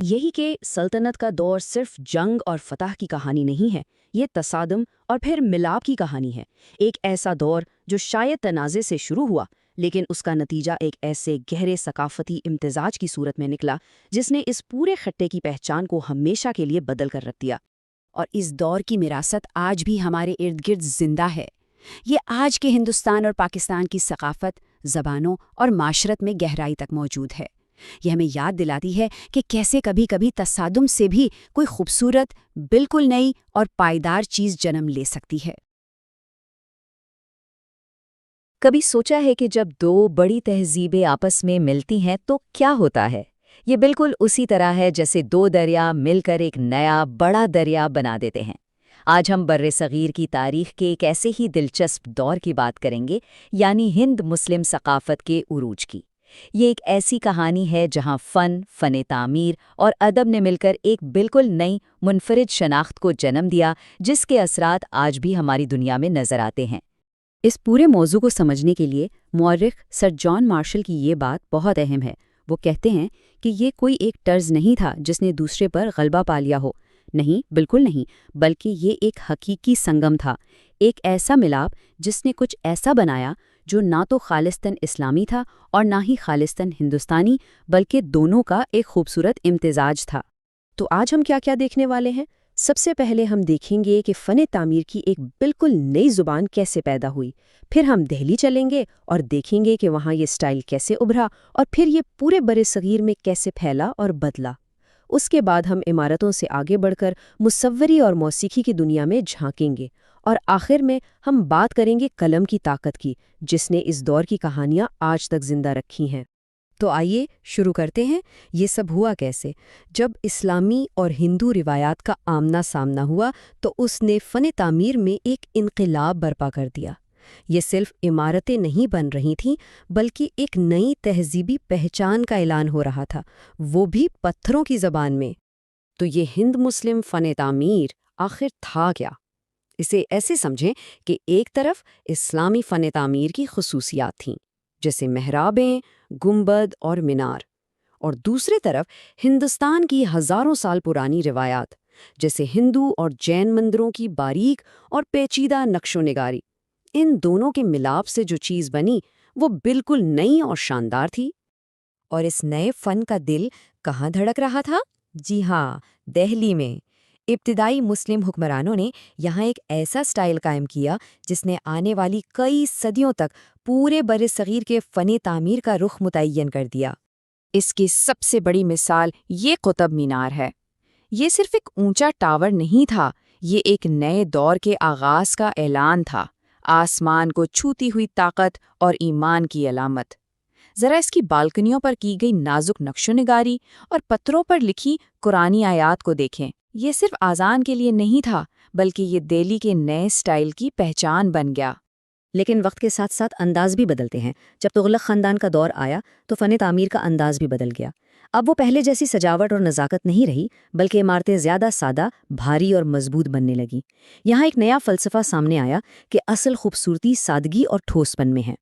یہی کہ سلطنت کا دور صرف جنگ اور فتح کی کہانی نہیں ہے، یہ تصادم اور پھر ملاپ کی کہانی ہے۔ ایک ایسا دور جو شاید تنازع سے شروع ہوا لیکن اس کا نتیجہ ایک ایسے گہرے ثقافتی امتزاج کی صورت میں نکلا جس نے اس پورے خطے کی پہچان کو ہمیشہ کے لیے بدل کر رکھ دیا۔ اور اس دور کی وراثت آج بھی ہمارے ارد گرد زندہ ہے۔ یہ آج کے ہندوستان اور پاکستان کی ثقافت، زبانوں اور معاشرت میں گہرائی تک موجود ہے۔ یہ ہمیں یاد دلاتی ہے کہ کیسے کبھی کبھی تصادم سے بھی کوئی خوبصورت، بالکل نئی اور پائیدار چیز جنم لے سکتی ہے۔
کبھی سوچا ہے کہ جب دو بڑی تہذیبیں آپس میں ملتی ہیں تو کیا ہوتا ہے؟ یہ بالکل اسی طرح ہے جیسے دو دریا مل کر ایک نیا بڑا دریا بنا دیتے ہیں۔ آج ہم برصغیر کی تاریخ کے ایک ایسے ہی دلچسپ دور کی بات کریں گے، یعنی ہند مسلم ثقافت کے عروج کی۔ یہ ایک ایسی کہانی ہے جہاں فن تعمیر اور ادب نے مل کر ایک بالکل نئی منفرد شناخت کو جنم دیا، جس کے اثرات آج بھی ہماری دنیا میں نظر آتے ہیں۔
اس پورے موضوع کو سمجھنے کے لیے مورخ سر جان مارشل کی یہ بات بہت اہم ہے۔ وہ کہتے ہیں کہ یہ کوئی ایک طرز نہیں تھا جس نے دوسرے پر غلبہ پا لیا ہو، نہیں، بالکل نہیں، بلکہ یہ ایک حقیقی سنگم تھا، ایک ایسا ملاپ جس نے کچھ ایسا بنایا جو نہ تو خالصتاً اسلامی تھا اور نہ ہی خالصتاً ہندوستانی، بلکہ دونوں کا ایک خوبصورت امتزاج تھا۔
تو آج ہم کیا دیکھنے والے ہیں؟ سب سے پہلے ہم دیکھیں گے کہ فن تعمیر کی ایک بالکل نئی زبان کیسے پیدا ہوئی، پھر ہم دہلی چلیں گے اور دیکھیں گے کہ وہاں یہ سٹائل کیسے ابھرا اور پھر یہ پورے برصغیر میں کیسے پھیلا اور بدلا۔ اس کے بعد ہم عمارتوں سے آگے بڑھ کر مصوری اور موسیقی کی دنیا میں جھانکیں گے، اور آخر میں ہم بات کریں گے قلم کی طاقت کی، جس نے اس دور کی کہانیاں آج تک زندہ رکھی ہیں۔
تو آئیے شروع کرتے ہیں۔ یہ سب ہوا کیسے؟ جب اسلامی اور ہندو روایات کا آمنا سامنا ہوا تو اس نے فن تعمیر میں ایک انقلاب برپا کر دیا۔ یہ صرف عمارتیں نہیں بن رہی تھیں، بلکہ ایک نئی تہذیبی پہچان کا اعلان ہو رہا تھا، وہ بھی پتھروں کی زبان میں۔ تو یہ ہند مسلم فن تعمیر آخر تھا کیا؟ اسے ایسے سمجھیں کہ ایک طرف اسلامی فن تعمیر کی خصوصیات تھیں، جیسے محرابیں، گنبد اور مینار، اور دوسری طرف ہندوستان کی ہزاروں سال پرانی روایات، جیسے ہندو اور جین مندروں کی باریک اور پیچیدہ نقش و نگاری۔ ان دونوں کے ملاپ سے جو چیز بنی وہ بالکل نئی اور شاندار تھی۔ اور اس نئے فن کا دل کہاں دھڑک رہا تھا؟ جی ہاں، دہلی میں۔ ابتدائی مسلم حکمرانوں نے یہاں ایک ایسا سٹائل قائم کیا جس نے آنے والی کئی صدیوں تک پورے برصغیر کے فن تعمیر کا رخ متعین کر دیا۔
اس کی سب سے بڑی مثال یہ قطب مینار ہے۔ یہ صرف ایک اونچا ٹاور نہیں تھا، یہ ایک نئے دور کے آغاز کا اعلان تھا، آسمان کو چھوتی ہوئی طاقت اور ایمان کی علامت۔ ذرا اس کی بالکنیوں پر کی گئی نازک نقش و نگاری اور پتھروں پر لکھی قرآنی آیات کو دیکھیں۔ یہ صرف آذان کے لیے نہیں تھا، بلکہ یہ دہلی کے نئے سٹائل کی پہچان بن گیا۔
لیکن وقت کے ساتھ ساتھ انداز بھی بدلتے ہیں۔ جب تغلق خاندان کا دور آیا تو فن تعمیر کا انداز بھی بدل گیا۔ اب وہ پہلے جیسی سجاوٹ اور نزاکت نہیں رہی، بلکہ عمارتیں زیادہ سادہ، بھاری اور مضبوط بننے لگیں۔ یہاں ایک نیا فلسفہ سامنے آیا کہ اصل خوبصورتی سادگی اور ٹھوس پن میں ہے۔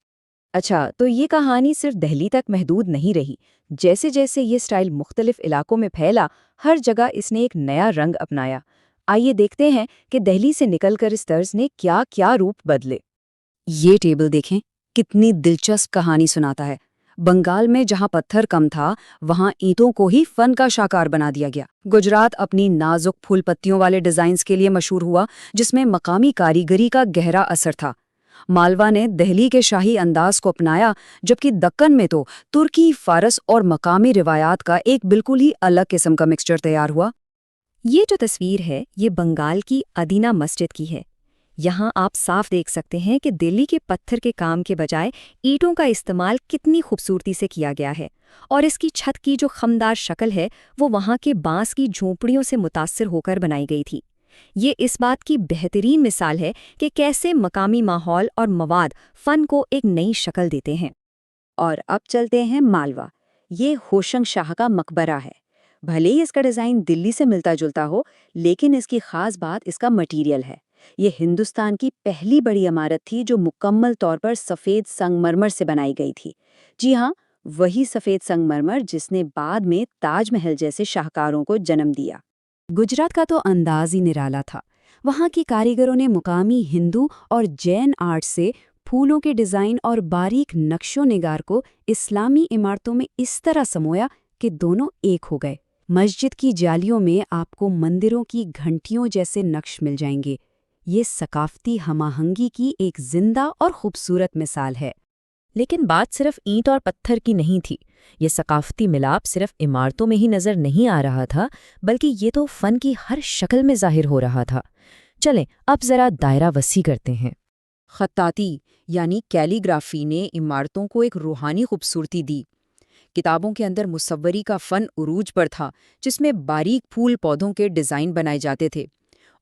اچھا، تو یہ کہانی صرف دہلی تک محدود نہیں رہی۔ جیسے جیسے یہ سٹائل مختلف علاقوں میں پھیلا، ہر جگہ اس نے ایک نیا رنگ اپنایا۔ آئیے دیکھتے ہیں کہ دہلی سے نکل کر اس طرز نے کیا کیا روپ بدلے۔
یہ ٹیبل دیکھیں، کتنی دلچسپ کہانی سناتا ہے۔ بنگال میں جہاں پتھر کم تھا، وہاں اینٹوں کو ہی فن کا شاکار بنا دیا گیا۔ گجرات اپنی نازک پھول پتیوں والے ڈیزائنز کے لیے مشہور ہوا، جس میں مقامی کاریگری کا گہرا اثر تھا۔ مالوا نے دہلی کے شاہی انداز کو اپنایا، جبکہ دکن میں تو ترکی، فارس اور مقامی روایات کا ایک بالکل ہی الگ قسم کا مکسچر تیار ہوا۔
یہ جو تصویر ہے، یہ بنگال کی ادینہ مسجد کی ہے۔ یہاں آپ صاف دیکھ سکتے ہیں کہ دہلی کے پتھر کے کام کے بجائے اینٹوں کا استعمال کتنی خوبصورتی سے کیا گیا ہے، اور اس کی چھت کی جو خمدار شکل ہے وہ وہاں کے بانس کی جھونپڑیوں سے متاثر ہو کر بنائی گئی تھی۔ یہ اس بات کی بہترین مثال ہے کہ کیسے مقامی ماحول اور مواد فن کو ایک نئی شکل دیتے ہیں۔
اور اب چلتے ہیں مالوا۔ یہ ہوشنگ شاہ کا مقبرہ ہے۔ بھلے ہی اس کا ڈیزائن دلی سے ملتا جلتا ہو، لیکن اس کی خاص بات اس کا مٹیریل ہے۔ یہ ہندوستان کی پہلی بڑی عمارت تھی جو مکمل طور پر سفید سنگ مرمر سے بنائی گئی تھی۔ جی ہاں، وہی سفید سنگ مرمر جس نے بعد میں تاج محل جیسے شاہکاروں کو جنم دیا۔
گجرات کا تو انداز ہی نرالا تھا۔ وہاں کی کاریگروں نے مقامی ہندو اور جین آرٹ سے پھولوں کے ڈیزائن اور باریک نقش و نگار کو اسلامی عمارتوں میں اس طرح سمویا کہ دونوں ایک ہو گئے۔
مسجد کی جالیوں میں آپ کو مندروں کی گھنٹیوں جیسے نقش مل جائیں گے۔ یہ ثقافتی ہم آہنگی کی ایک زندہ اور خوبصورت مثال ہے۔
لیکن بات صرف اینٹ اور پتھر کی نہیں تھی۔ یہ ثقافتی ملاپ صرف عمارتوں میں ہی نظر نہیں آ رہا تھا، بلکہ یہ تو فن کی ہر شکل میں ظاہر ہو رہا تھا۔ چلیں اب ذرا دائرہ وسیع کرتے ہیں۔
خطاطی یعنی کیلیگرافی نے عمارتوں کو ایک روحانی خوبصورتی دی۔ کتابوں کے اندر مصوری کا فن عروج پر تھا، جس میں باریک پھول پودوں کے ڈیزائن بنائے جاتے تھے۔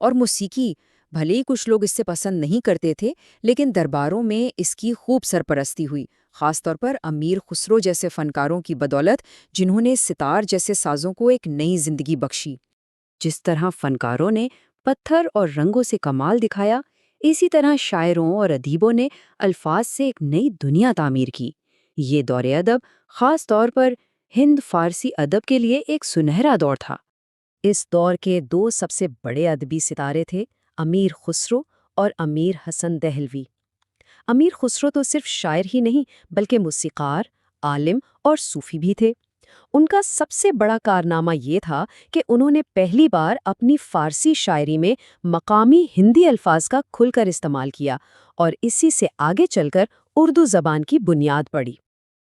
اور موسیقی، بھلے ہی کچھ لوگ اس سے پسند نہیں کرتے تھے، لیکن درباروں میں اس کی خوب سرپرستی ہوئی، خاص طور پر امیر خسرو جیسے فنکاروں کی بدولت، جنہوں نے ستار جیسے سازوں کو ایک نئی زندگی بخشی۔ جس طرح فنکاروں نے پتھر اور رنگوں سے کمال دکھایا، اسی طرح شاعروں اور ادیبوں نے الفاظ سے ایک نئی دنیا تعمیر کی۔ یہ دور ادب خاص طور پر ہند فارسی ادب کے لیے ایک سنہرا دور تھا۔
اس دور کے دو سب سے بڑے ادبی ستارے تھے امیر خسرو اور امیر حسن دہلوی۔ امیر خسرو تو صرف شاعر ہی نہیں بلکہ موسیقار، عالم اور صوفی بھی تھے۔ ان کا سب سے بڑا کارنامہ یہ تھا کہ انہوں نے پہلی بار اپنی فارسی شاعری میں مقامی ہندی الفاظ کا کھل کر استعمال کیا اور اسی سے آگے چل کر اردو زبان کی بنیاد پڑی۔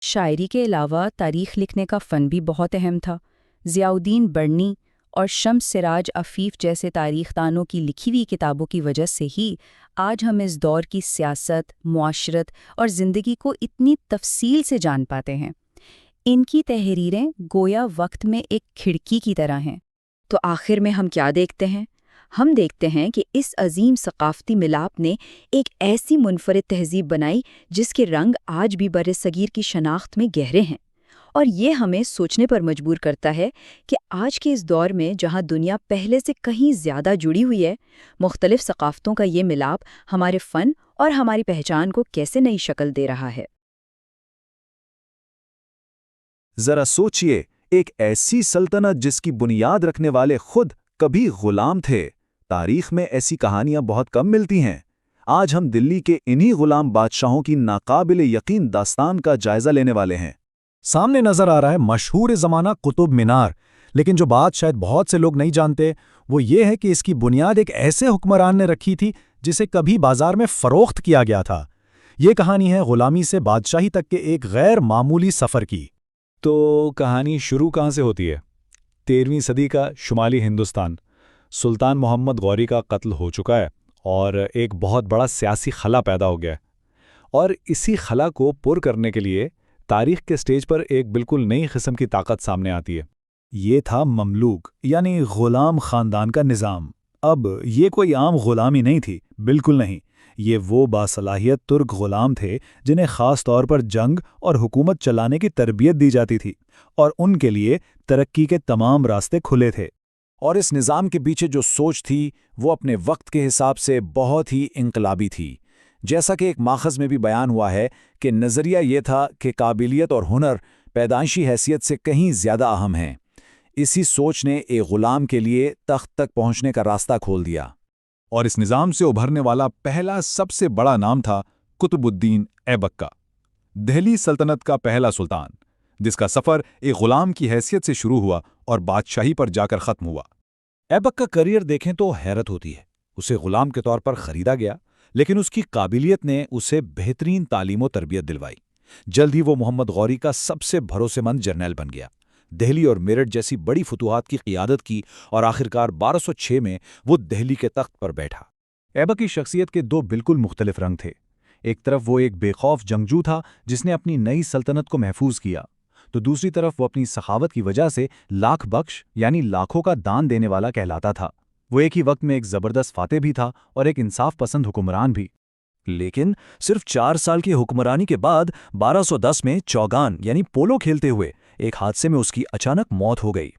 شاعری کے علاوہ تاریخ لکھنے کا فن بھی بہت اہم تھا۔ ضیاء الدین برنی اور شمس سراج عفیف جیسے تاریخ دانوں کی لکھی ہوئی کتابوں کی وجہ سے ہی آج ہم اس دور کی سیاست، معاشرت اور زندگی کو اتنی تفصیل سے جان پاتے ہیں۔ ان کی تحریریں گویا وقت میں ایک کھڑکی کی طرح ہیں۔
تو آخر میں ہم کیا دیکھتے ہیں؟ ہم دیکھتے ہیں کہ اس عظیم ثقافتی ملاپ نے ایک ایسی منفرد تہذیب بنائی جس کے رنگ آج بھی برصغیر کی شناخت میں گہرے ہیں، اور یہ ہمیں سوچنے پر مجبور کرتا ہے کہ آج کے اس دور میں جہاں دنیا پہلے سے کہیں زیادہ جڑی ہوئی ہے، مختلف ثقافتوں کا یہ ملاپ ہمارے فن اور ہماری پہچان کو کیسے نئی شکل دے رہا ہے۔
ذرا سوچئے، ایک ایسی سلطنت جس کی بنیاد رکھنے والے خود کبھی غلام تھے۔ تاریخ میں ایسی کہانیاں بہت کم ملتی ہیں۔ آج ہم دلی کے انہی غلام بادشاہوں کی ناقابل یقین داستان کا جائزہ لینے والے ہیں۔
سامنے نظر آ رہا ہے مشہور زمانہ قطب مینار، لیکن جو بات شاید بہت سے لوگ نہیں جانتے وہ یہ ہے کہ اس کی بنیاد ایک ایسے حکمران نے رکھی تھی جسے کبھی بازار میں فروخت کیا گیا تھا۔ یہ کہانی ہے غلامی سے بادشاہی تک کے ایک غیر معمولی سفر کی۔
تو کہانی شروع کہاں سے ہوتی ہے؟ 13ویں صدی کا شمالی ہندوستان۔ سلطان محمد غوری کا قتل ہو چکا ہے اور ایک بہت بڑا سیاسی خلا پیدا ہو گیا ہے، اور اسی خلا کو پر کرنے کے لیے تاریخ کے سٹیج پر ایک بالکل نئی قسم کی طاقت سامنے آتی ہے۔
یہ تھا مملوک یعنی غلام خاندان کا نظام۔ اب یہ کوئی عام غلامی نہیں تھی، بالکل نہیں۔ یہ وہ باصلاحیت ترک غلام تھے جنہیں خاص طور پر جنگ اور حکومت چلانے کی تربیت دی جاتی تھی، اور ان کے لیے ترقی کے تمام راستے کھلے تھے۔
اور اس نظام کے پیچھے جو سوچ تھی وہ اپنے وقت کے حساب سے بہت ہی انقلابی تھی۔ جیسا کہ ایک ماخذ میں بھی بیان ہوا ہے کہ نظریہ یہ تھا کہ قابلیت اور ہنر پیدائشی حیثیت سے کہیں زیادہ اہم ہیں۔ اسی سوچ نے ایک غلام کے لیے تخت تک پہنچنے کا راستہ کھول دیا۔
اور اس نظام سے ابھرنے والا پہلا سب سے بڑا نام تھا قطب الدین ایبک کا، دہلی سلطنت کا پہلا سلطان، جس کا سفر ایک غلام کی حیثیت سے شروع ہوا اور بادشاہی پر جا کر ختم ہوا۔
ایبک کا کریئر دیکھیں تو حیرت ہوتی ہے۔ اسے غلام کے طور پر خریدا گیا، لیکن اس کی قابلیت نے اسے بہترین تعلیم و تربیت دلوائی۔ جلد ہی وہ محمد غوری کا سب سے بھروسے مند جرنیل بن گیا، دہلی اور میرٹھ جیسی بڑی فتوحات کی قیادت کی، اور آخرکار 1206 میں وہ دہلی کے تخت پر بیٹھا۔
ایبک کی شخصیت کے دو بالکل مختلف رنگ تھے۔ ایک طرف وہ ایک بے خوف جنگجو تھا جس نے اپنی نئی سلطنت کو محفوظ کیا، تو دوسری طرف وہ اپنی سخاوت کی وجہ سے لاکھ بخش یعنی لاکھوں کا دان دینے والا کہلاتا تھا۔ وہ ایک ہی وقت میں ایک زبردست فاتح بھی تھا اور ایک انصاف پسند حکمران بھی۔
لیکن صرف 4 سال کی حکمرانی کے بعد 1210 میں چوگان یعنی پولو کھیلتے ہوئے ایک حادثے میں اس کی اچانک موت ہو گئی۔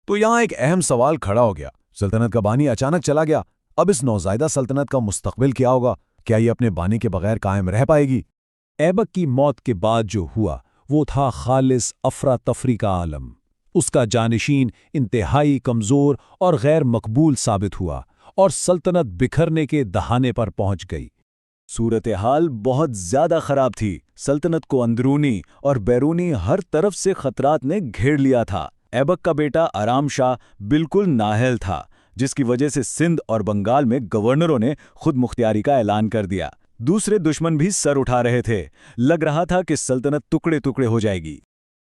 تو یہاں ایک اہم سوال کھڑا ہو گیا، سلطنت کا بانی اچانک چلا گیا، اب اس نوزائیدہ سلطنت کا مستقبل کیا ہوگا؟ کیا یہ اپنے بانی کے بغیر قائم رہ پائے گی؟
ایبک کی موت کے بعد جو ہوا وہ تھا خالص افراتفری کا عالم۔ اس کا جانشین انتہائی کمزور اور غیر مقبول ثابت ہوا اور سلطنت بکھرنے کے دہانے پر پہنچ گئی۔
صورتحال بہت زیادہ خراب تھی۔ سلطنت کو اندرونی اور بیرونی ہر طرف سے خطرات نے گھیر لیا تھا۔
ایبک کا بیٹا آرام شاہ بالکل نااہل تھا، جس کی وجہ سے سندھ اور بنگال میں گورنروں نے خود مختاری کا اعلان کر دیا۔ دوسرے دشمن بھی سر اٹھا رہے تھے، لگ رہا تھا کہ سلطنت ٹکڑے ٹکڑے ہو جائے گی۔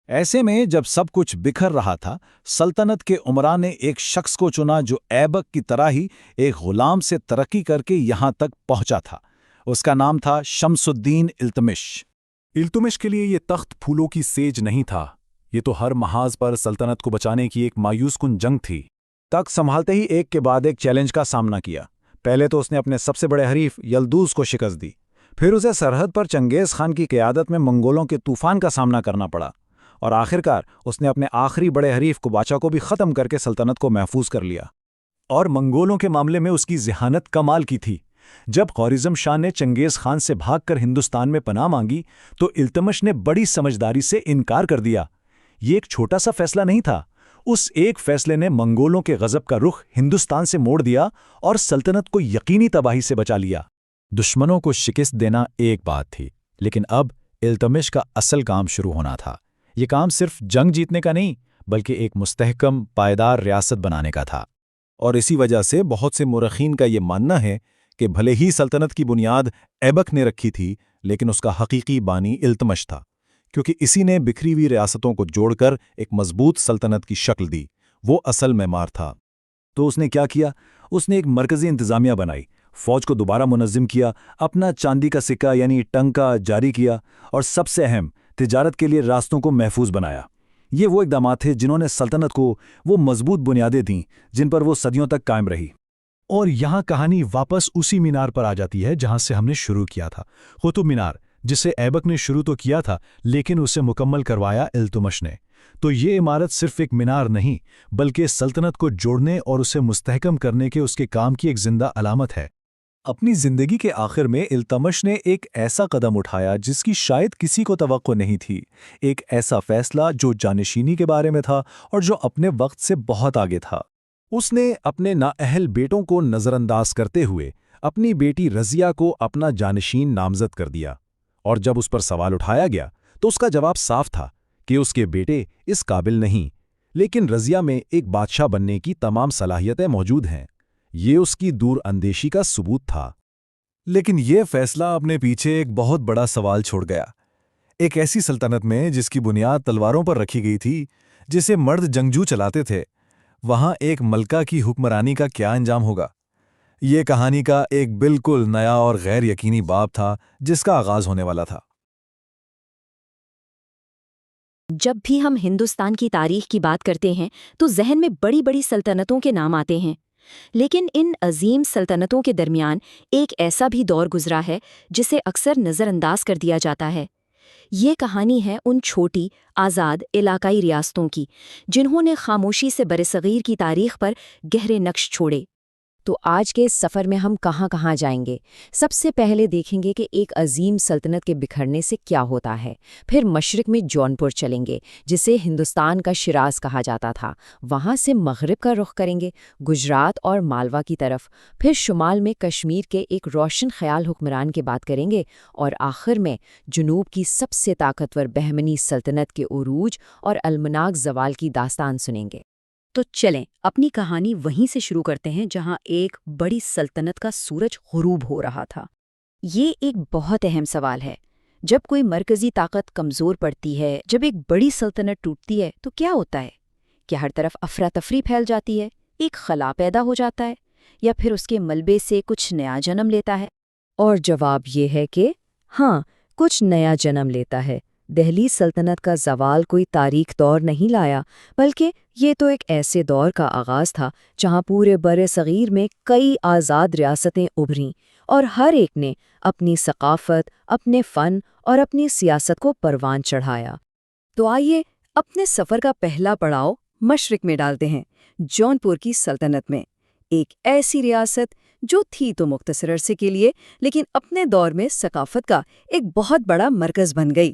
ایسے میں جب سب کچھ بکھر رہا تھا، سلطنت کے عمراء نے ایک شخص کو چنا جو ایبک کی طرح ہی ایک غلام سے ترقی کر کے یہاں تک پہنچا تھا۔ اس کا نام تھا شمس الدین التمش۔
التمش کے لیے یہ تخت پھولوں کی سیج نہیں تھا، یہ تو ہر محاذ پر سلطنت کو بچانے کی ایک مایوس کن جنگ تھی۔
تخت سنبھالتے ہی ایک کے بعد ایک چیلنج کا سامنا کیا۔ پہلے تو اس نے اپنے سب سے بڑے حریف یلدوز کو شکست دی، پھر اسے سرحد پر چنگیز خان کی قیادت میں منگولوں کے طوفان کا سامنا کرنا پڑا، اور آخرکار اس نے اپنے آخری بڑے حریف قباچا کو بھی ختم کر کے سلطنت کو محفوظ کر لیا۔
اور منگولوں کے معاملے میں اس کی ذہانت کمال کی تھی۔ جب خوارزم شاہ نے چنگیز خان سے بھاگ کر ہندوستان میں پناہ مانگی تو التمش نے بڑی سمجھداری سے انکار کر دیا۔ یہ ایک چھوٹا سا فیصلہ نہیں تھا، اس ایک فیصلے نے منگولوں کے غضب کا رخ ہندوستان سے موڑ دیا اور سلطنت کو یقینی تباہی سے بچا لیا۔
دشمنوں کو شکست دینا ایک بات تھی، لیکن اب التمش کا اصل کام شروع ہونا تھا۔ یہ کام صرف جنگ جیتنے کا نہیں، بلکہ ایک مستحکم پائیدار ریاست بنانے کا تھا۔
اور اسی وجہ سے بہت سے مورخین کا یہ ماننا ہے کہ بھلے ہی سلطنت کی بنیاد ایبک نے رکھی تھی، لیکن اس کا حقیقی بانی التمش تھا، کیونکہ اسی نے بکھری ہوئی ریاستوں کو جوڑ کر ایک مضبوط سلطنت کی شکل دی۔ وہ اصل معمار تھا۔
تو اس نے کیا کیا؟ اس نے ایک مرکزی انتظامیہ بنائی، فوج کو دوبارہ منظم کیا، اپنا چاندی کا سکہ یعنی ٹنکا جاری کیا، اور سب سے اہم، تجارت کے لیے راستوں کو محفوظ بنایا۔ یہ وہ اقدامات تھے جنہوں نے سلطنت کو وہ مضبوط بنیادیں دیں جن پر وہ صدیوں تک قائم رہی۔
اور یہاں کہانی واپس اسی مینار پر آ جاتی ہے جہاں سے ہم نے شروع کیا تھا، قطب مینار، جسے ایبک نے شروع تو کیا تھا لیکن اسے مکمل کروایا التمش نے۔ تو یہ عمارت صرف ایک مینار نہیں، بلکہ سلطنت کو جوڑنے اور اسے مستحکم کرنے کے اس کے کام کی ایک زندہ علامت ہے۔
اپنی زندگی کے آخر میں التمش نے ایک ایسا قدم اٹھایا جس کی شاید کسی کو توقع نہیں تھی، ایک ایسا فیصلہ جو جانشینی کے بارے میں تھا اور جو اپنے وقت سے بہت آگے تھا۔
اس نے اپنے نااہل بیٹوں کو نظر انداز کرتے ہوئے اپنی بیٹی رضیہ کو اپنا جانشین نامزد کر دیا، اور جب اس پر سوال اٹھایا گیا تو اس کا جواب صاف تھا کہ اس کے بیٹے اس قابل نہیں، لیکن رضیہ میں ایک بادشاہ بننے کی تمام صلاحیتیں موجود ہیں۔ یہ اس کی دور اندیشی کا ثبوت تھا۔
لیکن یہ فیصلہ اپنے پیچھے ایک بہت بڑا سوال چھوڑ گیا۔ ایک ایسی سلطنت میں جس کی بنیاد تلواروں پر رکھی گئی تھی، جسے مرد جنگجو چلاتے تھے، وہاں ایک ملکہ کی حکمرانی کا کیا انجام ہوگا؟ یہ کہانی کا ایک بالکل نیا اور غیر یقینی باب تھا جس کا آغاز ہونے والا تھا۔
جب بھی ہم ہندوستان کی تاریخ کی بات کرتے ہیں تو ذہن میں بڑی بڑی سلطنتوں کے نام آتے ہیں، لیکن ان عظیم سلطنتوں کے درمیان ایک ایسا بھی دور گزرا ہے جسے اکثر نظر انداز کر دیا جاتا ہے۔ یہ کہانی ہے ان چھوٹی، آزاد علاقائی ریاستوں کی جنہوں نے خاموشی سے برصغیر کی تاریخ پر گہرے نقش چھوڑے۔
تو آج کے اس سفر میں ہم کہاں کہاں جائیں گے؟ سب سے پہلے دیکھیں گے کہ ایک عظیم سلطنت کے بکھرنے سے کیا ہوتا ہے، پھر مشرق میں جونپور چلیں گے جسے ہندوستان کا شیراز کہا جاتا تھا، وہاں سے مغرب کا رخ کریں گے، گجرات اور مالوا کی طرف، پھر شمال میں کشمیر کے ایک روشن خیال حکمران کی بات کریں گے، اور آخر میں جنوب کی سب سے طاقتور بہمنی سلطنت کے عروج اور المناک زوال کی داستان سنیں گے۔
تو چلیں اپنی کہانی وہیں سے شروع کرتے ہیں جہاں ایک بڑی سلطنت کا سورج غروب ہو رہا تھا۔ یہ ایک بہت اہم سوال ہے۔ جب کوئی مرکزی طاقت کمزور پڑتی ہے، جب ایک بڑی سلطنت ٹوٹتی ہے تو کیا ہوتا ہے؟ کیا ہر طرف افراتفری پھیل جاتی ہے، ایک خلا پیدا ہو جاتا ہے، یا پھر اس کے ملبے سے کچھ نیا جنم لیتا ہے؟
اور جواب یہ ہے کہ ہاں، کچھ نیا جنم لیتا ہے۔ دہلی سلطنت کا زوال کوئی تاریخ دور نہیں لایا، بلکہ یہ تو ایک ایسے دور کا آغاز تھا جہاں پورے برِ صغیر میں کئی آزاد ریاستیں ابھریں، اور ہر ایک نے اپنی ثقافت، اپنے فن اور اپنی سیاست کو پروان چڑھایا۔ تو آئیے اپنے سفر کا پہلا پڑاؤ مشرق میں ڈالتے ہیں، جونپور کی سلطنت میں، ایک ایسی ریاست جو تھی تو مختصر عرصے کے لیے، لیکن اپنے دور میں ثقافت کا ایک بہت بڑا مرکز بن گئی۔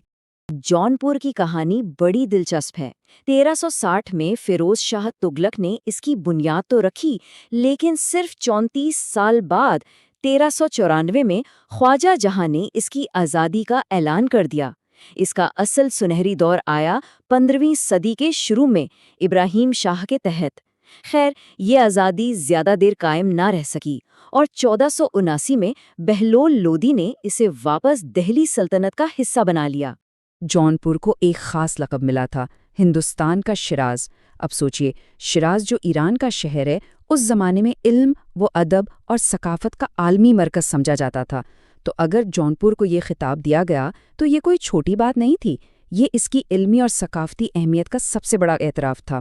جونپور کی کہانی بڑی دلچسپ ہے۔ 1360 میں فیروز شاہ تغلق نے اس کی بنیاد تو رکھی، لیکن صرف 34 سال بعد 1394 میں خواجہ جہاں نے اس کی آزادی کا اعلان کر دیا۔ اس کا اصل سنہری دور آیا 15ویں صدی کے شروع میں ابراہیم شاہ کے تحت۔ خیر، یہ آزادی زیادہ دیر قائم نہ رہ سکی اور 1479 میں بہلول لودھی نے اسے واپس دہلی سلطنت کا حصہ بنا لیا۔
جونپور کو ایک خاص لقب ملا تھا، ہندوستان کا شیراز۔ اب سوچئے، شیراز جو ایران کا شہر ہے، اس زمانے میں علم و ادب اور ثقافت کا عالمی مرکز سمجھا جاتا تھا، تو اگر جونپور کو یہ خطاب دیا گیا تو یہ کوئی چھوٹی بات نہیں تھی، یہ اس کی علمی اور ثقافتی اہمیت کا سب سے بڑا اعتراف تھا۔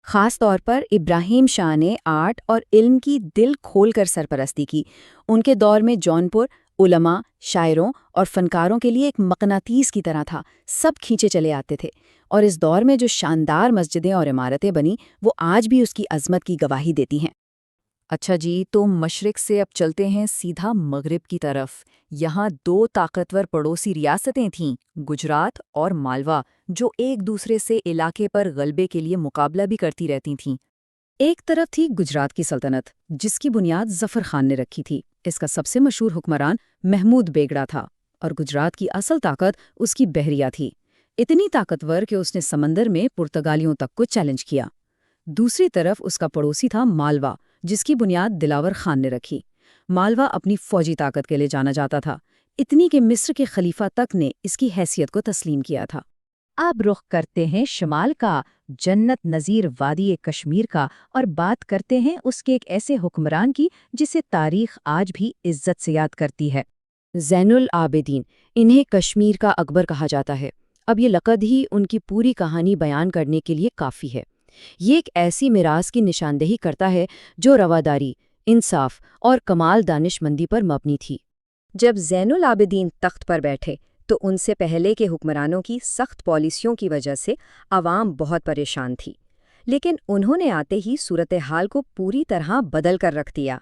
خاص طور پر ابراہیم شاہ نے آرٹ اور علم کی دل کھول کر سرپرستی کی۔ ان کے دور میں جونپور علماء، شاعروں اور فنکاروں کے لیے ایک مقناطیس کی طرح تھا، سب کھینچے چلے آتے تھے، اور اس دور میں جو شاندار مسجدیں اور عمارتیں بنی وہ آج بھی اس کی عظمت کی گواہی دیتی ہیں۔
اچھا جی، تو مشرق سے اب چلتے ہیں سیدھا مغرب کی طرف۔ یہاں 2 طاقتور پڑوسی ریاستیں تھیں، گجرات اور مالوا، جو ایک دوسرے سے علاقے پر غلبے کے لیے مقابلہ بھی کرتی رہتی تھیں۔ ایک طرف تھی گجرات کی سلطنت، جس کی بنیاد ظفر خان نے رکھی تھی۔ اس کا سب سے مشہور حکمران محمود بیگڑا تھا، اور گجرات کی اصل طاقت اس کی بحریہ تھی، اتنی طاقتور کہ اس نے سمندر میں پرتگالیوں تک کو چیلنج کیا۔ دوسری طرف اس کا پڑوسی تھا مالوا، جس کی بنیاد دلاور خان نے رکھی۔ مالوا اپنی فوجی طاقت کے لیے جانا جاتا تھا، اتنی کہ مصر کے خلیفہ تک نے اس کی حیثیت کو تسلیم کیا تھا۔
اب رخ کرتے ہیں شمال کا، جنت نظیر وادی کشمیر کا، اور بات کرتے ہیں اس کے ایک ایسے حکمران کی جسے تاریخ آج بھی عزت سے یاد کرتی ہے۔
زین العابدین، انہیں کشمیر کا اکبر کہا جاتا ہے۔ اب یہ لقب ہی ان کی پوری کہانی بیان کرنے کے لیے کافی ہے۔ یہ ایک ایسی میراث کی نشاندہی کرتا ہے جو رواداری، انصاف اور کمال دانش مندی پر مبنی تھی۔ جب زین العابدین تخت پر بیٹھے تو ان سے پہلے کے حکمرانوں کی سخت پالیسیوں کی وجہ سے عوام بہت پریشان تھی، لیکن انہوں نے آتے ہی صورتحال کو پوری طرح بدل کر رکھ دیا۔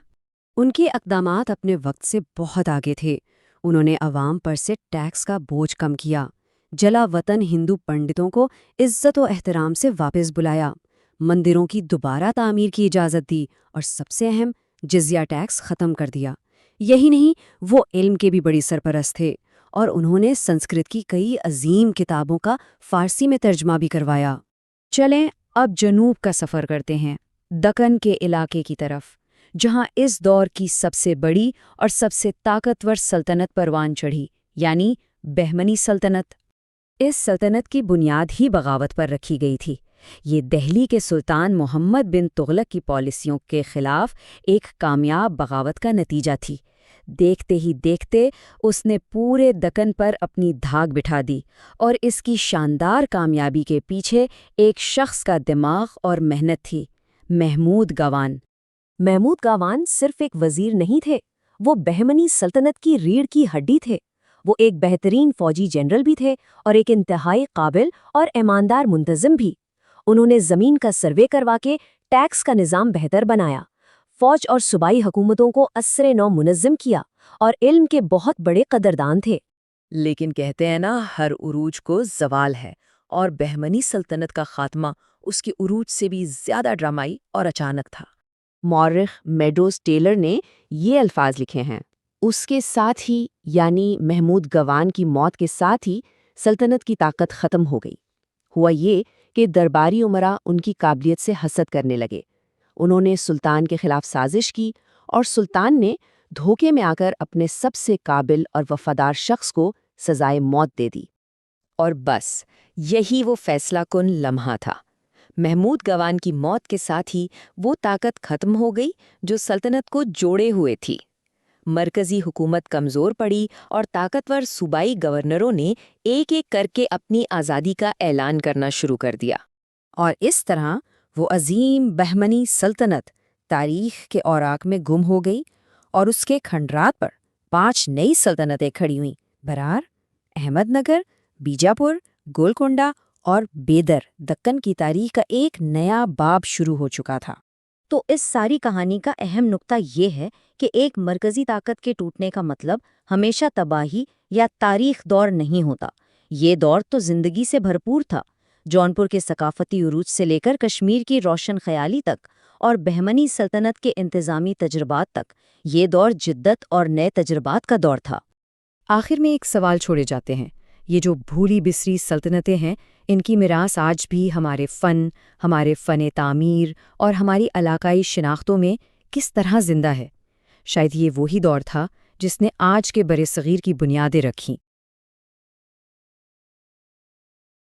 ان کے اقدامات اپنے وقت سے بہت آگے تھے۔ انہوں نے عوام پر سے ٹیکس کا بوجھ کم کیا، جلا وطن ہندو پنڈتوں کو عزت و احترام سے واپس بلایا، مندروں کی دوبارہ تعمیر کی اجازت دی، اور سب سے اہم، جزیہ ٹیکس ختم کر دیا۔ یہی نہیں، وہ علم کے بھی بڑی سرپرست تھے، اور انہوں نے سنسکرت کی کئی عظیم کتابوں کا فارسی میں ترجمہ بھی کروایا۔ چلیں اب جنوب کا سفر کرتے ہیں، دکن کے علاقے کی طرف، جہاں اس دور کی سب سے بڑی اور سب سے طاقتور سلطنت پروان چڑھی، یعنی بہمنی سلطنت۔ اس سلطنت کی بنیاد ہی بغاوت پر رکھی گئی تھی۔ یہ دہلی کے سلطان محمد بن تغلق کی پالیسیوں کے خلاف ایک کامیاب بغاوت کا نتیجہ تھی۔ دیکھتے ہی دیکھتے اس نے پورے دکن پر اپنی دھاگ بٹھا دی، اور اس کی شاندار کامیابی کے پیچھے ایک شخص کا دماغ اور محنت تھی، محمود گاوان۔
محمود گاوان صرف ایک وزیر نہیں تھے، وہ بہمنی سلطنت کی ریڑھ کی ہڈی تھے۔ وہ ایک بہترین فوجی جنرل بھی تھے اور ایک انتہائی قابل اور ایماندار منتظم بھی۔ انہوں نے زمین کا سروے کروا کے ٹیکس کا نظام بہتر بنایا، فوج اور صوبائی حکومتوں کو اسرِ نو منظم کیا، اور علم کے بہت بڑے قدردان تھے۔
لیکن کہتے ہیں نا، ہر عروج کو زوال ہے، اور بہمنی سلطنت کا خاتمہ اس کی عروج سے بھی زیادہ ڈرامائی اور اچانک تھا۔
مورخ میڈوز ٹیلر نے یہ الفاظ لکھے ہیں، اس کے ساتھ ہی، یعنی محمود گاوان کی موت کے ساتھ ہی، سلطنت کی طاقت ختم ہو گئی۔ ہوا یہ کہ درباری امراء ان کی قابلیت سے حسد کرنے لگے۔ انہوں نے سلطان کے خلاف سازش کی، اور سلطان نے دھوکے میں آ کر اپنے سب سے قابل اور وفادار شخص کو سزائے موت دے دی۔ اور بس یہی وہ فیصلہ کن لمحہ تھا۔ محمود گاوان کی موت کے ساتھ ہی وہ طاقت ختم ہو گئی جو سلطنت کو جوڑے ہوئے تھی۔ مرکزی حکومت کمزور پڑی، اور طاقتور صوبائی گورنروں نے ایک ایک کر کے اپنی آزادی کا اعلان کرنا شروع کر دیا، اور اس طرح وہ عظیم بہمنی سلطنت تاریخ کے اوراق میں گم ہو گئی، اور اس کے کھنڈرات پر 5 نئی سلطنتیں کھڑی ہوئیں: برار، احمد نگر، بیجاپور، گولکنڈہ اور بیدر۔ دکن کی تاریخ کا ایک نیا باب شروع ہو چکا تھا۔
تو اس ساری کہانی کا اہم نقطہ یہ ہے کہ ایک مرکزی طاقت کے ٹوٹنے کا مطلب ہمیشہ تباہی یا تاریخ دور نہیں ہوتا۔ یہ دور تو زندگی سے بھرپور تھا۔ جونپور کے ثقافتی عروج سے لے کر کشمیر کی روشن خیالی تک، اور بہمنی سلطنت کے انتظامی تجربات تک، یہ دور جدت اور نئے تجربات کا دور تھا۔
آخر میں ایک سوال چھوڑے جاتے ہیں،
یہ جو بھولی بسری سلطنتیں ہیں، ان کی میراث آج بھی ہمارے فن تعمیر اور ہماری علاقائی شناختوں میں کس طرح زندہ ہے۔ شاید یہ وہی دور تھا جس نے آج کے برصغیر کی بنیادیں رکھیں۔